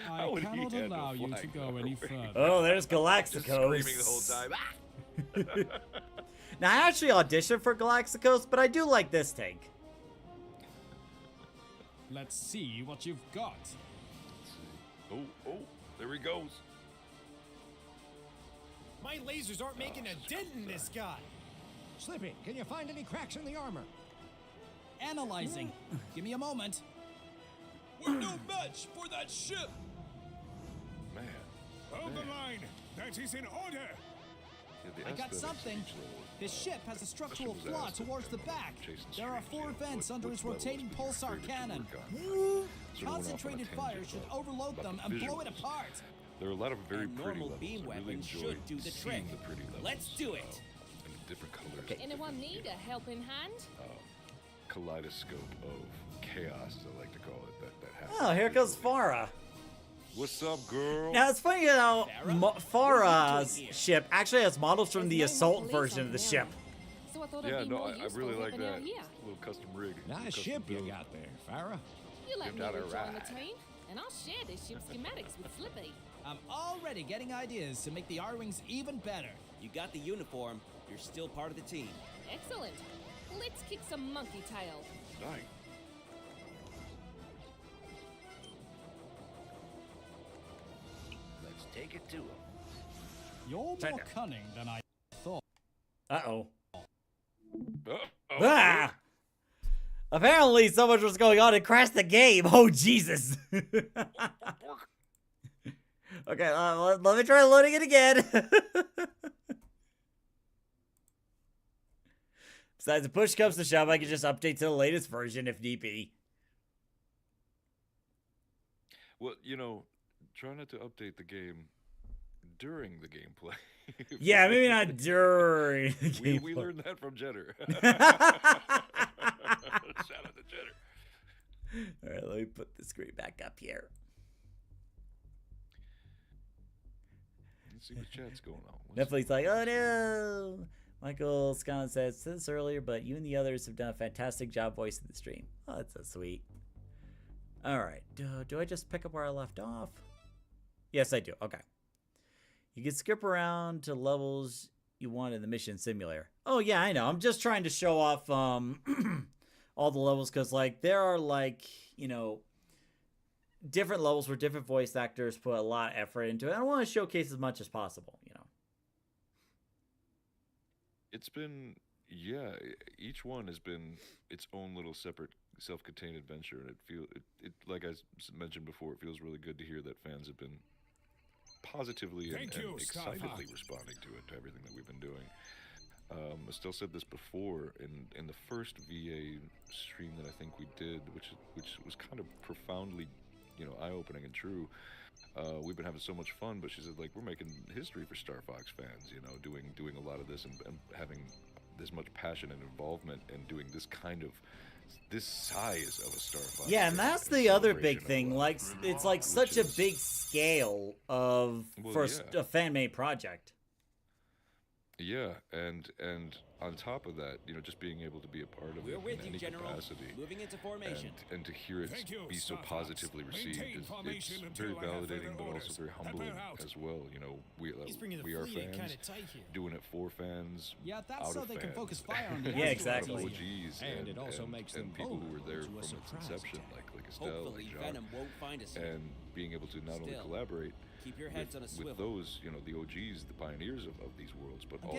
I How would he cannot handle allow you to flying go an any R-Wing? further. Oh, there's Just Galacticos. screaming the whole time. Now, I actually auditioned for Galacticos, but I do like this take. Let's see what you've got. Oh, there he goes. My lasers aren't making a dent in this guy. Slippy, can you find any cracks in the armor? Analyzing. Give me a moment. We're no match for that ship. Man. Hold the line. That is in order. I got something. His ship has a structural flaw towards the back. There are 4 vents under his rotating pulsar cannon. Concentrated fire should overload them and blow it apart. There are a lot of very And pretty normal levels. beam I really weapons enjoy should do the seeing trick. the pretty levels. Let's do it. And the different colors. Anyone need a helping hand? Kaleidoscope of chaos, I like to call it. That happens. Oh, here goes Farah. What's up, girl? Now, it's funny how Farah's ship actually has models from the Assault version of the ship. So I thought Yeah, it'd be no, more I useful really like helping that. out here. Little custom rig. Nice custom ship you build. got there, Farah. You let Give me that a join the ride. team, and I'll share this ship's schematics with Slippy. I'm already getting ideas to make the R-Wings even better. You got the uniform. You're still part of the team. Excellent. Let's kick some monkey tail. Nice. Let's take it to him. You're more cunning than I thought. Uh-oh. Uh-oh. Ah! Apparently, so much was going on, it crashed the game. Oh, Jesus. Okay, let me try loading it again. Besides, if push comes to shove, I can just update to the latest version if need be. Well, you know, try not to update the game during the gameplay. Yeah, maybe not during the gameplay. We learned that from Jenner. Shout out to Jenner. All right, let me put the screen back up here. Let's see what chat's going on. Netflix like, oh no. Michael Scott said this earlier, but you and the others have done a fantastic job voicing the stream. Oh, that's so sweet. All right, do I just pick up where I left off? Yes, I do. Okay. You can skip around to levels you want in the mission simulator. Oh yeah, I know. I'm just trying to show off all the levels, because like there are like, you know, different levels where different voice actors put a lot of effort into it. I want to showcase as much as possible, you know. It's been, yeah, each one has been its own little separate self-contained adventure, and it like I mentioned before, it feels really good to hear that fans have been positively and excitedly responding to it, to everything that we've been doing. Estelle said this before in the first VA stream that I think we did, which was kind of profoundly, you know, eye-opening and true. We've been having so much fun, but she said, like, we're making history for Star Fox fans, you know, doing a lot of this and having this much passion and involvement and doing this kind of this size of a Star Fox. Yeah, and that's the other big thing. Like, it's like such a big scale of a fan-made project. Yeah, and on top of that, you know, just being able to be a part of it in any capacity, moving into formation, and to hear it be so positively received, it's very validating, but also very humbling as well. You know, we are fans doing it for fans. Yeah, that's so they can focus fire on the yeah, exactly. OGs and it also makes them people who were there from its inception, like Estelle, like John, and being able to not only collaborate. Keep your heads on a swivel. With those, you know, the OGs, the pioneers of these worlds, but also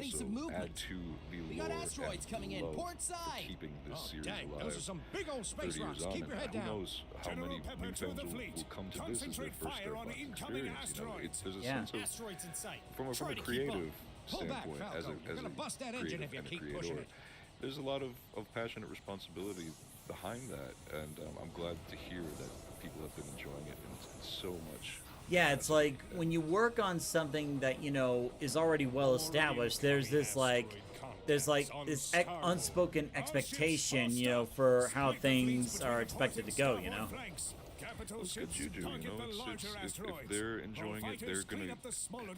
add to the lore. We got asteroids coming in, port side. Keeping this series dang, alive. Those are some big old space rocks. Keep your head Who down. knows how many new fans will come to this as their first Star Fox experience. You know, there's a sense of asteroids in sight. From a creative standpoint, as a creative and a creator, there's a lot of passionate responsibility behind that, and I'm glad to hear that people have been enjoying it, and it's so much. Yeah, it's like when you work on something that, you know, is already well established, there's this unspoken expectation, you know, for how things are expected to go, you know. It's good juju, you know. If they're enjoying it, they're gonna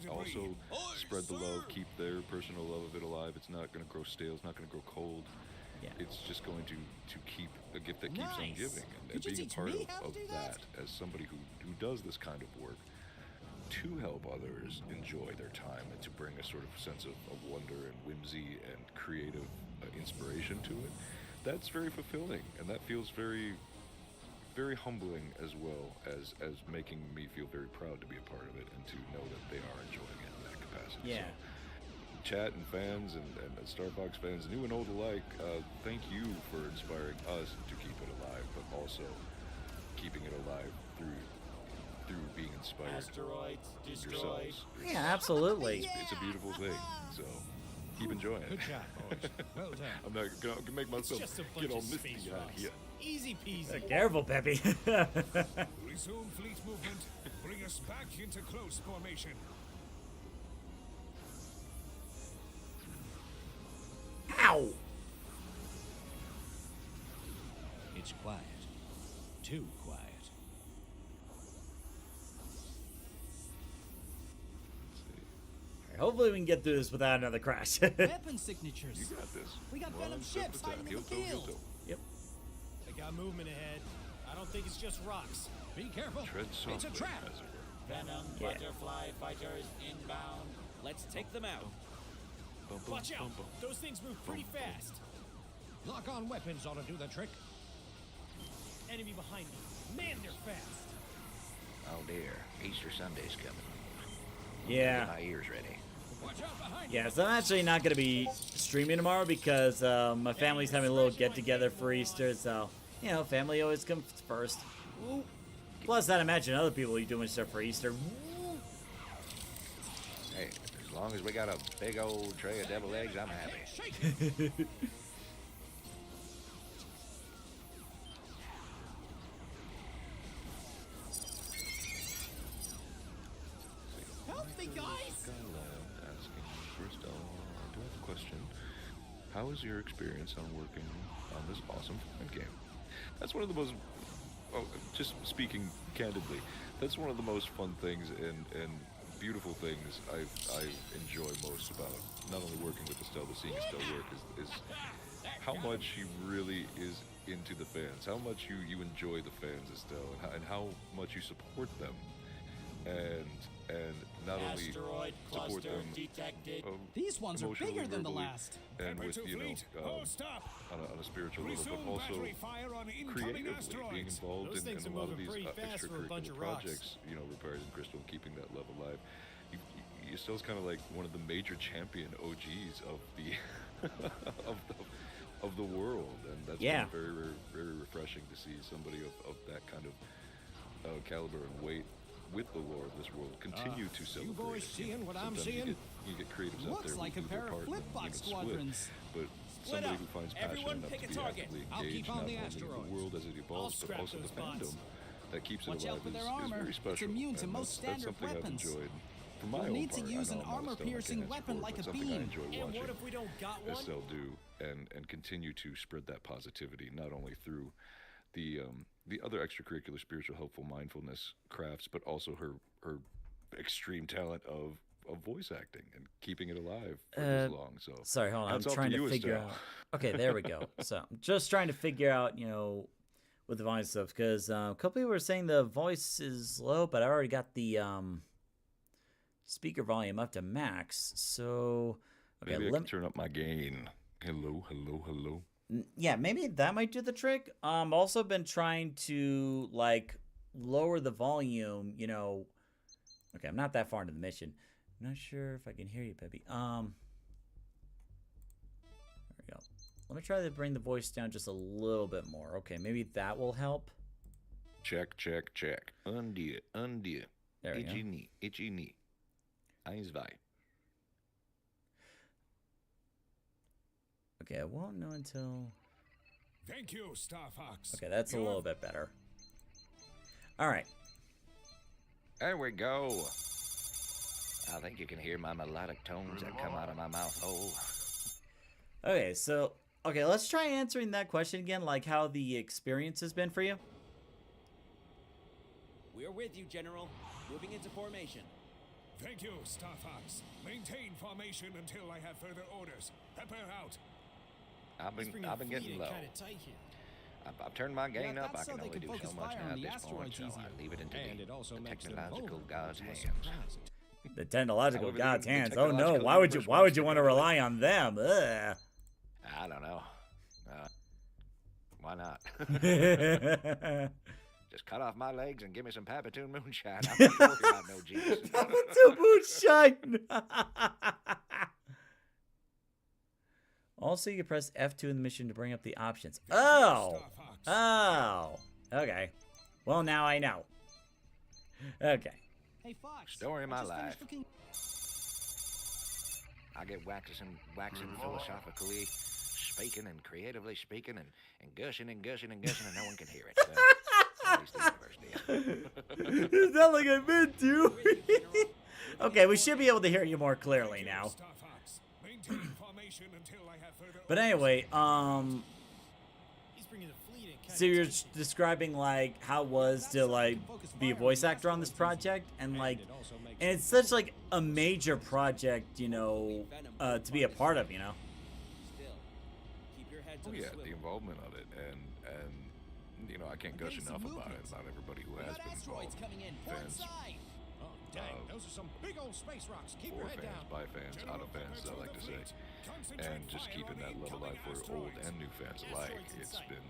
also spread the love, keep their personal love of it alive. It's not gonna grow stale. It's not gonna grow cold. Yeah. It's just going to keep a gift that keeps on giving, and being a part of that as somebody who does this kind of work to help others enjoy their time and to bring a sort of sense of wonder and whimsy and creative inspiration to it. That's very fulfilling, and that feels very, very humbling as well as making me feel very proud to be a part of it and to know that they are enjoying it in that capacity. Yeah. So, chat and fans and Star Fox fans, new and old alike, thank you for inspiring us to keep it alive, but also keeping it alive through being inspired. Asteroids, yourselves. Yeah, absolutely. It's a beautiful thing, so keep enjoying it. Good job, boys. Well done. I'm not gonna make myself get all misty out here. Easy peasy. Careful, Peppy. Resume fleet movement. Bring us back into close formation. Ow! It's quiet. Too quiet. Hopefully we can get through this without another crash. Weapon signatures. You got this. We got venom ships hiding in the field. Yep. I got movement ahead. I don't think it's just rocks. Be careful. Tread softly, It's a trap. as it were. Venom, butterfly fighters inbound. Let's take them out. Watch out. Those things move pretty fast. Lock on weapons ought to do the trick. Enemy behind me. Man, they're fast. Oh dear, Easter Sunday's coming. Yeah. Get my ears ready. Watch out behind Yeah, so I'm actually not going to be streaming tomorrow because my family's having a little get-together for Easter, so, you know, family always comes first. Plus, I'd imagine other people are doing stuff for Easter. Hey, as long as we got a big old tray of deviled eggs, I'm happy. Help me, guys! Skylab asking, first I do have a question. How is your experience on working on this awesome fun game? That's one of the most, just speaking candidly, that's one of the most fun things and beautiful things I enjoy most about not only working with Estelle, but seeing Estelle work is how much she really is into the fans, how much you enjoy the fans, Estelle, and how much you support them. And and not only Asteroid support cluster them detected. These ones are emotionally, bigger than the verbally, last. and with, you know, on a spiritual level, but also creatively being involved Those in things a are lot of moving these pretty fast for a bunch extracurricular of rocks. projects, you know, Repairs and Crystal, and keeping that love alive. Yastel's kind of like one of the major champion OGs of the of the world, and that's been very, very, very refreshing to see somebody of that kind of caliber and weight with the lore of this world continue to celebrate. You boys seeing what I'm Sometimes seeing? You get creatives out there Looks like who a do their pair of part and then, flip-box split, squadrons. but Split somebody up. who finds passion Everyone enough pick to a be target. actively I'll keep engaged on not the only in asteroids. the world as it evolves, but scrap also the those bots. fandom that keeps it Watch alive out for their is armor. very It's special. immune to and most that's standard something weapons. I've enjoyed. For my You'll own need to part, use I an know I'm not a stone, I armor-piercing can't weapon support, like but a something beam. I enjoy And watching what if we don't got one? Estelle do, and continue to spread that positivity not only through the other extracurricular spiritual helpful mindfulness crafts, but also her extreme talent of voice acting and keeping it alive for this long. So sorry, hold on, hats I'm off trying to you, figure Estelle. out. Okay, there we go. So I'm just trying to figure out, you know, with the volume stuff, because a couple people were saying the voice is low, but I already got the speaker volume up to max. So okay, Maybe I can turn up my gain. Hello, hello, hello. yeah, maybe that might do the trick. Also been trying to like lower the volume, you know. Okay, I'm not that far into the mission. I'm not sure if I can hear you, baby. There we go. Let me try to bring the voice down just a little bit more. Okay, maybe that will help. Check, check, check. Undo, undo. There we go. Itchy knee. Eins, zwei. Okay, I won't know until... Thank you, Star Fox. Okay, that's a little bit better. Alright. There we go. I think you can hear my melodic tones that come out of my mouth hole. Okay, so... Okay, let's try answering that question again, like how the experience has been for you. We're with you, General. Moving into formation. Thank you, Star Fox. Maintain formation until I have further orders. Prepare out. I've been getting low. I've turned my gain up. I can only do so much now at this point, so I leave it into the technological god's hands. The technological However, god's the hands. Oh no, technological why would you universe want to rely on them? Ugh. I don't know. Why not? Just cut off my legs and give me some Papatoon moonshine. I'm not worried about no Jesus. Papatoon moonshine. Also, you can press F2 in the mission to bring up the options. Oh! Oh! Okay. Well, now I know. Okay. Hey, Fox. Story of my life. I get waxing philosophically speaking and creatively speaking and gushing and gushing and gushing and no one can hear it. At least the universe did. It's not like I meant to. Okay, we should be able to hear you more clearly now. But anyway, so you're describing like how it was to like be a voice actor on this project, and it's such like a major project, you know, to be a part of, you know. Oh yeah, the involvement of it, and you know, I can't gush enough about it, about everybody who has been involved. Fans, Dang, those are some big old space rocks. Keep for your head fans, down. by fans, out of fans, I like to say, and just keeping that love alive for old and new fans alike. It's been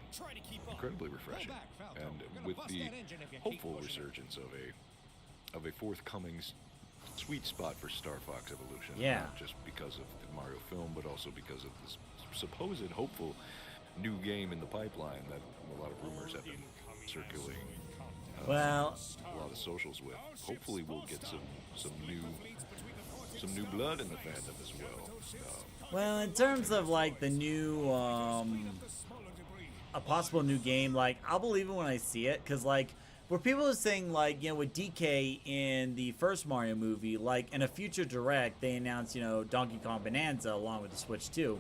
incredibly refreshing, and with the hopeful resurgence of a forthcoming sweet spot for Star Fox Evolution. Yeah. Not just because of the Mario film, but also because of this supposed hopeful new game in the pipeline that a lot of rumors have been circulating. Well, a lot of socials with. Hopefully, we'll get some new blood in the fandom as well. Well, in terms of like the new, a possible new game, like I'll believe it when I see it, because like where people are saying like, you know, with DK in the first Mario movie, like in a future direct they announced, you know, Donkey Kong Bonanza along with the Switch 2.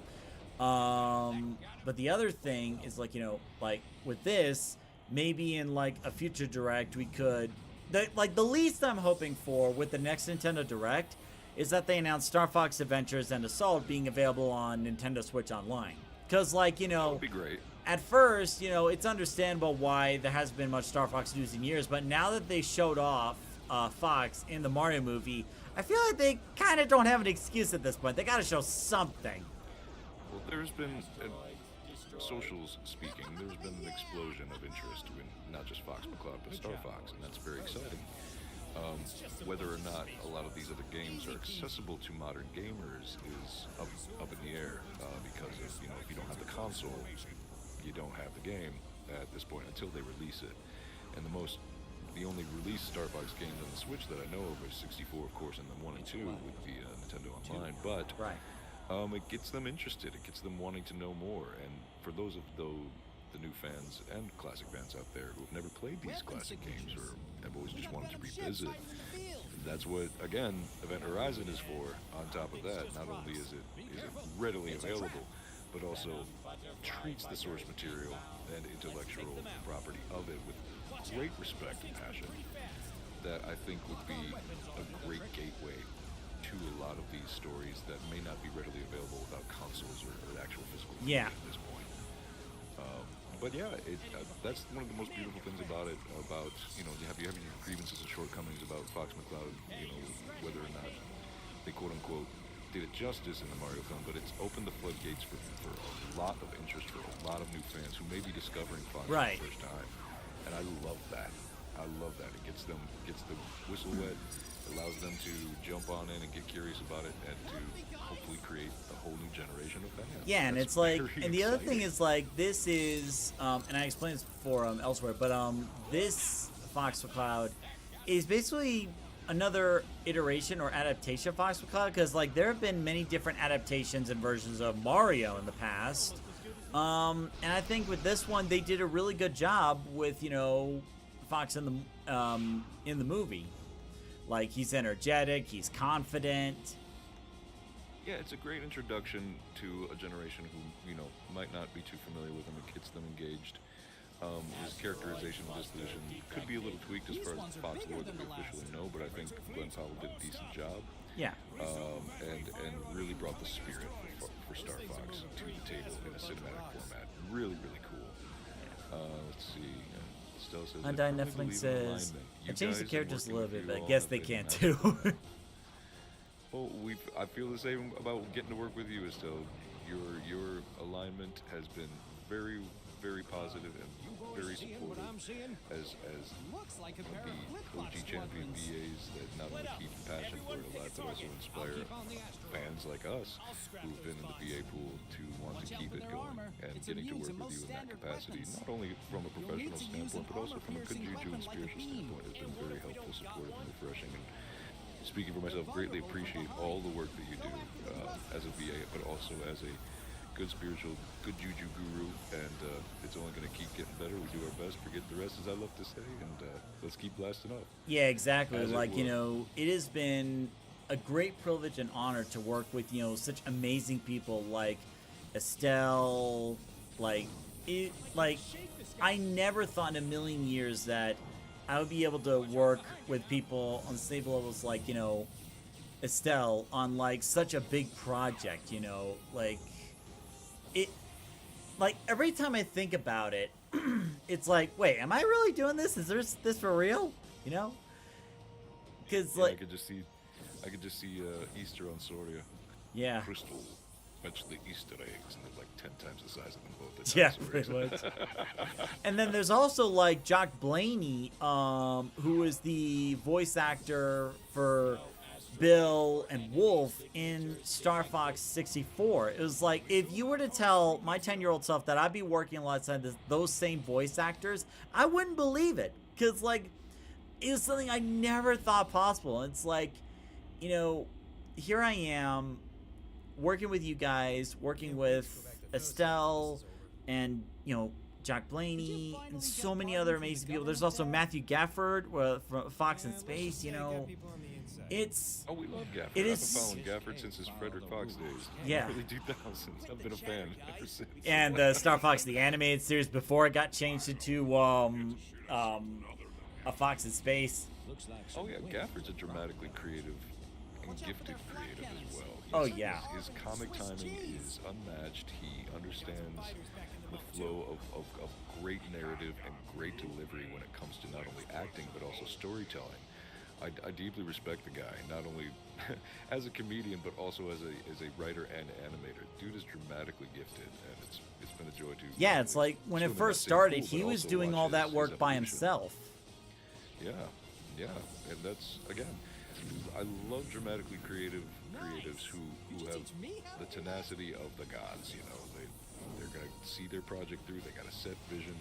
But the other thing is like, you know, like with this, maybe in like a future direct we could, the least I'm hoping for with the next Nintendo Direct is that they announce Star Fox Adventures and Assault being available on Nintendo Switch Online. Because like, you know, that would be great. At first, you know, it's understandable why there hasn't been much Star Fox news in years, but now that they showed off Fox in the Mario movie, I feel like they kind of don't have an excuse at this point. They got to show something. Well, there's been, socials speaking, there's been an explosion of interest in not just Fox McCloud, but Star Fox, and that's very exciting. Whether or not a lot of these other games are accessible to modern gamers is up in the air, because of, if you don't have the console, you don't have the game at this point until they release it. And the only released Star Fox games on the Switch that I know of is 64, of course, and then 1 and 2 with the Nintendo Online, but it gets them interested, it gets them wanting to know more, and for those of the new fans and classic fans out there who have never played these classic games or have always just wanted to revisit, that's what, again, Event Horizon is for. On top of that, not only is it readily available, but also treats the source material and intellectual property of it with great respect and passion that I think would be a great gateway to a lot of these stories that may not be readily available without consoles or actual physical media at this point. But yeah, that's one of the most beautiful things about it. About you have your grievances and shortcomings about Fox McCloud, whether or not they quote unquote did it justice in the Mario film, but it's opened the floodgates for a lot of interest for a lot of new fans who may be discovering Fox for the first time, and I love that. I love that. It gets the whistle wet, allows them to jump on in and get curious about it, and to hopefully create a whole new generation of fans. Yeah, and it's like, and the other thing is like, this is, and I explained this before elsewhere, but this Fox McCloud is basically another iteration or adaptation of Fox McCloud, because like there have been many different adaptations and versions of Mario in the past, and I think with this one they did a really good job with Fox in the movie. Like, he's energetic, he's confident. Yeah, it's a great introduction to a generation who, might not be too familiar with him. It gets them engaged. His characterization and disposition could be a little tweaked as far as the Fox lore that we officially know, but I think Glenn Powell did a decent job. Yeah. And really brought the spirit for Star Fox to the table in a cinematic format. Really, really cool. Let's see. Undying Nephilim says, I changed the characters a little bit, but I guess they can't too. Well, I feel the same about getting to work with you, Estelle. Your alignment has been very, very positive and very supportive as the OG champion BAs that not only keep the passion for it alive, but also inspire fans like us who've been in the BA pool to want to keep it going, and getting to work with you in that capacity, not only from a professional standpoint, but also from a good juju and spiritual standpoint, has been very helpful, supportive, and refreshing. And speaking for myself, greatly appreciate all the work that you do as a VA, but also as a good spiritual, good juju guru, and it's only going to keep getting better. We do our best, forget the rest, as I love to say, and let's keep blasting off. Yeah, exactly. Like, it has been a great privilege and honor to work with, such amazing people like Estelle, I never thought in a million years that I would be able to work with people on the same levels like, Estelle on like such a big project, like every time I think about it, it's like, wait, am I really doing this? Is this for real? Because I could just see Easter on Soria. Yeah. Crystal, eventually Easter eggs, and they're like 10 times the size of them both. Yeah, pretty much. And then there's also like Jock Blaney, who is the voice actor for Bill and Wolf in Star Fox 64. It was like, if you were to tell my 10-year-old self that I'd be working alongside those same voice actors, I wouldn't believe it. Because, like, it was something I never thought possible. It's like, here I am working with you guys, working with Estelle and, Jock Blaney and so many other amazing people. There's also Matthew Gafford from Fox in Space, It's... Oh, we love Gafford. It I've is... been following Gafford since his Frederick Fox days. Yeah. Early 2000s. I've been a fan ever since. And the Star Fox, the animated series, before it got changed into a Fox in Space. Oh, yeah. Gafford's a dramatically creative and gifted creative as well. Oh, yeah. His comic timing is unmatched. He understands the flow of great narrative and great delivery when it comes to not only acting, but also storytelling. I deeply respect the guy, not only as a comedian, but also as a writer and animator. Dude is dramatically gifted, and it's been a joy to. Yeah, it's like when it first started, he was doing all that work by himself. Yeah, and that's, again, I love dramatically creatives who have the tenacity of the gods. You know, they're gonna see their project through. They got a set vision.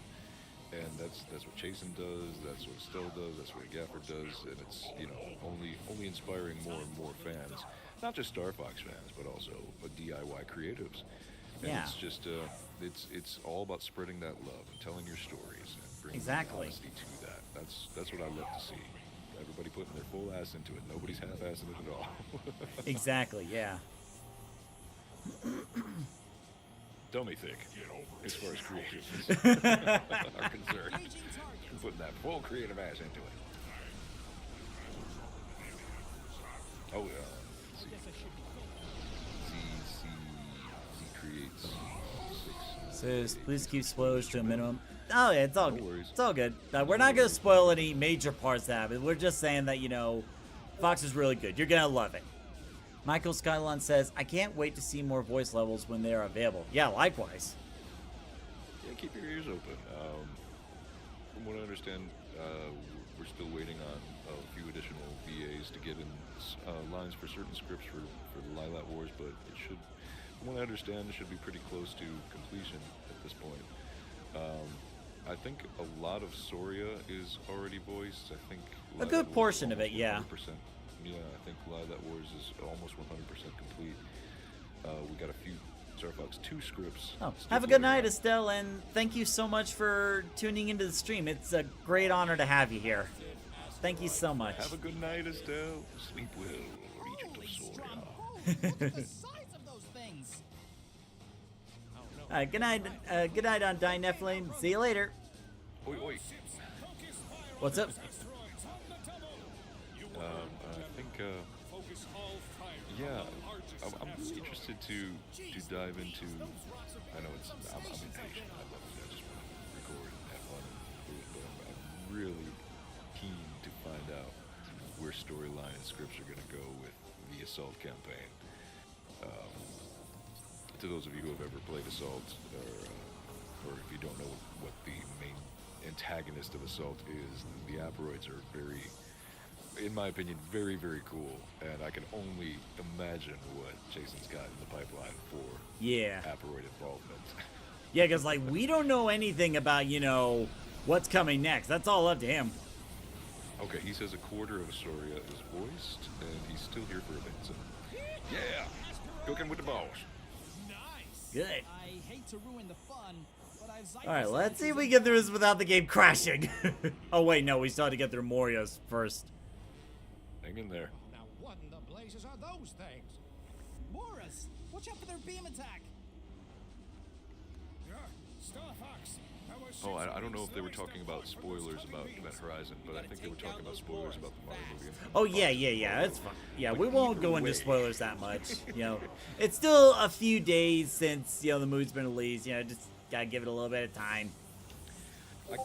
And that's what Chasen does, that's what Estelle does, that's what Gaffer does, and it's, you know, only inspiring more and more fans, not just Star Fox fans, but also DIY creatives. And yeah. It's just it's all about spreading that love and telling your stories and bringing honesty to that. That's what I love to see. Everybody putting their full ass into it. Nobody's half-assing it at all. Exactly. Yeah. Dummy thick, as far as creatives are concerned. Putting that full creative ass into it. Oh, Z creates 6. Says, please keep spoilers to a minimum. Oh, yeah, it's all good. We're not gonna spoil any major parts of it. We're just saying that, you know, Fox is really good. You're gonna love it. Michael Skylon says, I can't wait to see more voice levels when they are available. Yeah, likewise. Yeah, keep your ears open. From what I understand, we're still waiting on a few additional VAs to get in lines for certain scripts for the Lilat Wars, but it should, from what I understand, it should be pretty close to completion at this point. I think a lot of Soria is already voiced. I think a good portion of it, yeah. 100%. Yeah, I think Lilat Wars is almost 100% complete. We got a few Star Fox 2 scripts. Oh, have a good night, Estelle, and thank you so much for tuning into the stream. It's a great honor to have you here. Thank you so much. Have a good night, Estelle. Sleep well, Regent of Soria. Look at the size of those things. Good night on Die Nephilim. See you later. Oi. What's up? I think, yeah, I'm interested to dive into, I know I'm impatient, I love it, I just want to record and have fun and do it, but I'm really keen to find out where storyline and scripts are going to go with the Assault campaign. To those of you who have ever played Assault, or if you don't know what the main antagonist of Assault is, the Aporoids are very, in my opinion, very, very cool, and I can only imagine what Jason's got in the pipeline for Aporoid involvement. Yeah, because, like, we don't know anything about, you know, what's coming next. That's all up to him. Okay, he says a quarter of Soria is voiced, and he's still here for a bit, so... Yeah! Cooking with the boss. Good. I hate to ruin the fun, but I've Alright, let's see if we get through this without the game crashing. Oh, wait, no, we still have to get through Moria's first. Hang in there. Now what in the blazes are those things? Morris, watch out for their beam attack. Star Fox. Oh, I don't know if they were talking about spoilers about Event Horizon, but I think they were talking about spoilers about the Mario movie. Oh, yeah, that's fine. Yeah, we won't go into spoilers that much, you know. It's still a few days since, you know, the movie's been released, you know, just gotta give it a little bit of time. I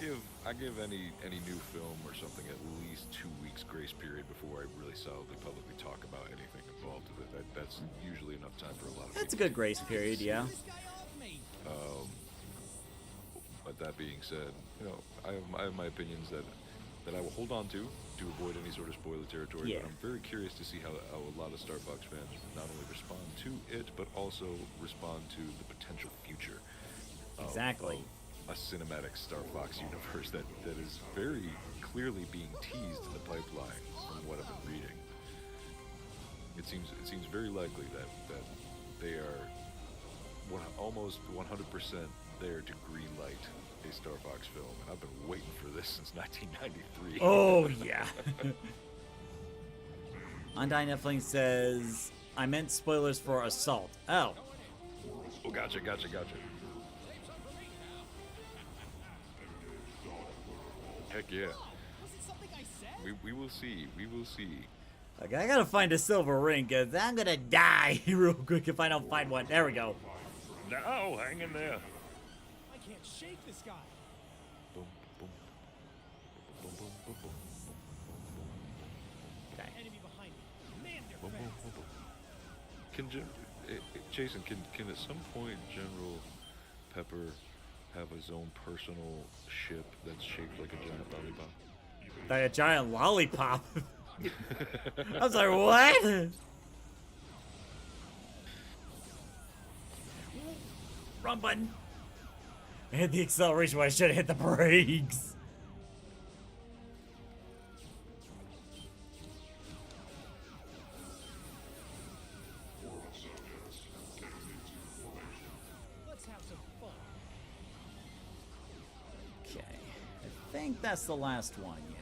give any new film or something at least 2 weeks grace period before I really solidly publicly talk about anything involved with it. That's usually enough time for a lot of That's a good grace period, yeah. But that being said, you know, I have my opinions that I will hold on to avoid any sort of spoiler territory. Yeah. But I'm very curious to see how a lot of Star Fox fans not only respond to it, but also respond to the potential future. Exactly. Of a cinematic Star Fox universe that is very clearly being teased in the pipeline from what I've been reading. It seems very likely that they are almost 100% there to greenlight a Star Fox film, and I've been waiting for this since 1993. Oh, yeah. Undying Nephilim says, I meant spoilers for Assault. Oh. Oh, gotcha. Heck yeah. We will see. Okay, I gotta find a silver ring, because I'm gonna die real quick if I don't find one. There we go. No, hang in there. I can't shake this guy. Boom, boom. Boom, boom, boom, boom, boom, boom, boom. Enemy behind me. Man, they're Whoa, whoa, fast. whoa, whoa. Jason, can at some point General Pepper have his own personal ship that's shaped like a giant lollipop? Like a giant lollipop. I was like, what? Wrong button. I hit the acceleration when I should have hit the brakes. Let's have some fun. Okay. I think that's the last one, yeah.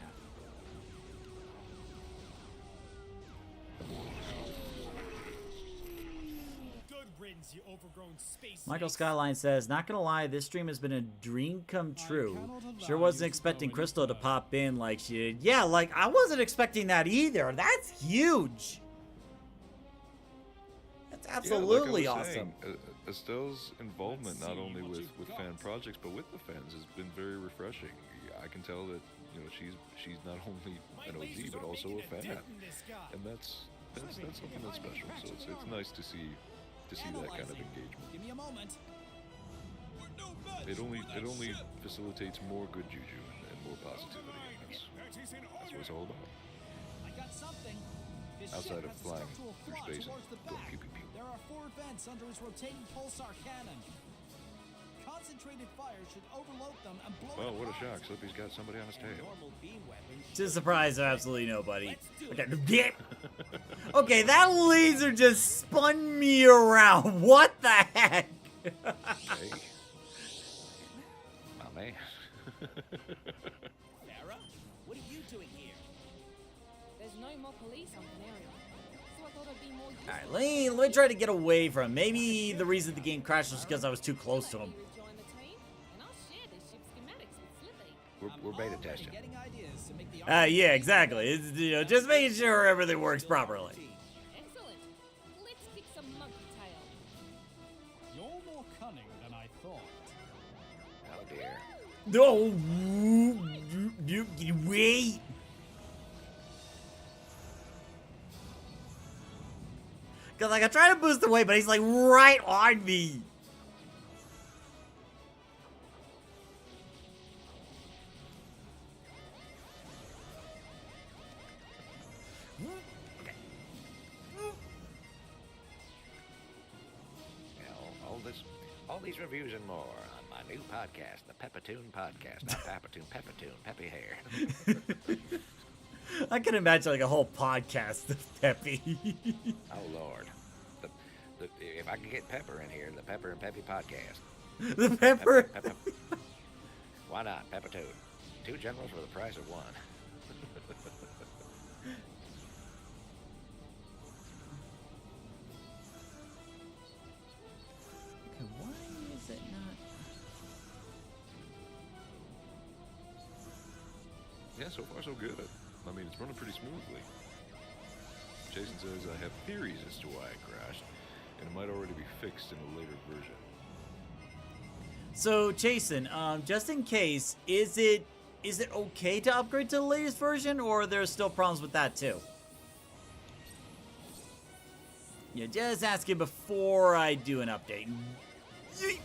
Good riddance, you overgrown space. Michael snakes. Skyline says, not gonna lie, this stream has been a dream come true. Sure wasn't expecting Crystal to pop in like she did. Yeah, like, I wasn't expecting that either. That's huge. That's absolutely yeah, like I was awesome. saying, Estelle's involvement not only with fan projects but with the fans has been very refreshing. I can tell that she's not only an OG but also a fan, and that's something that's special. So it's nice to see that kind of engagement. Give me a moment. It only facilitates more good juju and more positivity, and that's what it's all about. I got something. His Outside ship of has a flying structural through flaw space towards the and going back. pew pew pew. There are 4 vents under his rotating pulsar cannon. Concentrated fire should overload them and blow Well, them what a apart. shock! Slippy's got somebody on his tail. Normal beam weapons. To the surprise of absolutely nobody. Okay. Okay, that laser just spun me around. What the heck? Hey. My man. Farah, what are you doing here? There's no more police on Canaria, so I thought it'd be more useful. Alright, let me try to get away from him. Maybe the reason the game crashed was because I was too close to him. Rejoin the team, and I'll share this ship's schematics with Slippy. We're beta testing. Getting ideas to make the Yeah, exactly. It's, just making sure everything works properly. Excellent. Let's kick some monkey tail. You're more cunning than I thought. Oh dear. No, you wait. Cause like I try to boost away, but he's like right on me. All these reviews and more on my new podcast, the Pepatoon Podcast. Not Papatoon, Pepatoon, Peppy Hair. I can imagine like a whole podcast of Peppy. Oh Lord, if I can get Pepper in here, the Pepper and Peppy Podcast. The Pepper. Why not Pepatoon? 2 generals for the price of 1. Why is it not? Yeah, so far so good. I mean, it's running pretty smoothly. Jason says, I have theories as to why it crashed, and it might already be fixed in a later version. So, Jason, just in case, is it okay to upgrade to the latest version, or are there still problems with that too? Yeah, just asking before I do an update. Yeet.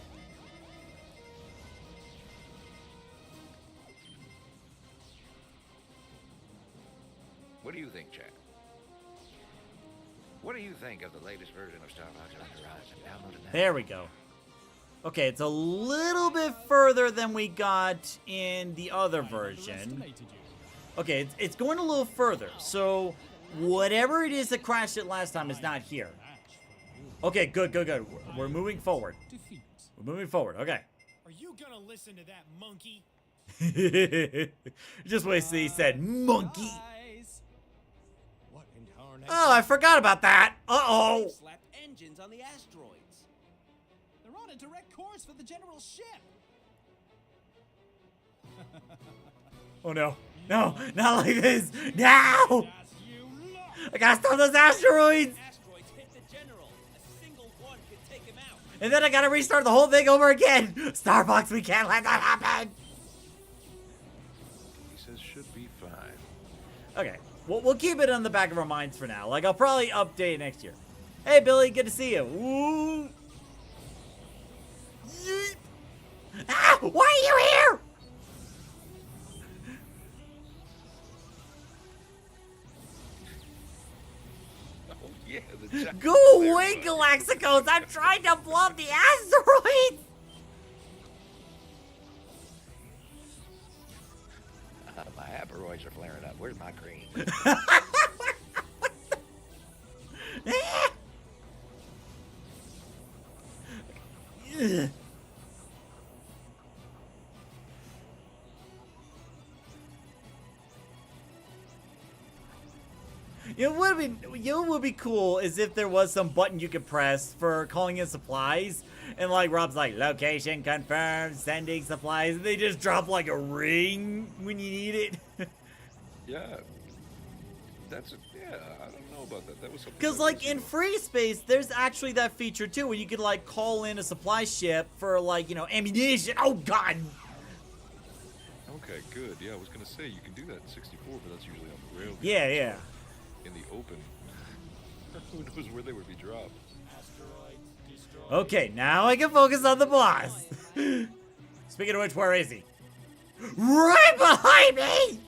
What do you think, Chad? What do you think of the latest version of Star Fox on the Horizon? Download it now. There we go. Okay, it's a little bit further than we got in the other version. Okay, it's going a little further. So, whatever it is that crashed it last time is not here. Okay, good. We're moving forward. We're moving forward. Okay. Are you gonna listen to that monkey? Just wait till he said monkey. What in tarnation? Oh, I forgot about that. Uh-oh. Slapped engines on the asteroids. They're on a direct course for the general ship. Oh no. No, not like this. No! I gotta stop those asteroids! Asteroids hit the general. A single one could take him out. And then I gotta restart the whole thing over again! Starbucks, we can't let that happen! He says should be fine. Okay. We'll keep it on the back of our minds for now. Like, I'll probably update next year. Hey, Billy, good to see you. Woo! Yeet. Ah! Why are you here? Oh, yeah, the Go away, Galaxicos! I'm trying to blow up the asteroid! My asteroids are flaring up. Where's my cream? What would be cool is if there was some button you could press for calling in supplies, and like Rob's like, location confirmed, sending supplies, and they just drop like a ring when you need it. Yeah. Yeah, I don't know about that. That was something. Because like in free space, there's actually that feature too, where you could like call in a supply ship for like, ammunition. Oh God. Okay, good. Yeah, I was gonna say you can do that in 64, but that's usually on the rail. Yeah, yeah. In the open, who knows where they would be dropped? Okay, now I can focus on the boss. Speaking of which, where is he? Right behind me!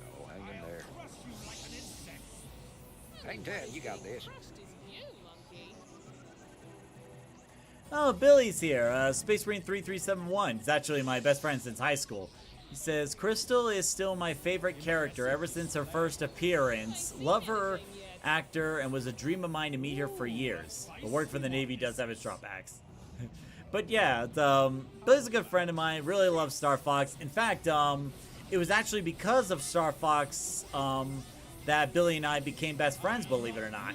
Oh, hang in there. Hang 10, you got this. Oh, Billy's here. Space Marine 3371. He's actually my best friend since high school. He says, Crystal is still my favorite character ever since her first appearance. Love her actor and was a dream of mine to meet her for years. The work for the Navy does have its drawbacks. But yeah, Billy's a good friend of mine. Really loves Star Fox. In fact, it was actually because of Star Fox that Billy and I became best friends, believe it or not.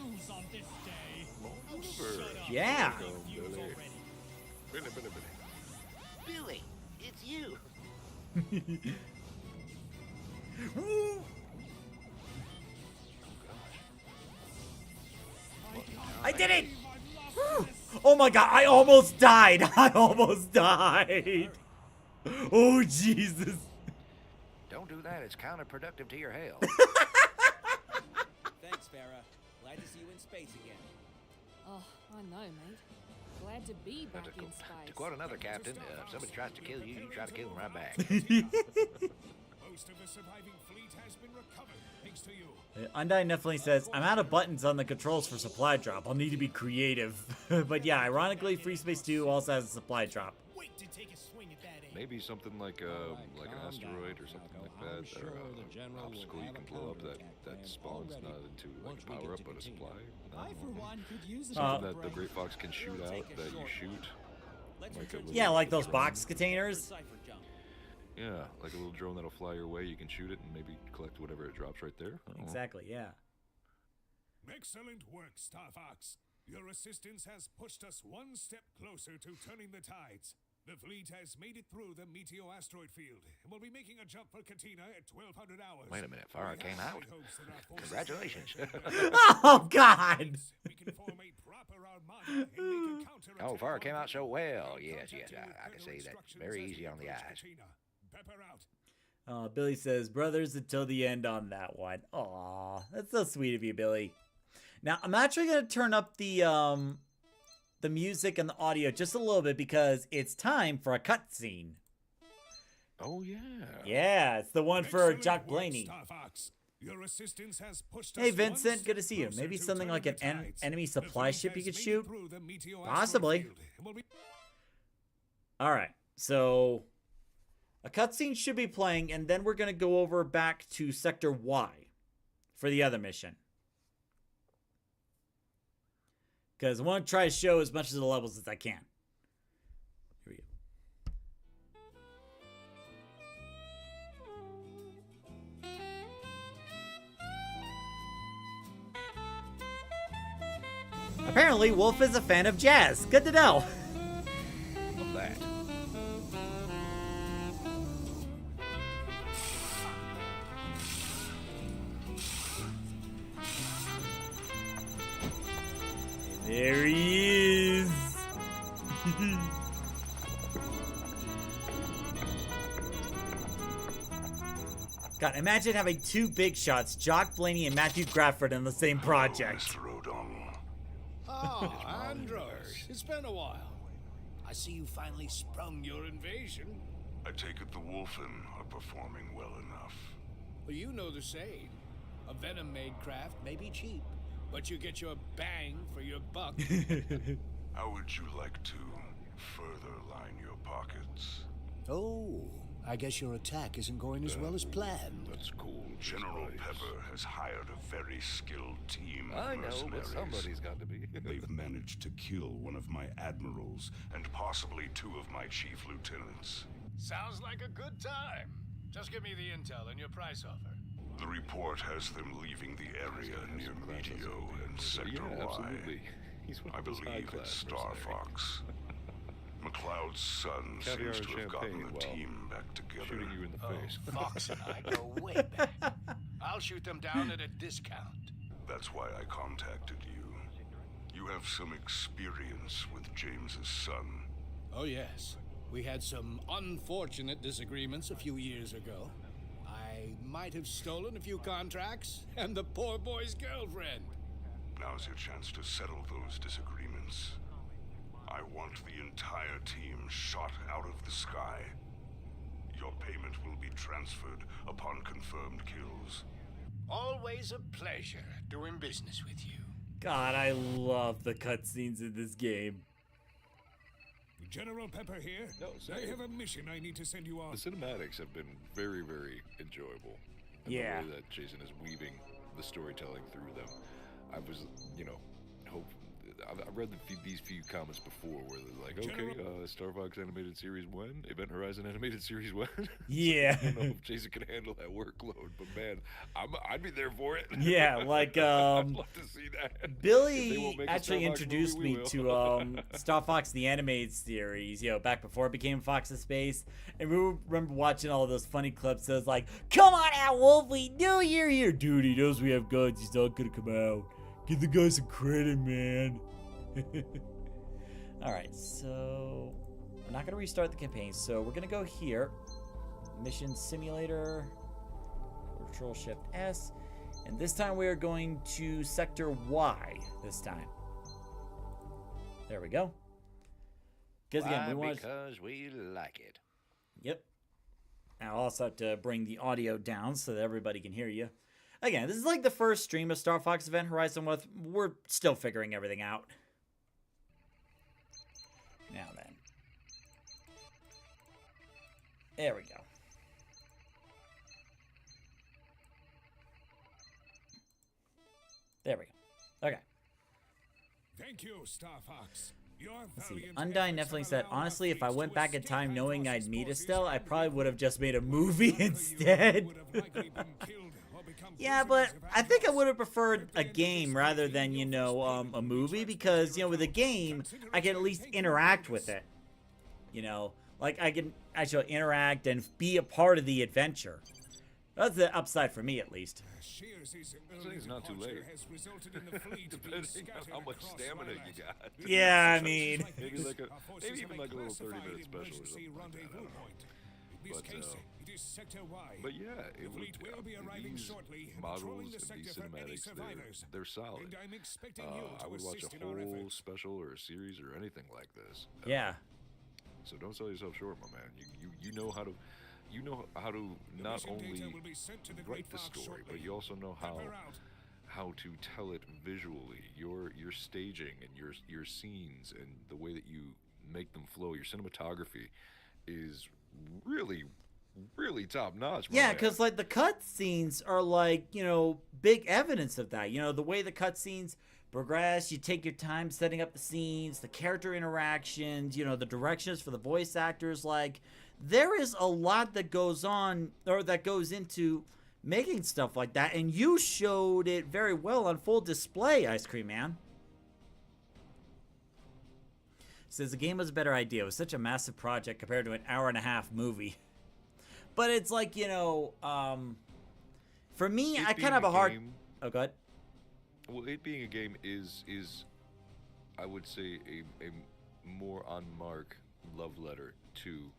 Yeah. Billy, it's you. I did it! Oh my God, I almost died! I almost died! Oh, Jesus. Don't do that. It's counterproductive to your health. Thanks, Farah. Glad to see you in space again. Oh, I know, mate. Glad to be back in space. To quote another captain, if somebody tries to kill you, you try to kill them right back. Most of the surviving fleet has been recovered, thanks to you. Undyne definitely says, I'm out of buttons on the controls for supply drop. I'll need to be creative. But yeah, ironically, Free Space 2 also has a supply drop. Maybe something like an asteroid or something like that, or an obstacle you can blow up that spawns not into like a power up but a supply. Something that the Great Fox can shoot out that you shoot. Yeah, like those box containers. Yeah, like a little drone that'll fly your way. You can shoot it and maybe collect whatever it drops right there. Exactly, yeah. Excellent work, Star Fox. Your assistance has pushed us one step closer to turning the tides. The fleet has made it through the Meteo asteroid field and will be making a jump for Katina at 1200 hours. Wait a minute, Farah came out. Congratulations. Oh, God. Oh, Farah came out so well. Yes, I can see that. Very easy on the eyes. Billy says, brothers until the end on that one. Aw, that's so sweet of you, Billy. Now, I'm actually going to turn up the music and the audio just a little bit because it's time for a cutscene. Oh, yeah. Yeah, it's the one for Jock Blaney. Hey, Vincent, good to see you. Maybe something like an enemy supply ship you could shoot? Possibly. Alright, so a cutscene should be playing, and then we're going to go over back to Sector Y for the other mission. Because I want to try to show as much of the levels as I can. Here we go. Apparently, Wolf is a fan of jazz. Good to know. Love that. There he is. God, imagine having two big shots, Jock Blaney and Matthew Grafford, in the same project. Mr. O'Donnell. Ah, Andros. It's been a while. I see you finally sprung your invasion. I take it the Wolfen are performing well enough. Well, you know the saying. A Venom-made craft may be cheap, but you get your bang for your buck. How would you like to further line your pockets? Oh, I guess your attack isn't going as well as planned. That's cool. General Pepper has hired a very skilled team of I know, but mercenaries. somebody's got to be. They've managed to kill one of my admirals and possibly two of my chief lieutenants. Sounds like a good time. Just give me the intel and your price offer. The report has them leaving the area near Meteo and Sector Yeah, Y. absolutely. He's one I of those believe it's high-class Star Fox. McLeod's son Caviar seems to and have gotten champagne the while team back together. shooting you in the face. Fox and I go way back. I'll shoot them down at a discount. That's why I contacted you. You have some experience with James's son. Oh, yes. We had some unfortunate disagreements a few years ago. I might have stolen a few contracts and the poor boy's girlfriend. Now's your chance to settle those disagreements. I want the entire team shot out of the sky. Your payment will be transferred upon confirmed kills. Always a pleasure doing business with you. God, I love the cutscenes in this game. General Pepper here. No, I have a mission I need to send you on. The cinematics have been very, very enjoyable. And Yeah. the way that Jason is weaving the storytelling through them. I was, I've read these few comments before where they're like, okay, Star Fox animated series when? Event Horizon animated series when? Yeah. I don't know if Jason can handle that workload, but man, I'd be there for it. Yeah, like, I'd love to see that. If they Billy won't make a actually Star Fox introduced movie, me we to will. Star Fox the animated series, back before it became Fox of Space. And we remember watching all those funny clips. It was like, come on out, Wolfie, no, you're here. Dude, he knows we have guns. He's not gonna come out. Give the guy some credit, man. Alright, so we're not gonna restart the campaign, so we're gonna go here. Mission Simulator, Control Shift S, and this time we are going to Sector Y this time. There we go. Because again, we want because we like it. Yep. Now I'll also have to bring the audio down so that everybody can hear you. Again, this is like the first stream of Star Fox Event Horizon with. We're still figuring everything out. Now then. There we go. There we go. Okay. Thank you, Star Fox. Let's see. Undyne definitely said, honestly, if I went back in time knowing I'd meet Estelle, I probably would have just made a movie instead. Yeah, but I think I would have preferred a game rather than, a movie, because, with a game, I can at least interact with it. Like, I can actually interact and be a part of the adventure. That's the upside for me, at least. I think it's not too late. Depending on how much stamina you got. Yeah, I mean. maybe even like a little 30-minute special or something like that. But yeah, it would, these models and these cinematics, they're solid. I would watch a whole special or a series or anything like this. Yeah. So don't sell yourself short, my man. You know how to. You know how to not only write the story, but you also know how to tell it visually. Your staging and your scenes and the way that you make them flow. Your cinematography is really, really top notch. Yeah, because like the cut scenes are like big evidence of that. The way the cut scenes progress, you take your time setting up the scenes, the character interactions, the directions for the voice actors, like. There is a lot that goes on, or that goes into making stuff like that, and you showed it very well on full display, Ice Cream Man. Says the game was a better idea. It was such a massive project compared to an hour-and-a-half movie. But it's like, for me, I kind of have a hard... Oh, go ahead. Well, it being a game is I would say, a more on-mark love letter to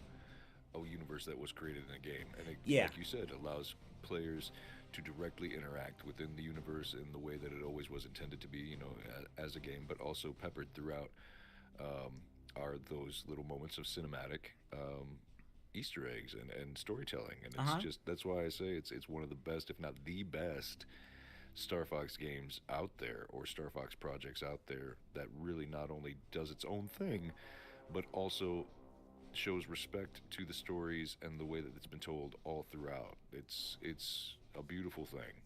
a universe that was created in a game, and it, like you said, allows players to directly interact within the universe in the way that it always was intended to be, you know, as a game, but also peppered throughout are those little moments of cinematic Easter eggs and storytelling, and it's just, that's why I say it's one of the best, if not the best, Star Fox games out there, or Star Fox projects out there, that really not only does its own thing, but also shows respect to the stories and the way that it's been told all throughout. It's a beautiful thing.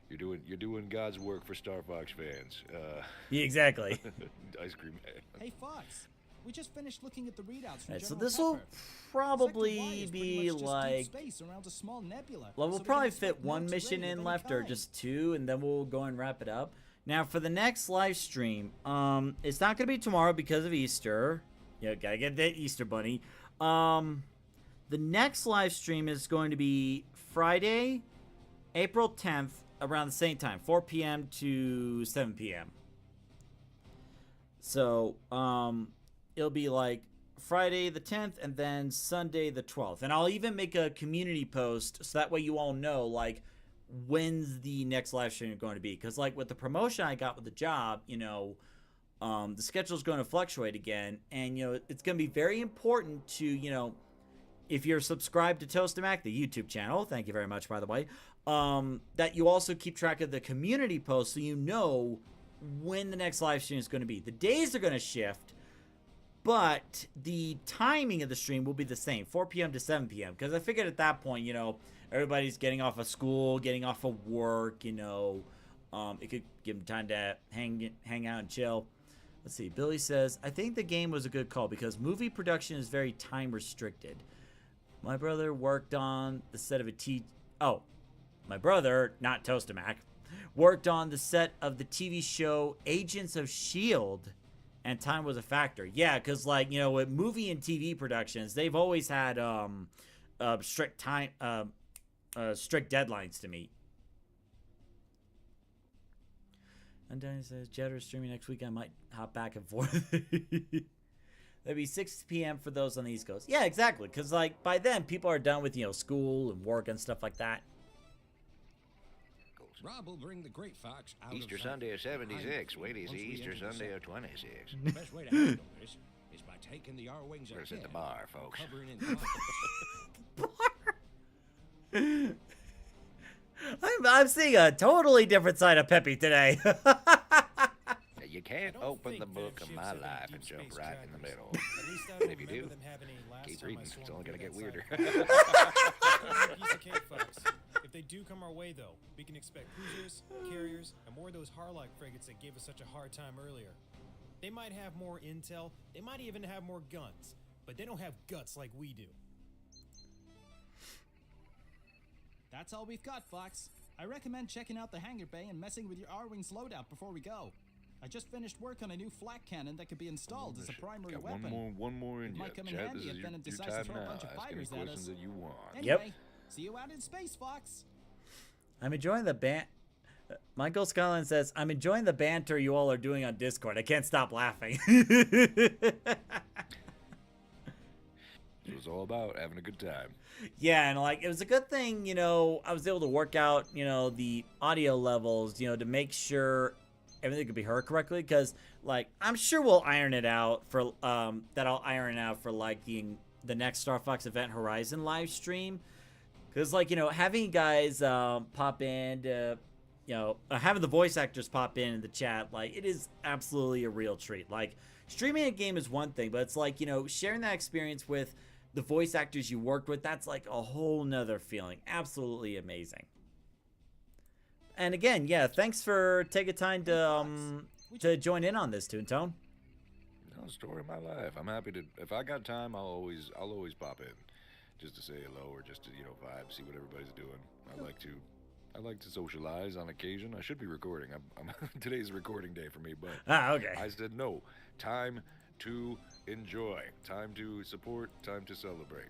You're doing God's work for Star Fox fans. Yeah, exactly. Ice Cream Man. Hey Fox, we just finished looking at the readouts from Right, so General this will Pepper. probably Sector Y is pretty be much just like, deep space around a small nebula, well, so we'll we probably can expect fit one notes mission raid of in any left, or kind. just two, and then we'll go and wrap it up. Now, for the next live stream, it's not gonna be tomorrow because of Easter. Yeah, gotta get that Easter bunny. The next live stream is going to be Friday, April 10th, around the same time, 4 p.m. to 7 p.m. So, it'll be like Friday the 10th and then Sunday the 12th. And I'll even make a community post so that way you all know, like, when's the next live stream going to be. Because, like, with the promotion I got with the job, you know, the schedule's going to fluctuate again. And, you know, it's going to be very important to, you know, if you're subscribed to Toastamac, the YouTube channel, thank you very much, by the way, that you also keep track of the community posts so you know when the next live stream is going to be. The days are going to shift, but the timing of the stream will be the same, 4 p.m. to 7 p.m. Because I figured at that point, you know, everybody's getting off of school, getting off of work, you know, it could give them time to hang out and chill. Let's see. Billy says, I think the game was a good call because movie production is very time restricted. My brother worked on the set of my brother, not Toastamac, worked on the set of the TV show Agents of S.H.I.E.L.D., and time was a factor. Yeah, because, like, you know, with movie and TV productions, they've always had strict deadlines to meet. And Danny says, Jetter streaming next week. I might hop back and forth. That'd be 6 p.m. for those on the East Coast. Yeah, exactly. Because, like, by then, people are done with, you know, school and work and stuff like that. Rob will bring the Great Fox out Easter of Sunday of 76. Wait till you see Easter Sunday of 26. The best way to handle this is by taking the R-Wings We're ahead. at the bar, folks. Covering in I'm seeing a totally different side of Peppy today. You can't open the book of my life and jump right in the middle. At least I And don't if you remember do, them having any last keep time I reading. swung It's only going to through get that weirder. Piece of cake, folks. If they do come our way, though, we can expect cruisers, carriers, and more of those Harlock frigates that gave us such a hard time earlier. They might have more intel, they might even have more guns, but they don't have guts like we do. That's all we've got, Fox. I recommend checking out the hangar bay and messing with your R-Wings loadout before we go. I just finished work on a new flak cannon that could be installed as a primary Got weapon. one more in It you. might come in Chad, handy this if is Bennett your decides to time throw now. a bunch of Ask any fighters at questions us. that you want. Anyway, see you out in space, Fox. I'm enjoying the Michael Skyline says, I'm enjoying the banter you all are doing on Discord. I can't stop laughing. It was all about having a good time. Yeah, and like it was a good thing, you know, I was able to work out, you know, the audio levels, you know, to make sure everything could be heard correctly. Because, like, I'm sure we'll iron it out for that. I'll iron it out for like the next Star Fox Event Horizon live stream. Because, like, you know, having guys pop in, to, you know, having the voice actors pop in the chat, like, it is absolutely a real treat. Like, streaming a game is one thing, but it's like, you know, sharing that experience with the voice actors you worked with, that's like a whole nother feeling. Absolutely amazing. And again, yeah, thanks for taking time to join in on this, Toontown. No, story of my life. I'm happy to. If I got time, I'll always pop in, just to say hello or just to, you know, vibe, see what everybody's doing. I like to socialize on occasion. I should be recording. I'm today's recording day for me, but okay. I said no. Time to enjoy, time to support, time to celebrate.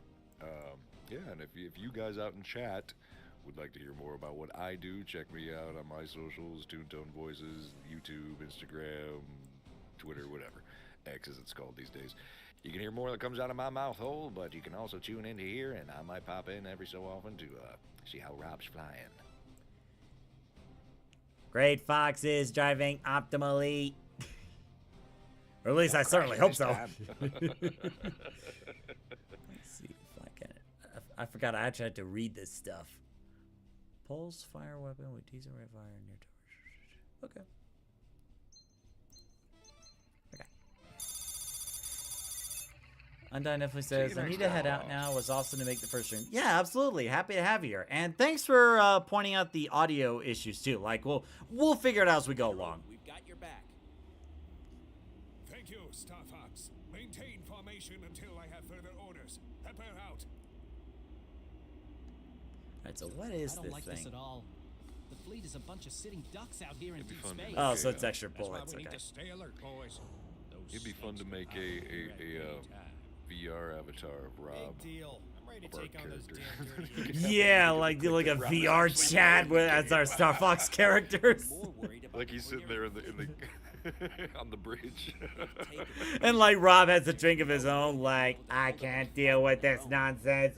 Yeah, and if you guys out in chat would like to hear more about what I do, check me out on my socials, Toontone Voices, YouTube, Instagram, Twitter, whatever. X as it's called these days. You can hear more that comes out of my mouth hole, but you can also tune into here, and I might pop in every so often to see how Rob's flying. Great Fox is driving optimally. Or at least I certainly hope so. Let's see if I can. I forgot I actually had to read this stuff. Pulse fire weapon with teaser ray fire near torch. Okay. Undyne definitely says, I need to head out now. It was awesome to make the first stream. Yeah, absolutely. Happy to have you here. And thanks for pointing out the audio issues, too. Like, we'll figure it out as we go along. We've got your back. Thank you, Star Fox. Maintain formation until I have further orders. Pepper out. Alright, so what is this thing? I don't like this at all. The fleet is a bunch of sitting ducks out here in deep space. Oh, so it's extra bullets. That's why we Okay. need to stay alert, boys. It'd be fun to make a VR avatar of Rob. Big deal. I'm ready to Of our take on those characters. damn dirty Yeah, like do like a VR chat with as our Star Fox characters. Like he's sitting there in the on the bridge. And like Rob has a drink of his own, like, I can't deal with this nonsense.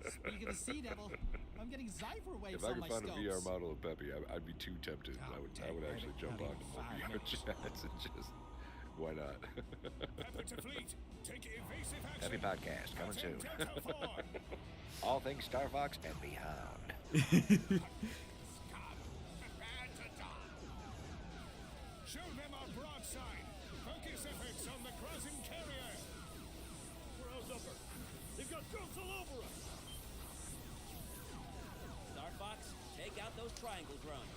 Speaking of Sea Devil, I'm getting Zypher waves If I on could my find a scopes. VR model of Peppy, I'd be too tempted. I would actually jump onto more VR chats and just, why not? Happy podcast coming soon. All things Star Fox and beyond. Show them our broadside. Focus efforts on the crossing carrier. We're outnumbered. They've got ghosts all over us. Star Fox, take out those triangle drones.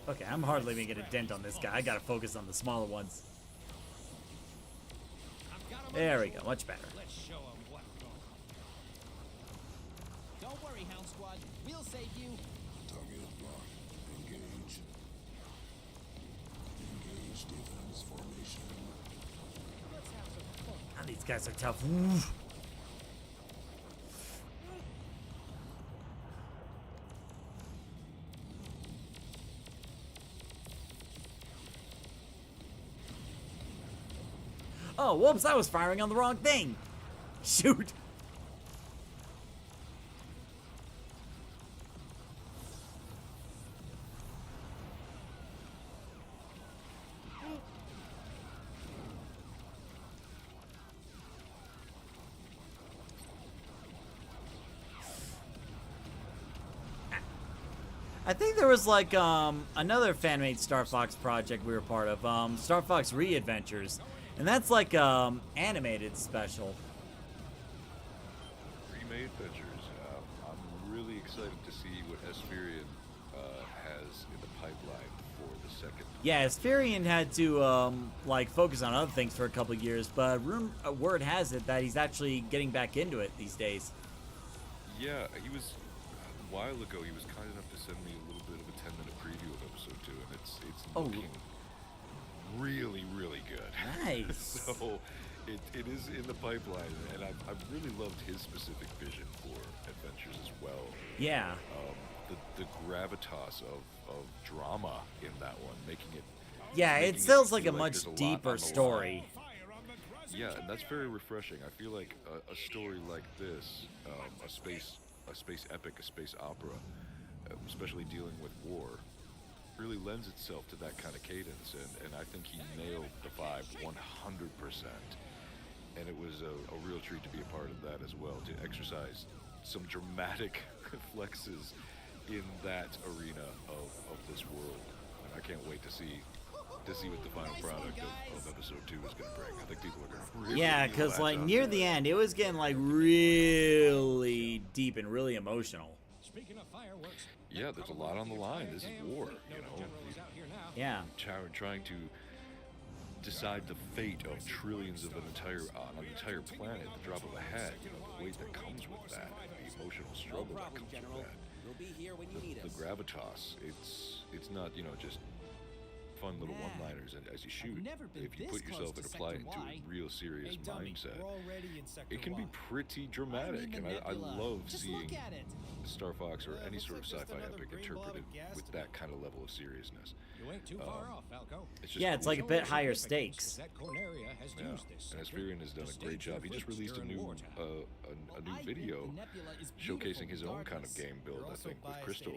Okay, I'm hardly even gonna dent on this guy. I gotta focus on the smaller ones. There we go, much better. Let's show 'em what. Don't worry, Hound Squad. We'll save you. Target locked. Engage. Engage defense formation. God, these guys are tough. Ooh. Oh, whoops, I was firing on the wrong thing. Shoot. I think there was like another fan-made Star Fox project we were part of, Star Fox Re-Adventures, and that's like animated special. Remade Adventures. I'm really excited to see what Esphirian has in the pipeline for the second. Yeah, Esphirian had to like focus on other things for a couple of years, but word has it that he's actually getting back into it these days. Yeah, he was a while ago. He was kind enough to send me a little bit of a 10-minute preview of episode 2, and it's looking really, really good. Nice. So it is in the pipeline, and I've really loved his specific vision for Adventures as well. Yeah. The gravitas of drama in that one, making it. Yeah, it feels like a much deeper story. Yeah, and that's very refreshing. I feel like a story like this, a space epic, a space opera, especially dealing with war, really lends itself to that kind of cadence, and I think he nailed the vibe 100%. And it was a real treat to be a part of that as well, to exercise some dramatic flexes in that arena of this world. And I can't wait to see what the final product of episode 2 is going to bring. I think people are going to really Yeah, because like near the end, it was getting like really deep and really emotional. Speaking of fireworks, yeah, there's a lot on the line. This is war, you know. Yeah. Trying to decide the fate of trillions of an entire planet, the drop of a hat. You know, the weight that comes with that, the emotional struggle that comes with that. We'll be here when you need The us. gravitas. It's not, you know, just fun little one-liners as you shoot. If you put yourself and apply it into a real serious mindset, it can be pretty dramatic. And I love seeing Star Fox or any sort of sci-fi epic interpreted with that kind of level of seriousness. You ain't too far off, Falco. Yeah, it's like a bit higher stakes. And Aspherian has done a great job. He just released a new video showcasing his own kind of game build, I think, with Crystal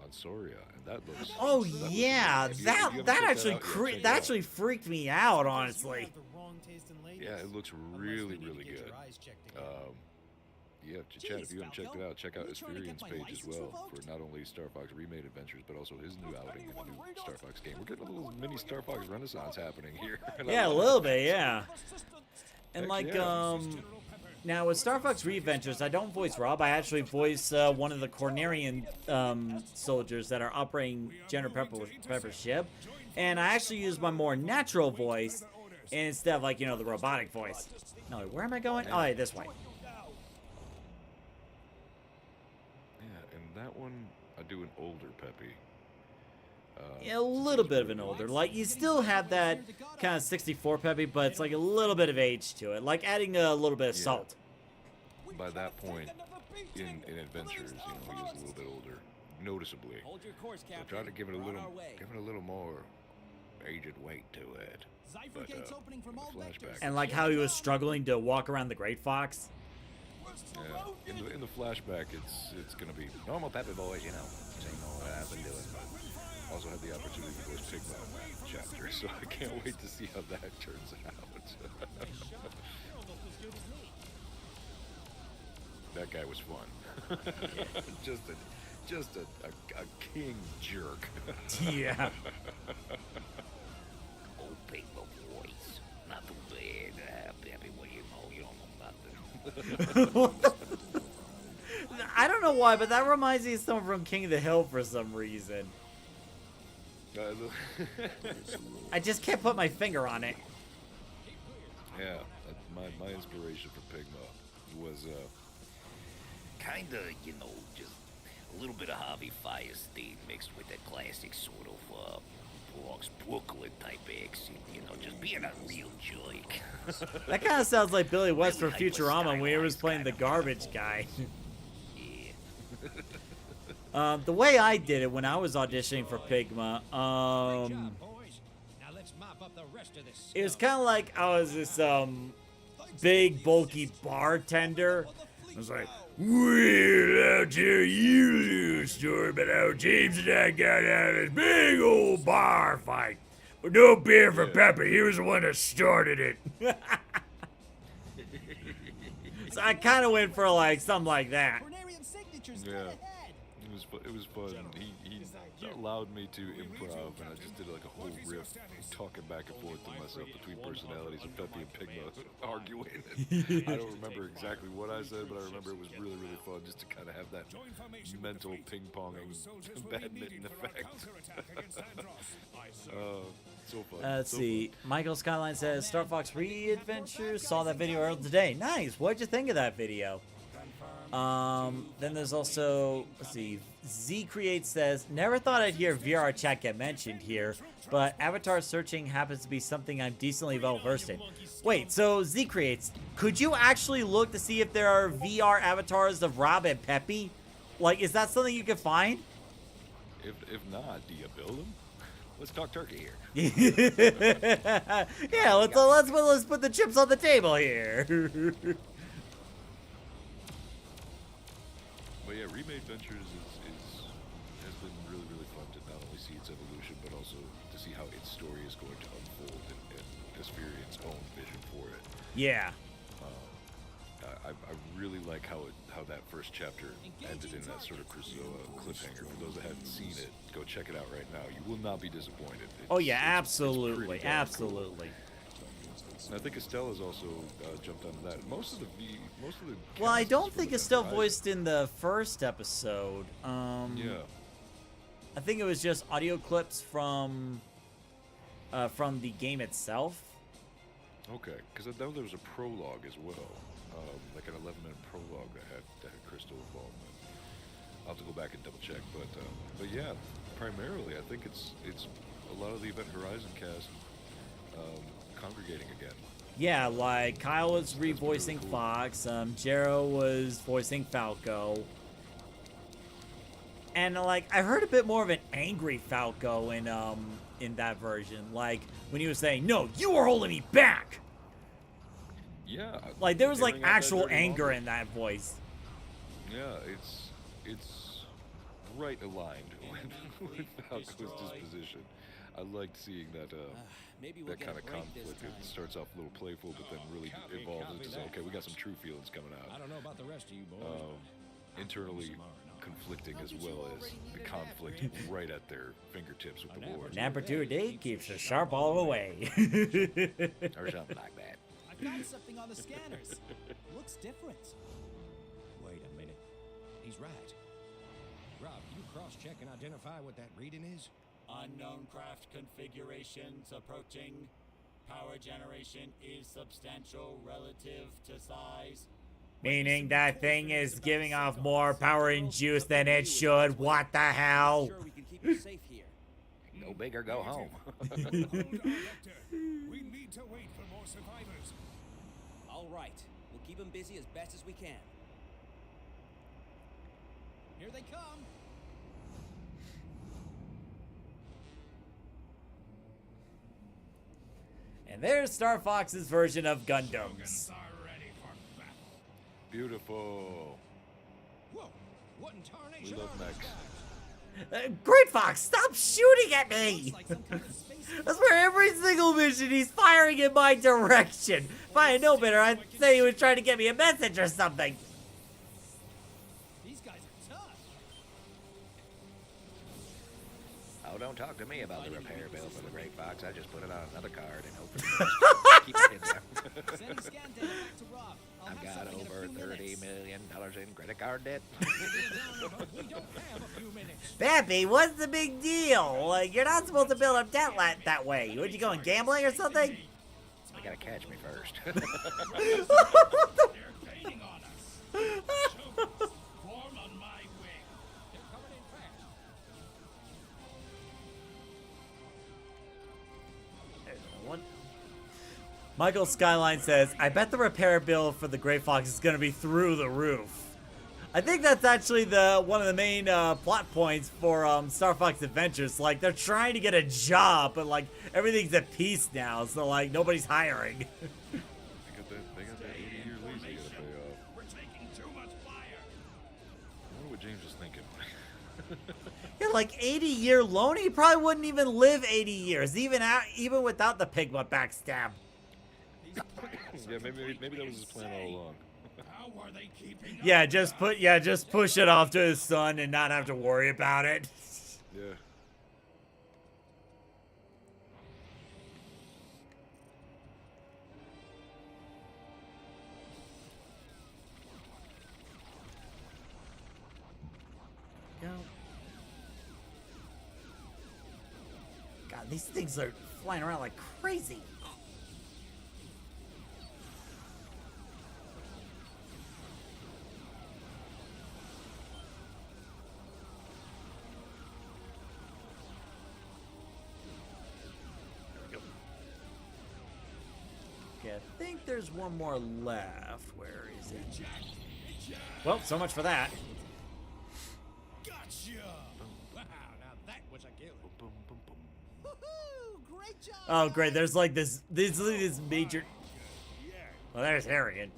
on Soria, and that looks. Oh yeah, that actually freaked me out, honestly. Yeah, it looks really good. Yeah, chat, if you haven't checked it out, check out Aspherian's page as well for not only Star Fox Remade Adventures, but also his new outing in the new Star Fox game. We're getting a little mini Star Fox renaissance happening here. Yeah, a little bit, yeah. And like, now with Star Fox Re-Adventures, I don't voice Rob. I actually voice one of the Cornerian soldiers that are operating General Pepper's ship. And I actually use my more natural voice instead of, like, you know, the robotic voice. No, where am I going? Oh, yeah, this way. Yeah, and that one, I do an older Peppy. Yeah, a little bit of an older. Like, you still have that kind of 64 Peppy, but it's like a little bit of age to it. Like adding a little bit of salt. By that point, in Adventures, you know, he is a little bit older, noticeably. So try to give it a little more aged weight to it. But, flashback, and like how he was struggling to walk around the Great Fox. Yeah, in the flashback, it's gonna be normal Peppy boys, you know, same old what I've been doing. But also had the opportunity to voice Pigma in that chapter, so I can't wait to see how that turns out. That guy was fun. just a king jerk. Yeah. Oh, Pigma voice. Not too bad. Peppy, what you know? You don't know nothing. I don't know why, but that reminds me of someone from King of the Hill for some reason. I just can't put my finger on it. Yeah, my inspiration for Pigma was kinda, you know, just a little bit of Harvey Firestein mixed with that classic sort of Bronx Brooklyn type accent, you know, just being a real jerk. That kind of sounds like Billy West for Futurama when he was playing the garbage guy. The way I did it when I was auditioning for Pigma, it was kind of like I was this big bulky bartender. I was like, well, I'll tell you a story about how James and I got out of this big old bar fight. But no beer for Pepper. He was the one that started it. So I kind of went for like something like that. Yeah. It was fun. He allowed me to improv, and I just did like a whole riff, talking back and forth to myself between personalities of Peppy and Pigma arguing. I don't remember exactly what I said, but I remember it was really fun just to kind of have that mental ping-ponging badminton effect. So fun. Let's see. Michael Skyline says, Star Fox Re-Adventures. Saw that video earlier today. Nice. What'd you think of that video? Then there's also, let's see, Z Create says, never thought I'd hear VR chat get mentioned here, but avatar searching happens to be something I'm decently well versed in. Wait, so Z Creates, could you actually look to see if there are VR avatars of Rob and Peppy? Like, is that something you can find? If not, do you build them? Let's talk turkey here. Yeah, let's put the chips on the table here. But yeah, Remade Ventures has been really fun to not only see its evolution, but also to see how its story is going to unfold and Aspherian's own vision for it. Yeah. I really like how that first chapter ended in that sort of Krazoa cliffhanger. For those that haven't seen it, go check it out right now. You will not be disappointed. Oh yeah, absolutely, absolutely. And I think Estella's also jumped onto that. Most of the. Well, I don't think Estelle voiced in the first episode. Yeah. I think it was just audio clips from the game itself. Okay, because I know there was a prologue as well, like an 11-minute prologue that had Crystal involvement. I'll have to go back and double check, but yeah, primarily I think it's a lot of the Event Horizon cast congregating again. Yeah, like Kyle was revoicing really cool. Fox, Jero was voicing Falco. And like I heard a bit more of an angry Falco in that version. Like when he was saying, "No, you are holding me back." Yeah. Like there was like actual anger in that voice. Yeah, it's right aligned with Falco's disposition. I liked seeing that that kind of conflict. It starts off a little playful, but then really evolves into okay, we got some true feelings coming out. I don't know about the rest of you boys. Internally conflicting as well as the conflict right at their fingertips with the war. Number 2D keeps us sharp all the way. Or something like that. I found something on the scanners. Looks different. Wait a minute. He's right. Rob, can you cross-check and identify what that reading is? Unknown craft configurations approaching. Power generation is substantial relative to size. Meaning that thing is giving off more power and juice than it should. What the hell? Sure we can keep you safe here. Go big or go home. We need to wait for more survivors. All right. We'll keep them busy as best as we can. Here they come. And there's Star Fox's version of Gundams. Beautiful. Whoa! What in tarnation? We love mechs. Great Fox, stop shooting at me! I swear, every single mission he's firing in my direction. If I had known better, I'd say he was trying to get me a message or something. These guys are tough. Oh, don't talk to me about the repair bill for the Great Fox. I just put it on another card and hope keep it in there. Send the scan data back to Rob. I've got over $30 million in credit card debt. We don't have a few minutes. Pappy, what's the big deal? Like, you're not supposed to build up debt that way. Would you going gambling or something? You gotta catch me first. They're gaining on us. Form on my wing. They're coming in fast. There's one. Michael Skyline says, I bet the repair bill for the Great Fox is going to be through the roof. I think that's actually one of the main plot points for Star Fox Adventures. Like, they're trying to get a job, but, like, everything's at peace now, so, like, nobody's hiring. They got that 80-year lease they gotta pay off. We're taking too much fire. I wonder what James is thinking. Yeah, like, 80-year loan? He probably wouldn't even live 80 years, even without the Pigma backstab. Yeah, maybe that was his plan all along. How are they keeping up? Yeah, just push it off to his son and not have to worry about it. Yeah. God, these things are flying around like crazy. Okay, I think there's one more left. Where is it? Well, so much for that. Gotcha. Wow, now that was a kill. Woohoo! Great job. Oh, great. There's like this major. Well, there's Harrigan.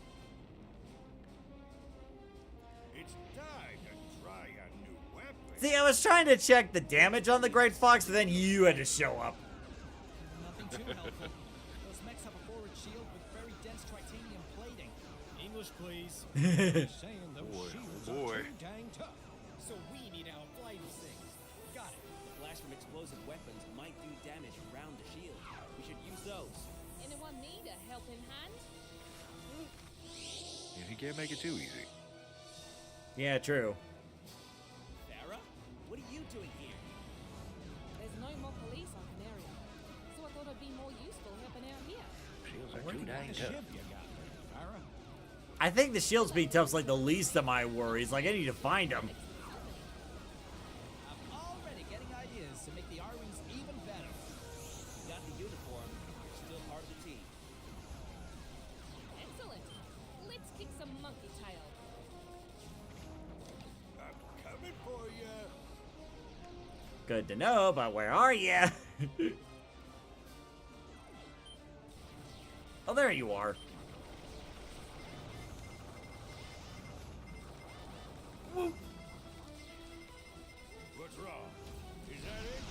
It's time to try a new weapon. See, I was trying to check the damage on the Great Fox, but then you had to show up. Nothing too helpful. Those mechs have a forward shield with very dense titanium plating. English, please. Saying those shields boy. are too dang tough. So we need to outfly these things. Got it. The blast from explosive weapons might do damage around the shield. We should use those. Anyone need a helping hand? Yeah, he can't make it too easy. Yeah, true. Farah, what are you doing here? There's no more police on Canaria, so I thought it'd be more useful helping out here. Shields are too dang tough. Ship you got there, Farah. I think the shield speed tough's like the least of my worries. Like, I need to find them. I'm already getting ideas to make the R-Wings even better. good to know, but where are you? Oh, there you are. What's wrong? Is that it?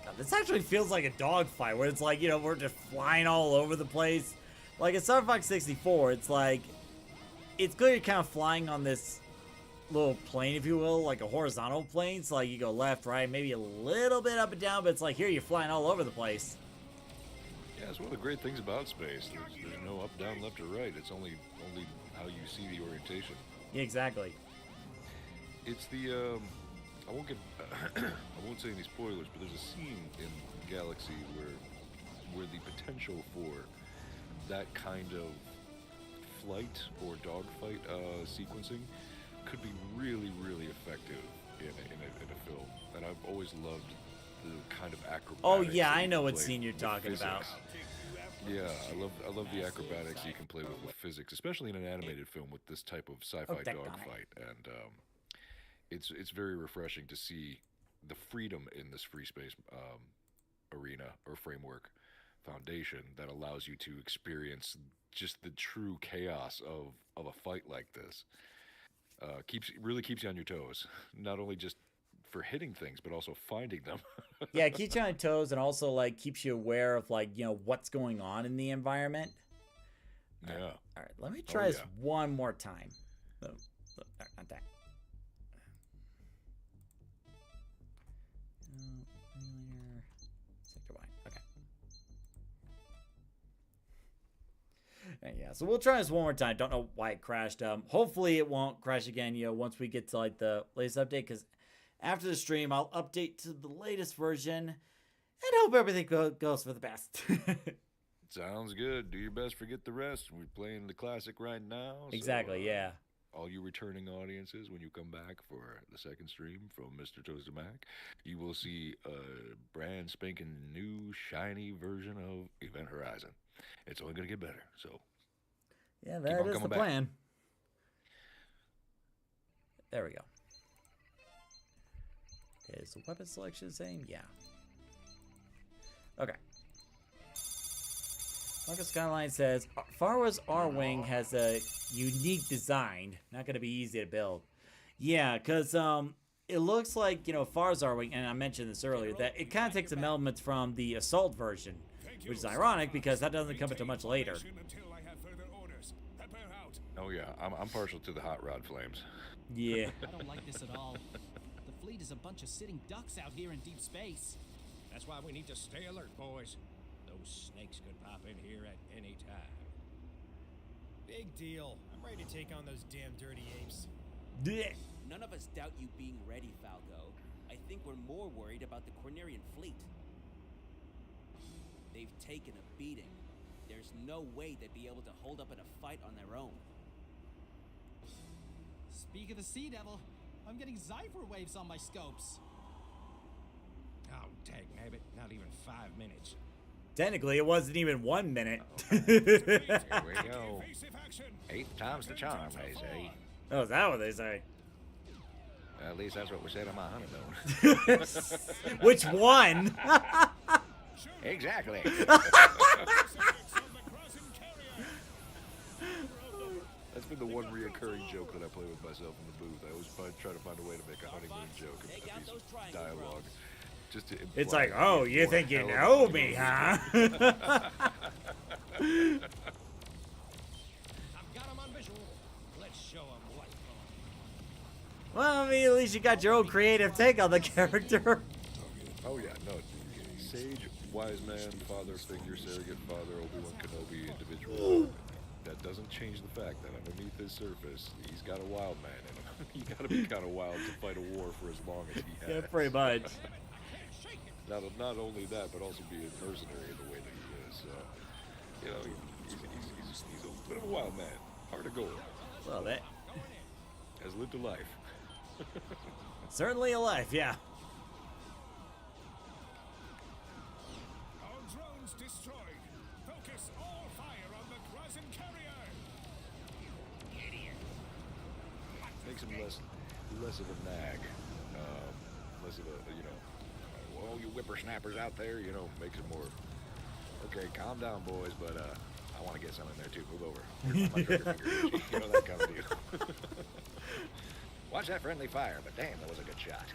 God, this actually feels like a dogfight where it's like, you know, we're just flying all over the place. Like in Star Fox 64, it's like, it's good you're kind of flying on this little plane, if you will, like a horizontal plane. So like you go left, right, maybe a little bit up and down, but it's like here you're flying all over the place. Yeah, it's one of the great things about space. There's no up, down, left, or right. It's only how you see the orientation. Yeah, exactly. It's the I won't get I won't say any spoilers, but there's a scene in Galaxy where the potential for that kind of flight or dogfight sequencing could be really, really effective in a film. And I've always loved the kind of acrobatics. Oh yeah, that I you know can what play scene you're with talking physics. about. Yeah, I love the acrobatics you can play with physics, especially in an animated film with this type of sci-fi dogfight. And it's very refreshing to see the freedom in this free space arena or framework foundation that allows you to experience just the true chaos of a fight like this. Really keeps you on your toes, not only just for hitting things, but also finding them. Yeah, it keeps you on your toes and also like keeps you aware of like, you know, what's going on in the environment. Yeah. All right, let me try this one more time. No, not that. Sector Y. Okay. Yeah, so we'll try this one more time. Don't know why it crashed. Hopefully it won't crash again, you know, once we get to like the latest update, because after the stream I'll update to the latest version and hope everything goes for the best. Sounds good. Do your best, forget the rest. We're playing the classic right now. Exactly, so, yeah. All you returning audiences, when you come back for the second stream from Mr. Toaster Mac, you will see a brand spanking new, shiny version of Event Horizon. It's only going to get better, so yeah, that is the plan. There we go. Is the weapon selection the same? Yeah. Okay. Marcus Skyline says, Farwa's R-Wing has a unique design. Not going to be easy to build. Yeah, because it looks like, you know, Far's R-Wing, and I mentioned this earlier, that it kind of takes some elements from the Assault version, which is ironic because that doesn't come until much later. Oh yeah, I'm partial to the hot rod flames. Yeah. I don't like this at all. The fleet is a bunch of sitting ducks out here in deep space. That's why we need to stay alert, boys. Those snakes could pop in here at any time. Big deal. I'm ready to take on those damn dirty apes. None of us doubt you being ready, Falco. I think we're more worried about the Cornerian fleet. They've taken a beating. There's no way they'd be able to hold up in a fight on their own. Speak of the Sea Devil, I'm getting Zypher waves on my scopes. Oh, dang nabbit, not even 5 minutes. Technically, it wasn't even 1 minute. Here we go. 8 times the charm, they say. Oh, is that what they say? At least that's what we said on my honeymoon. Which one? Exactly. That's been the one reoccurring joke that I play with myself in the booth. I always try to find a way to make a honeymoon joke and a piece of dialogue. Just to it's like, oh, you think you know me, huh? I've got them on visual. Let's show them what's on. Well, I mean, at least you got your own creative take on the character. Oh yeah, no. Sage, wise man, father figure, surrogate father, Obi-Wan Kenobi individual. That doesn't change the fact that underneath his surface, he's got a wild man in him. You gotta be kind of wild to fight a war for as long as he has. Yeah, pretty much. Not only that, but also be a mercenary in the way that he is. So, you know, he's a bit of a wild man. Heart of gold. Well, that has lived a life. Certainly a life, yeah. All drones destroyed. Focus all fire on the Krasen carrier. Makes him less of a nag, less of a, you know, all you whippersnappers out there, you know, makes it more, okay, calm down, boys, but I want to get some in there too. Move over. My trigger finger itchy. You know, that kind of deal. Watch that friendly fire, but damn, that was a good shot.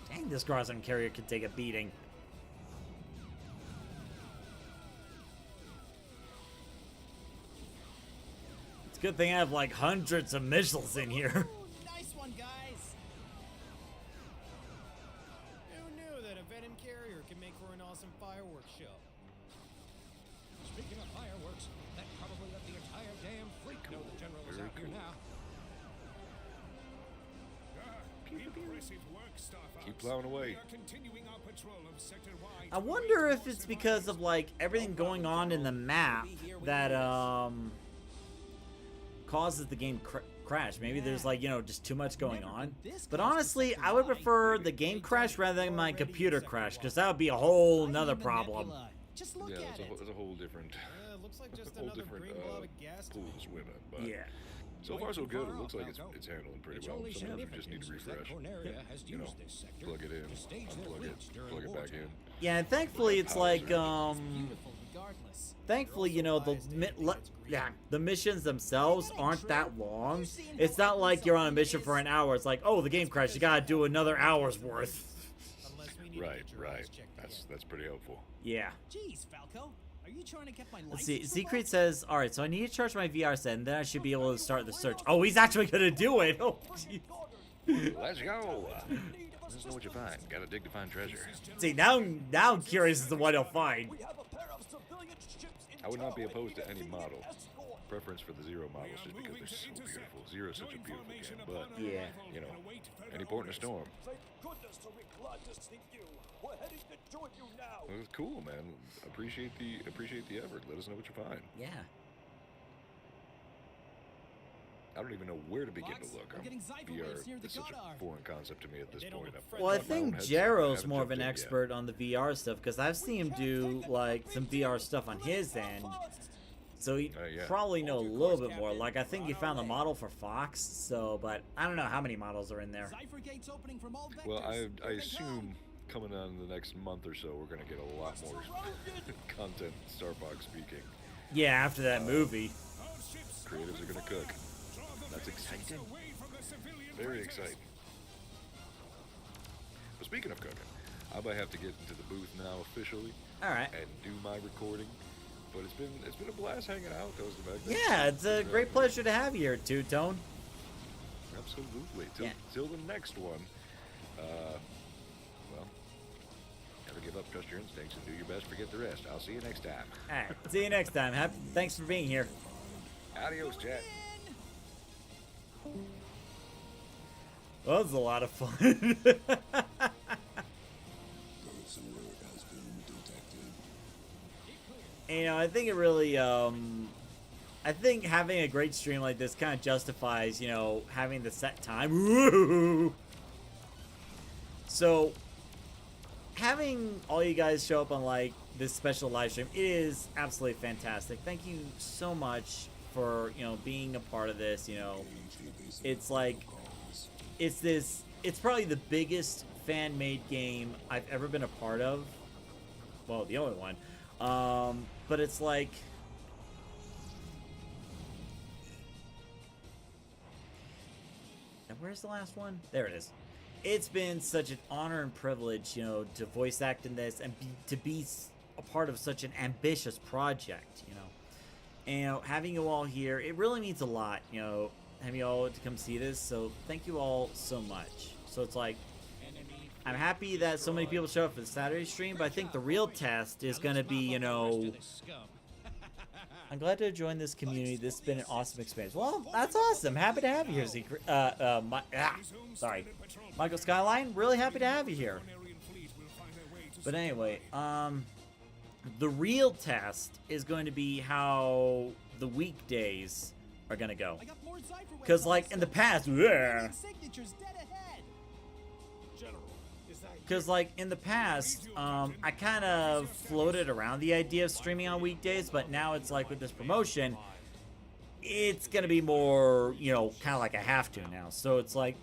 Dang, this Grozzon carrier could take a beating. It's a good thing I have like hundreds of missiles in here. Nice one, guys. Who knew that a Venom carrier could make for an awesome fireworks show? Speaking of fireworks, that probably let the entire damn fleet know the general is out here now. Impressive work, Starfox. Keep plowing away. We are continuing our patrol of Sector Y. I wonder if it's because of like everything going on in the map that causes the game crash. Maybe there's like, you know, just too much going on. But honestly, I would prefer the game crash rather than my computer crash, because that would be a whole nother problem. Just look Yeah, at it's a whole different, Looks like just whole another different green blob of gas to pool me. to swim in. But Yeah. so far so good. It looks like it's handling pretty well. Sometimes you just need to refresh. You know, plug it in, unplug it, plug it back in. Yeah, and thankfully it's like thankfully, you know, the missions themselves aren't that long. It's not like you're on a mission for an hour. It's like, oh, the game crashed. You gotta do another hour's worth. Right. That's pretty helpful. Yeah. Jeez, Falco. Are you trying to get my Let's see. license Secret says, all right, so I need to charge my VR set, and then I should be able to start the search. Oh, he's actually gonna do it. Oh, jeez. Let's go. Let us know what you find. Gotta dig to find treasure. See, now I'm curious as to what he'll find. I would not be opposed to any model. Preference for the Zero models just because they're so beautiful. Zero's such a beautiful game, but yeah, you know, any port in a storm. Thank goodness we're glad to see you. We're heading to join you now. Well, it's cool, man. Appreciate the effort. Let us know what you find. Yeah. I don't even know where to begin to look. waves near the VR is such Goddard. a foreign concept to me at this point. Well, I think Jero's more of an expert on the VR stuff, because I've seen him do like some VR stuff on his end. So he probably know a little bit more. Like, I think he found the model for Fox, so, but I don't know how many models are in there. Well, I assume coming on in the next month or so, we're going to get a lot more content, Star Fox speaking. Yeah, after that movie. Creatives are going to cook. That's exciting. Very exciting. But speaking of cooking, I might have to get into the booth now officially. All right. And do my recording. But it's been a blast hanging out. Yeah, it's a great pleasure to have you here, Two-Tone. Absolutely. Till the next one. Well, never give up, trust your instincts, and do your best, forget the rest. I'll see you next time. All right, see you next time. Thanks for being here. Adios, chat. Well, that was a lot of fun. You know, I think it really, I think having a great stream like this kind of justifies, you know, having the set time. Woo! So, having all you guys show up on, like, this special live stream is absolutely fantastic. Thank you so much for, you know, being a part of this, you know. It's like, it's probably the biggest fan-made game I've ever been a part of. Well, the only one. But it's like, and where's the last one? There it is. It's been such an honor and privilege, you know, to voice act in this and to be a part of such an ambitious project, you know. And, you know, having you all here, it really means a lot, you know, having you all to come see this. So thank you all so much. So it's like, I'm happy that so many people show up for the Saturday stream, but I think the real test is going to be, you know, I'm glad to join this community. This has been an awesome experience. Well, that's awesome. Happy to have you here, Secret. Sorry. Michael Skyline, really happy to have you here. But anyway, the real test is going to be how the weekdays are going to go. Because, like, in the past, because, like, in the past, I kind of floated around the idea of streaming on weekdays, but now it's like with this promotion, it's going to be more, you know, kind of like I have to now. So it's like,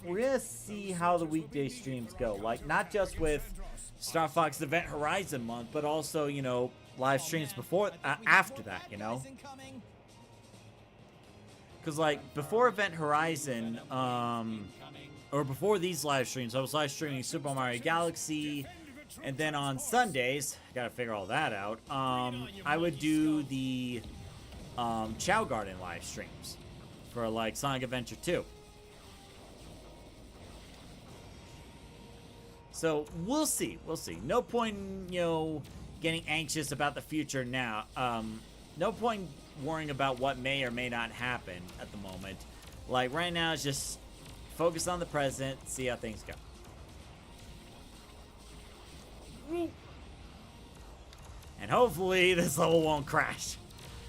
we're going to see how the weekday streams go. Like, not just with Star Fox Event Horizon month, but also, you know, live streams before, after that, you know? Because, like, before Event Horizon, or before these live streams, I was live streaming Super Mario Galaxy, and then on Sundays, gotta figure all that out, I would do the Chow Garden live streams for, like, Sonic Adventure 2. So, we'll see, No point in, you know, getting anxious about the future now. No point worrying about what may or may not happen at the moment. Like, right now, it's just focus on the present, see how things go. And hopefully this level won't crash.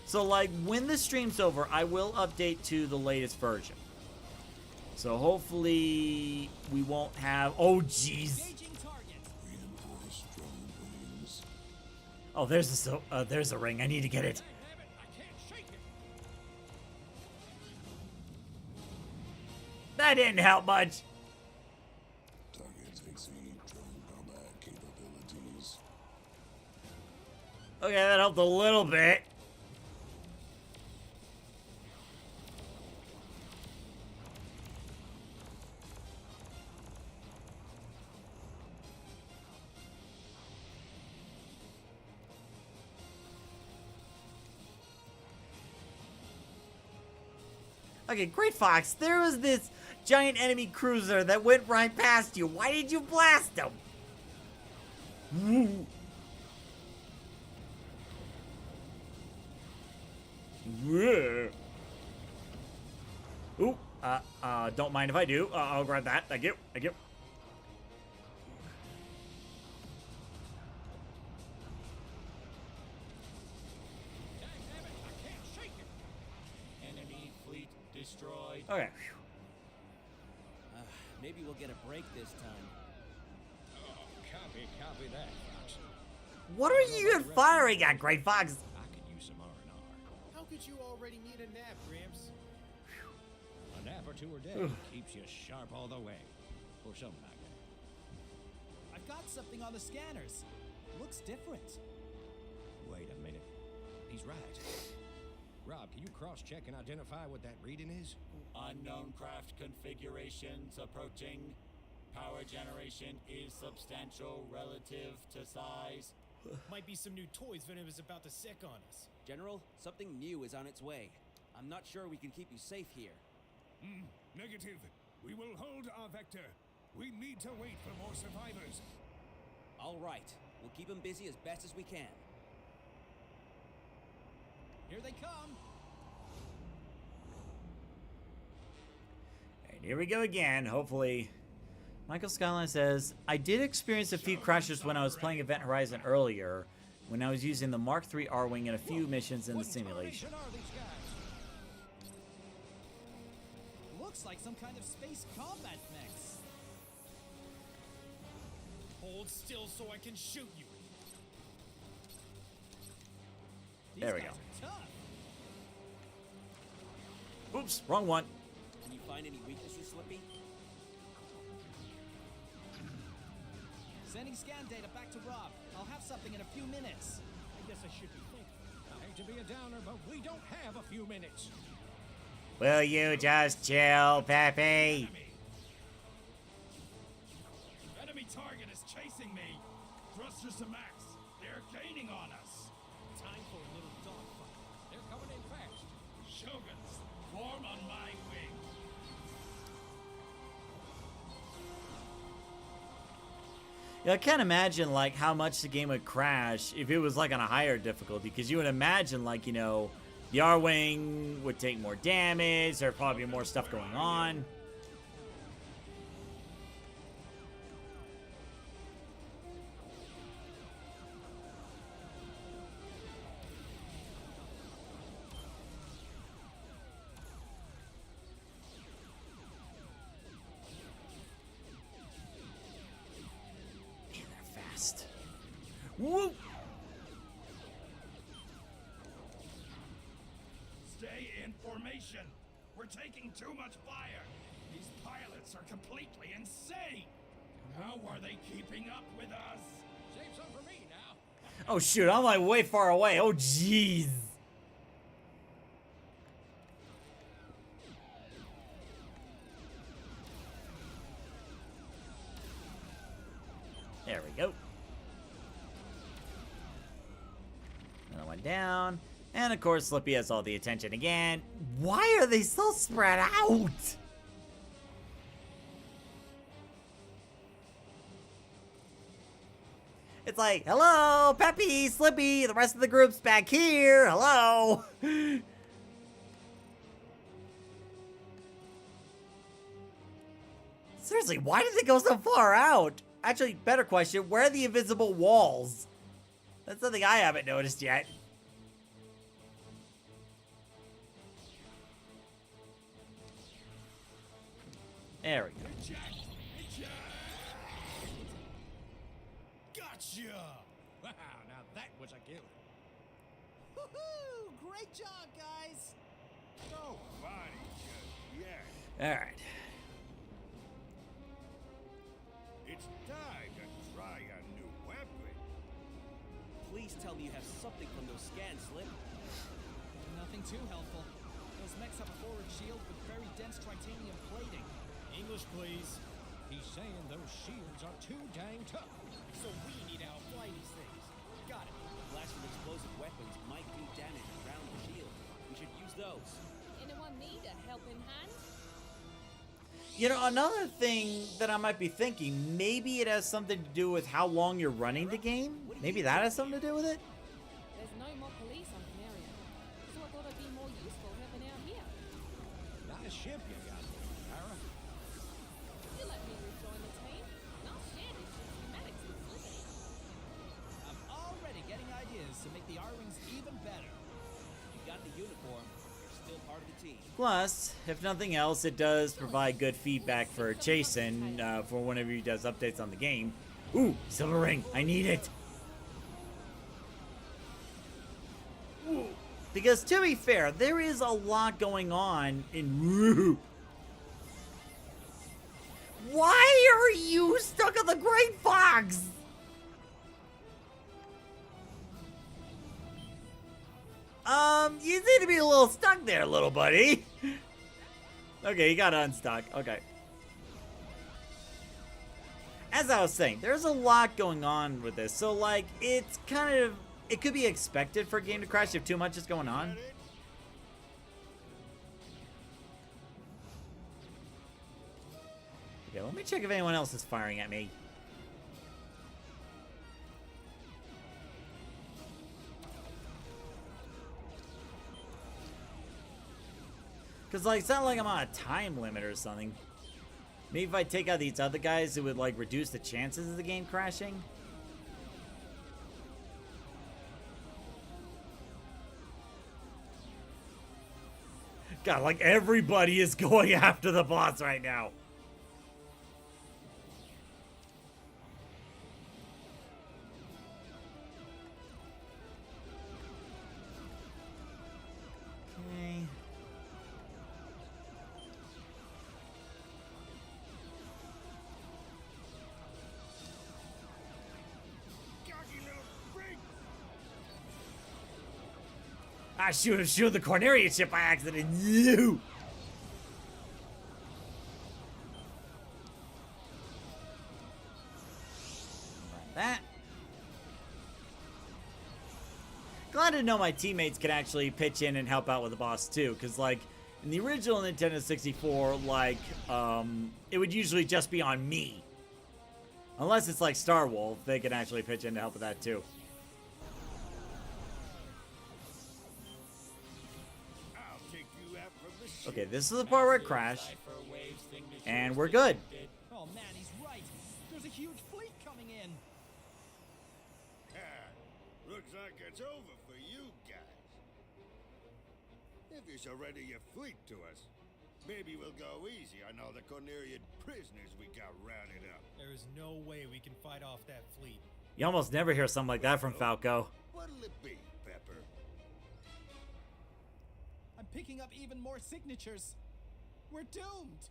So, like, when the stream's over, I will update to the latest version. So hopefully we won't have... Oh, jeez. Oh, there's a ring. I need to get it. That didn't help much. Okay, that helped a little bit. Okay, Great Fox, there was this giant enemy cruiser that went right past you. Why did you blast him? Ooh, don't mind if I do. I'll grab that. Thank you. Thank you. Enemy fleet destroyed. Okay. Maybe we'll get a break this time. Oh, copy that, Fox. What are you even firing at, Great Fox? I could use some R&R. How could you already need a nap, Gramps? A nap or two a day keeps you sharp all the way. Or something like that. I've got something on the scanners. Looks different. Wait a minute. He's right. Rob, can you cross-check and identify what that reading is? Unknown craft configurations approaching. Power generation is substantial relative to size. Might be some new toys Venom is about to sick on us. General, something new is on its way. I'm not sure we can keep you safe here. Negative. We will hold our vector. We need to wait for more survivors. All right. We'll keep them busy as best as we can. Here they come. And here we go again, hopefully. Michael Skyline says, I did experience a few crashes when I was playing Event Horizon earlier, when I was using the Mark III R-Wing in a few missions in the simulation. Looks like some kind of space combat mech. Hold still so I can shoot you. There we go. Oops, wrong one. Can you find any weaknesses, Slippy? Sending scan data back to Rob. I'll have something in a few minutes. I guess I should be thankful. I hate to be a downer, but we don't have a few minutes. Will you just chill, Peppy? Enemy target is chasing me. Thrusters to max. They're gaining on us. Time for a little dogfight. They're coming in fast. Shoguns, form on my wing. Yeah, I can't imagine, like, how much the game would crash if it was, like, on a higher difficulty. Because you would imagine, like, you know, the R-Wing would take more damage. There'd probably be more stuff going on. Woo! Stay in formation. We're taking too much fire. These pilots are completely insane. How are they keeping up with us? Save some for me now. Oh shoot, I'm like way far away. Oh jeez. There we go. Another one down. And of course, Slippy has all the attention again. Why are they so spread out? It's like, hello, Peppy, Slippy, the rest of the group's back here. Hello. Seriously, why did they go so far out? Actually, better question, where are the invisible walls? That's something I haven't noticed yet. There we go. Gotcha! Wow, now that was a kill. Woohoo! Great job, guys! So funny, yeah. Alright. It's time to try a new weapon. Please tell me you have something from those scans, Slip. Nothing too helpful. Those mechs have a forward shield with very dense titanium plating. English, please. He's saying those shields are too dang tough. So we need to outfly these things. Got it. Blasts from explosive weapons might do damage around the shield. We should use those. Anyone need a helping hand? You know, another thing that I might be thinking, maybe it has something to do with how long you're running the game. Maybe that has something to do with it? There's no more police on Canaria, so I thought it'd be more useful helping out here. Nice ship you got there, Tara. You let me rejoin the team, and I'll share these schematics with Slippy. I'm already getting ideas to make the R-Wings even better. You got the uniform. You're still part of the team. Plus, if nothing else, it does provide good feedback for Jason for whenever he does updates on the game. Ooh, silver ring. I need it. Ooh. Because to be fair, there is a lot going on in... Why are you stuck on the Great Fox? You seem to be a little stuck there, little buddy. Okay, you got unstuck. Okay. As I was saying, there's a lot going on with this. So, like, it's kind of... It could be expected for a game to crash if too much is going on. Okay, let me check if anyone else is firing at me. Because, like, it's not like I'm on a time limit or something. Maybe if I take out these other guys, it would, like, reduce the chances of the game crashing. God, like, everybody is going after the boss right now. Okay. I should have shot the Corneria ship by accident. You. Like that. Glad to know my teammates can actually pitch in and help out with the boss too, because like in the original Nintendo 64, like it would usually just be on me. Unless it's like Star Wolf, they can actually pitch in to help with that too. Okay, this is the part where it crashed. And we're good. Oh man, he's right. There's a huge fleet coming in. Looks like it's over for you guys. If you surrender your fleet to us, maybe we'll go easy on all the Cornerian prisoners we got rounded up. There is no way we can fight off that fleet. You almost never hear something like that from Falco. What'll it be, Pepper? I'm picking up even more signatures. We're doomed.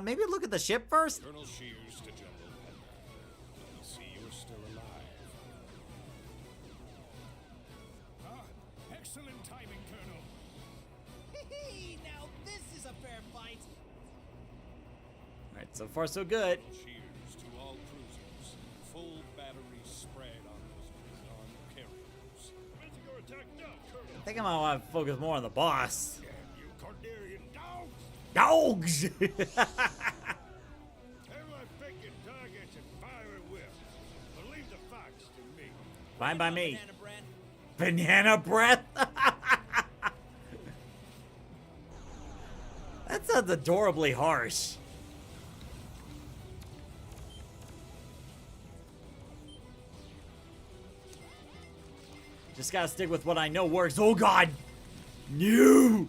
Maybe look at the ship first? Colonel Shears to General Pepper. I see you're still alive. Excellent timing, Colonel. Hee, now this is a fair fight. Alright, so far so good. Cheers to all cruisers. Full battery spread on those non-carriers. Ready your attack now, Colonel. I think I might want to focus more on the boss. Damn you Cornerian dogs! Dogs! Everyone picking targets and firing will. But leave the fox to me. Fine by me. Banana breath? That sounds adorably harsh. Just gotta stick with what I know works. Oh god! No!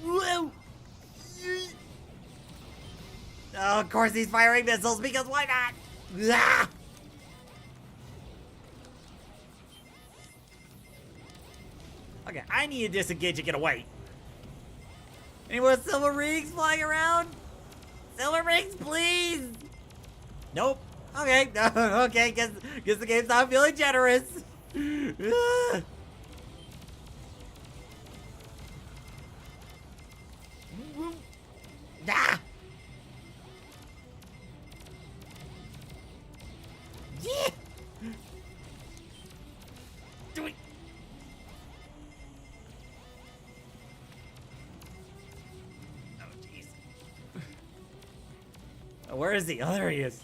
Whoa! Oh, of course he's firing missiles because why not? Ah! Okay, I need to disengage and get away. Any more silver rings flying around? Silver rings, please! Nope. Okay, okay, guess the game's not feeling generous. Ah. Ah. Yeah. Do it. Oh jeez. Oh, where is he? Oh, there he is.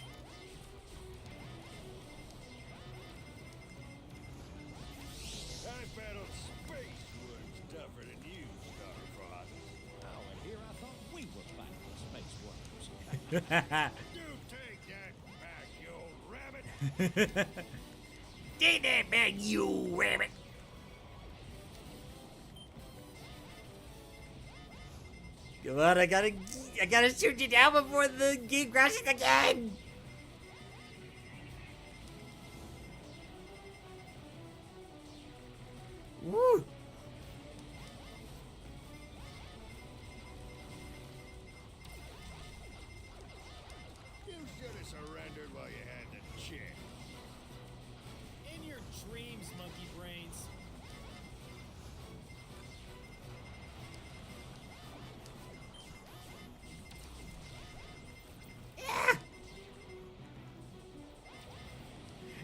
I battled space worms tougher than you, Starfrost. Oh, and here I thought we were fighting space worms. Do take that back, you old rabbit. Take that back, you rabbit. Come on, I gotta shoot you down before the game crashes again. Woo. You should have surrendered while you had the chance. In your dreams, monkey brains.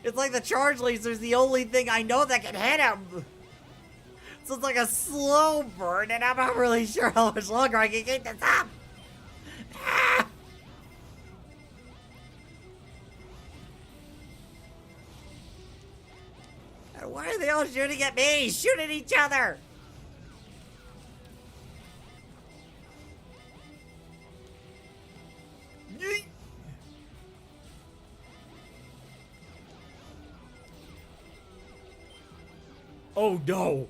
It's like the charge laser's the only thing I know that can hit him. So it's like a slow burn, and I'm not really sure how much longer I can keep this up. Ah! And why are they all shooting at me? Shoot at each other! Yeet. Oh no!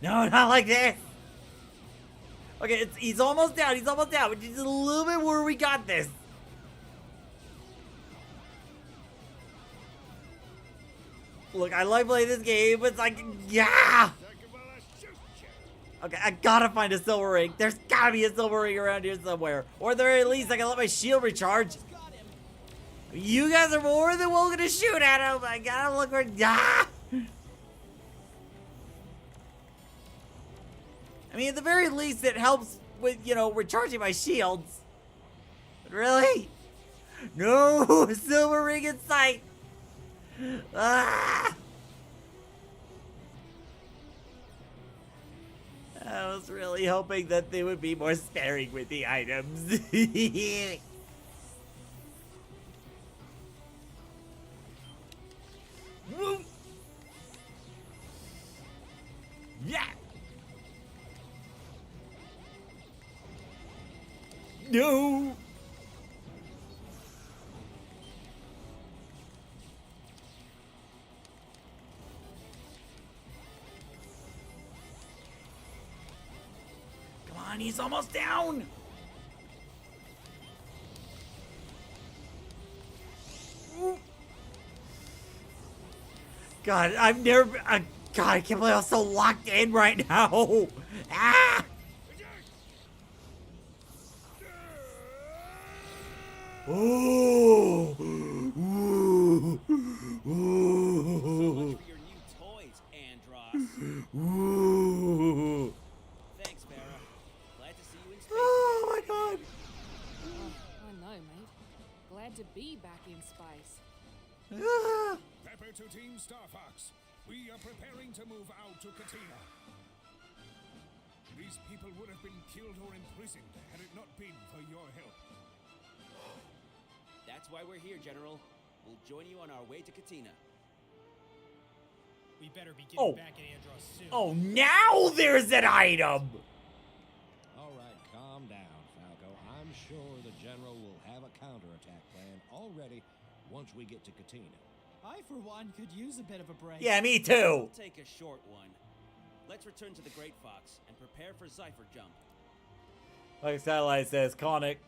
No, not like this! Okay, he's almost down, he's almost down. But just a little bit more, we got this. Look, I like playing this game, but it's like, yeah! Okay, I gotta find a silver ring. There's gotta be a silver ring around here somewhere. Or at the very least, I can let my shield recharge. You guys are more than welcome to shoot at him. I gotta look for, ah! I mean, at the very least, it helps with, you know, recharging my shields. But really? No! Silver ring in sight! Ah! I was really hoping that they would be more sparing with the items. No. Come on, he's almost down. God, I've never. God, I can't believe I'm so locked in right now. Ah! Oh! Ooh! Ooh! For your new toys, Andros. Ooh! Thanks, Farah. Glad to see you in space. Oh my God! I know, mate. Glad to be back in space. Ah! Pepper to Team Star Fox. We are preparing to move out to Katina. These people would have been killed or imprisoned had it not been for your help. That's why we're here, General. We'll join you on our way to Katina. We better be getting back at Andros soon. Oh, now there's an item! All right, calm down, Falco. I'm sure the General will have a counterattack plan all ready once we get to Katina. I, for one, could use a bit of a break. Yeah, me too. We'll take a short one. Let's return to the Great Fox and prepare for Cypher Jump. Like Satellite says, calling it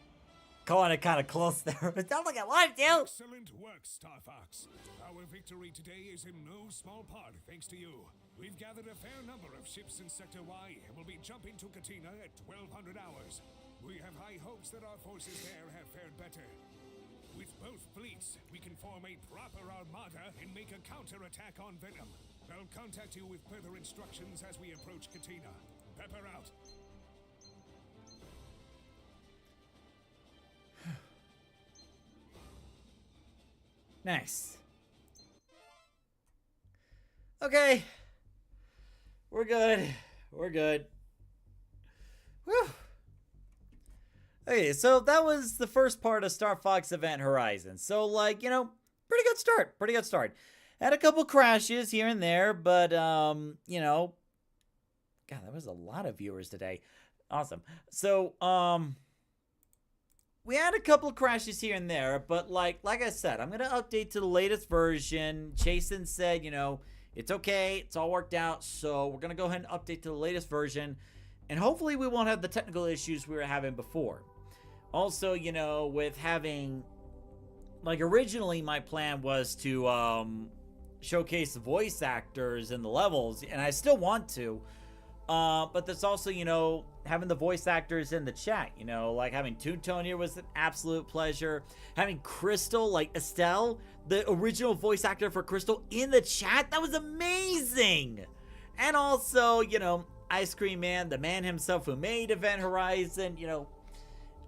kind of close there. It sounds like I want to. Excellent work, Star Fox. Our victory today is in no small part thanks to you. We've gathered a fair number of ships in Sector Y and will be jumping to Katina at 1200 hours. We have high hopes that our forces there have fared better. With both fleets, we can form a proper armada and make a counterattack on Venom. I'll contact you with further instructions as we approach Katina. Pepper out. Nice. Okay. We're good. We're good. Whew. Okay, so that was the first part of Star Fox Event Horizon. So, like, you know, pretty good start. Pretty good start. Had a couple crashes here and there, but, you know, God, that was a lot of viewers today. Awesome. So, we had a couple of crashes here and there, but like I said, I'm going to update to the latest version. Chasen said, you know, it's okay. It's all worked out. So we're going to go ahead and update to the latest version. And hopefully we won't have the technical issues we were having before. Also, you know, with having, like, originally my plan was to showcase the voice actors in the levels, and I still want to. But there's also, you know, having the voice actors in the chat, you know, like having Toon Tone here was an absolute pleasure. Having Crystal, like Estelle, the original voice actor for Crystal, in the chat, that was amazing. And also, you know, Ice Cream Man, the man himself who made Event Horizon, you know,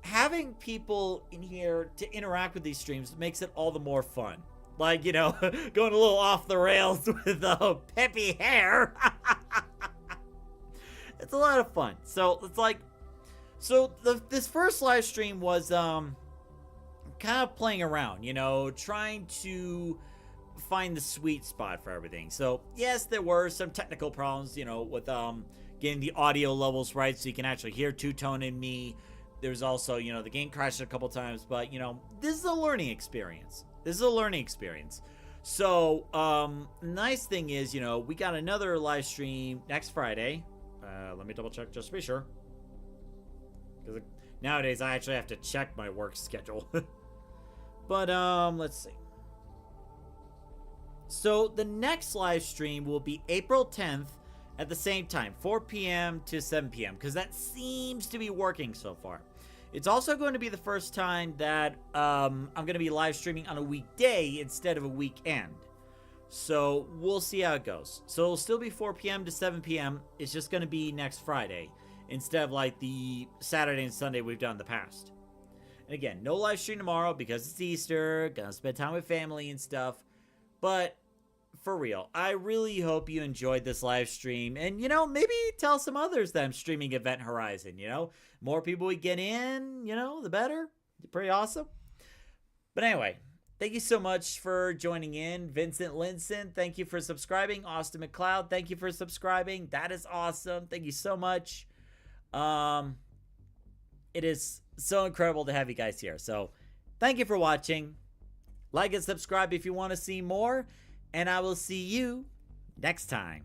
having people in here to interact with these streams makes it all the more fun. Like, you know, going a little off the rails with peppy hair. It's a lot of fun. So it's like, this first live stream was kind of playing around, you know, trying to find the sweet spot for everything. So yes, there were some technical problems, you know, with getting the audio levels right so you can actually hear Toon Tone and me. There's also, you know, the game crashed a couple times, but you know, this is a learning experience. This is a learning experience. So nice thing is, you know, we got another live stream next Friday. Let me double check just to be sure. Because nowadays I actually have to check my work schedule. But let's see. So the next live stream will be April 10th at the same time, 4 p.m. to 7 p.m. because that seems to be working so far. It's also going to be the first time that I'm going to be live streaming on a weekday instead of a weekend. So we'll see how it goes. So it'll still be 4 p.m. to 7 p.m. It's just going to be next Friday instead of like the Saturday and Sunday we've done in the past. And again, no live stream tomorrow because it's Easter. Gonna spend time with family and stuff. But for real, I really hope you enjoyed this live stream. And, you know, maybe tell some others that I'm streaming Event Horizon, you know. More people we get in, you know, the better. Pretty awesome. But anyway, thank you so much for joining in. Vincent Linson, thank you for subscribing. Austin McLeod, thank you for subscribing. That is awesome. Thank you so much. It is so incredible to have you guys here. So thank you for watching. Like and subscribe if you want to see more, and I will see you next time.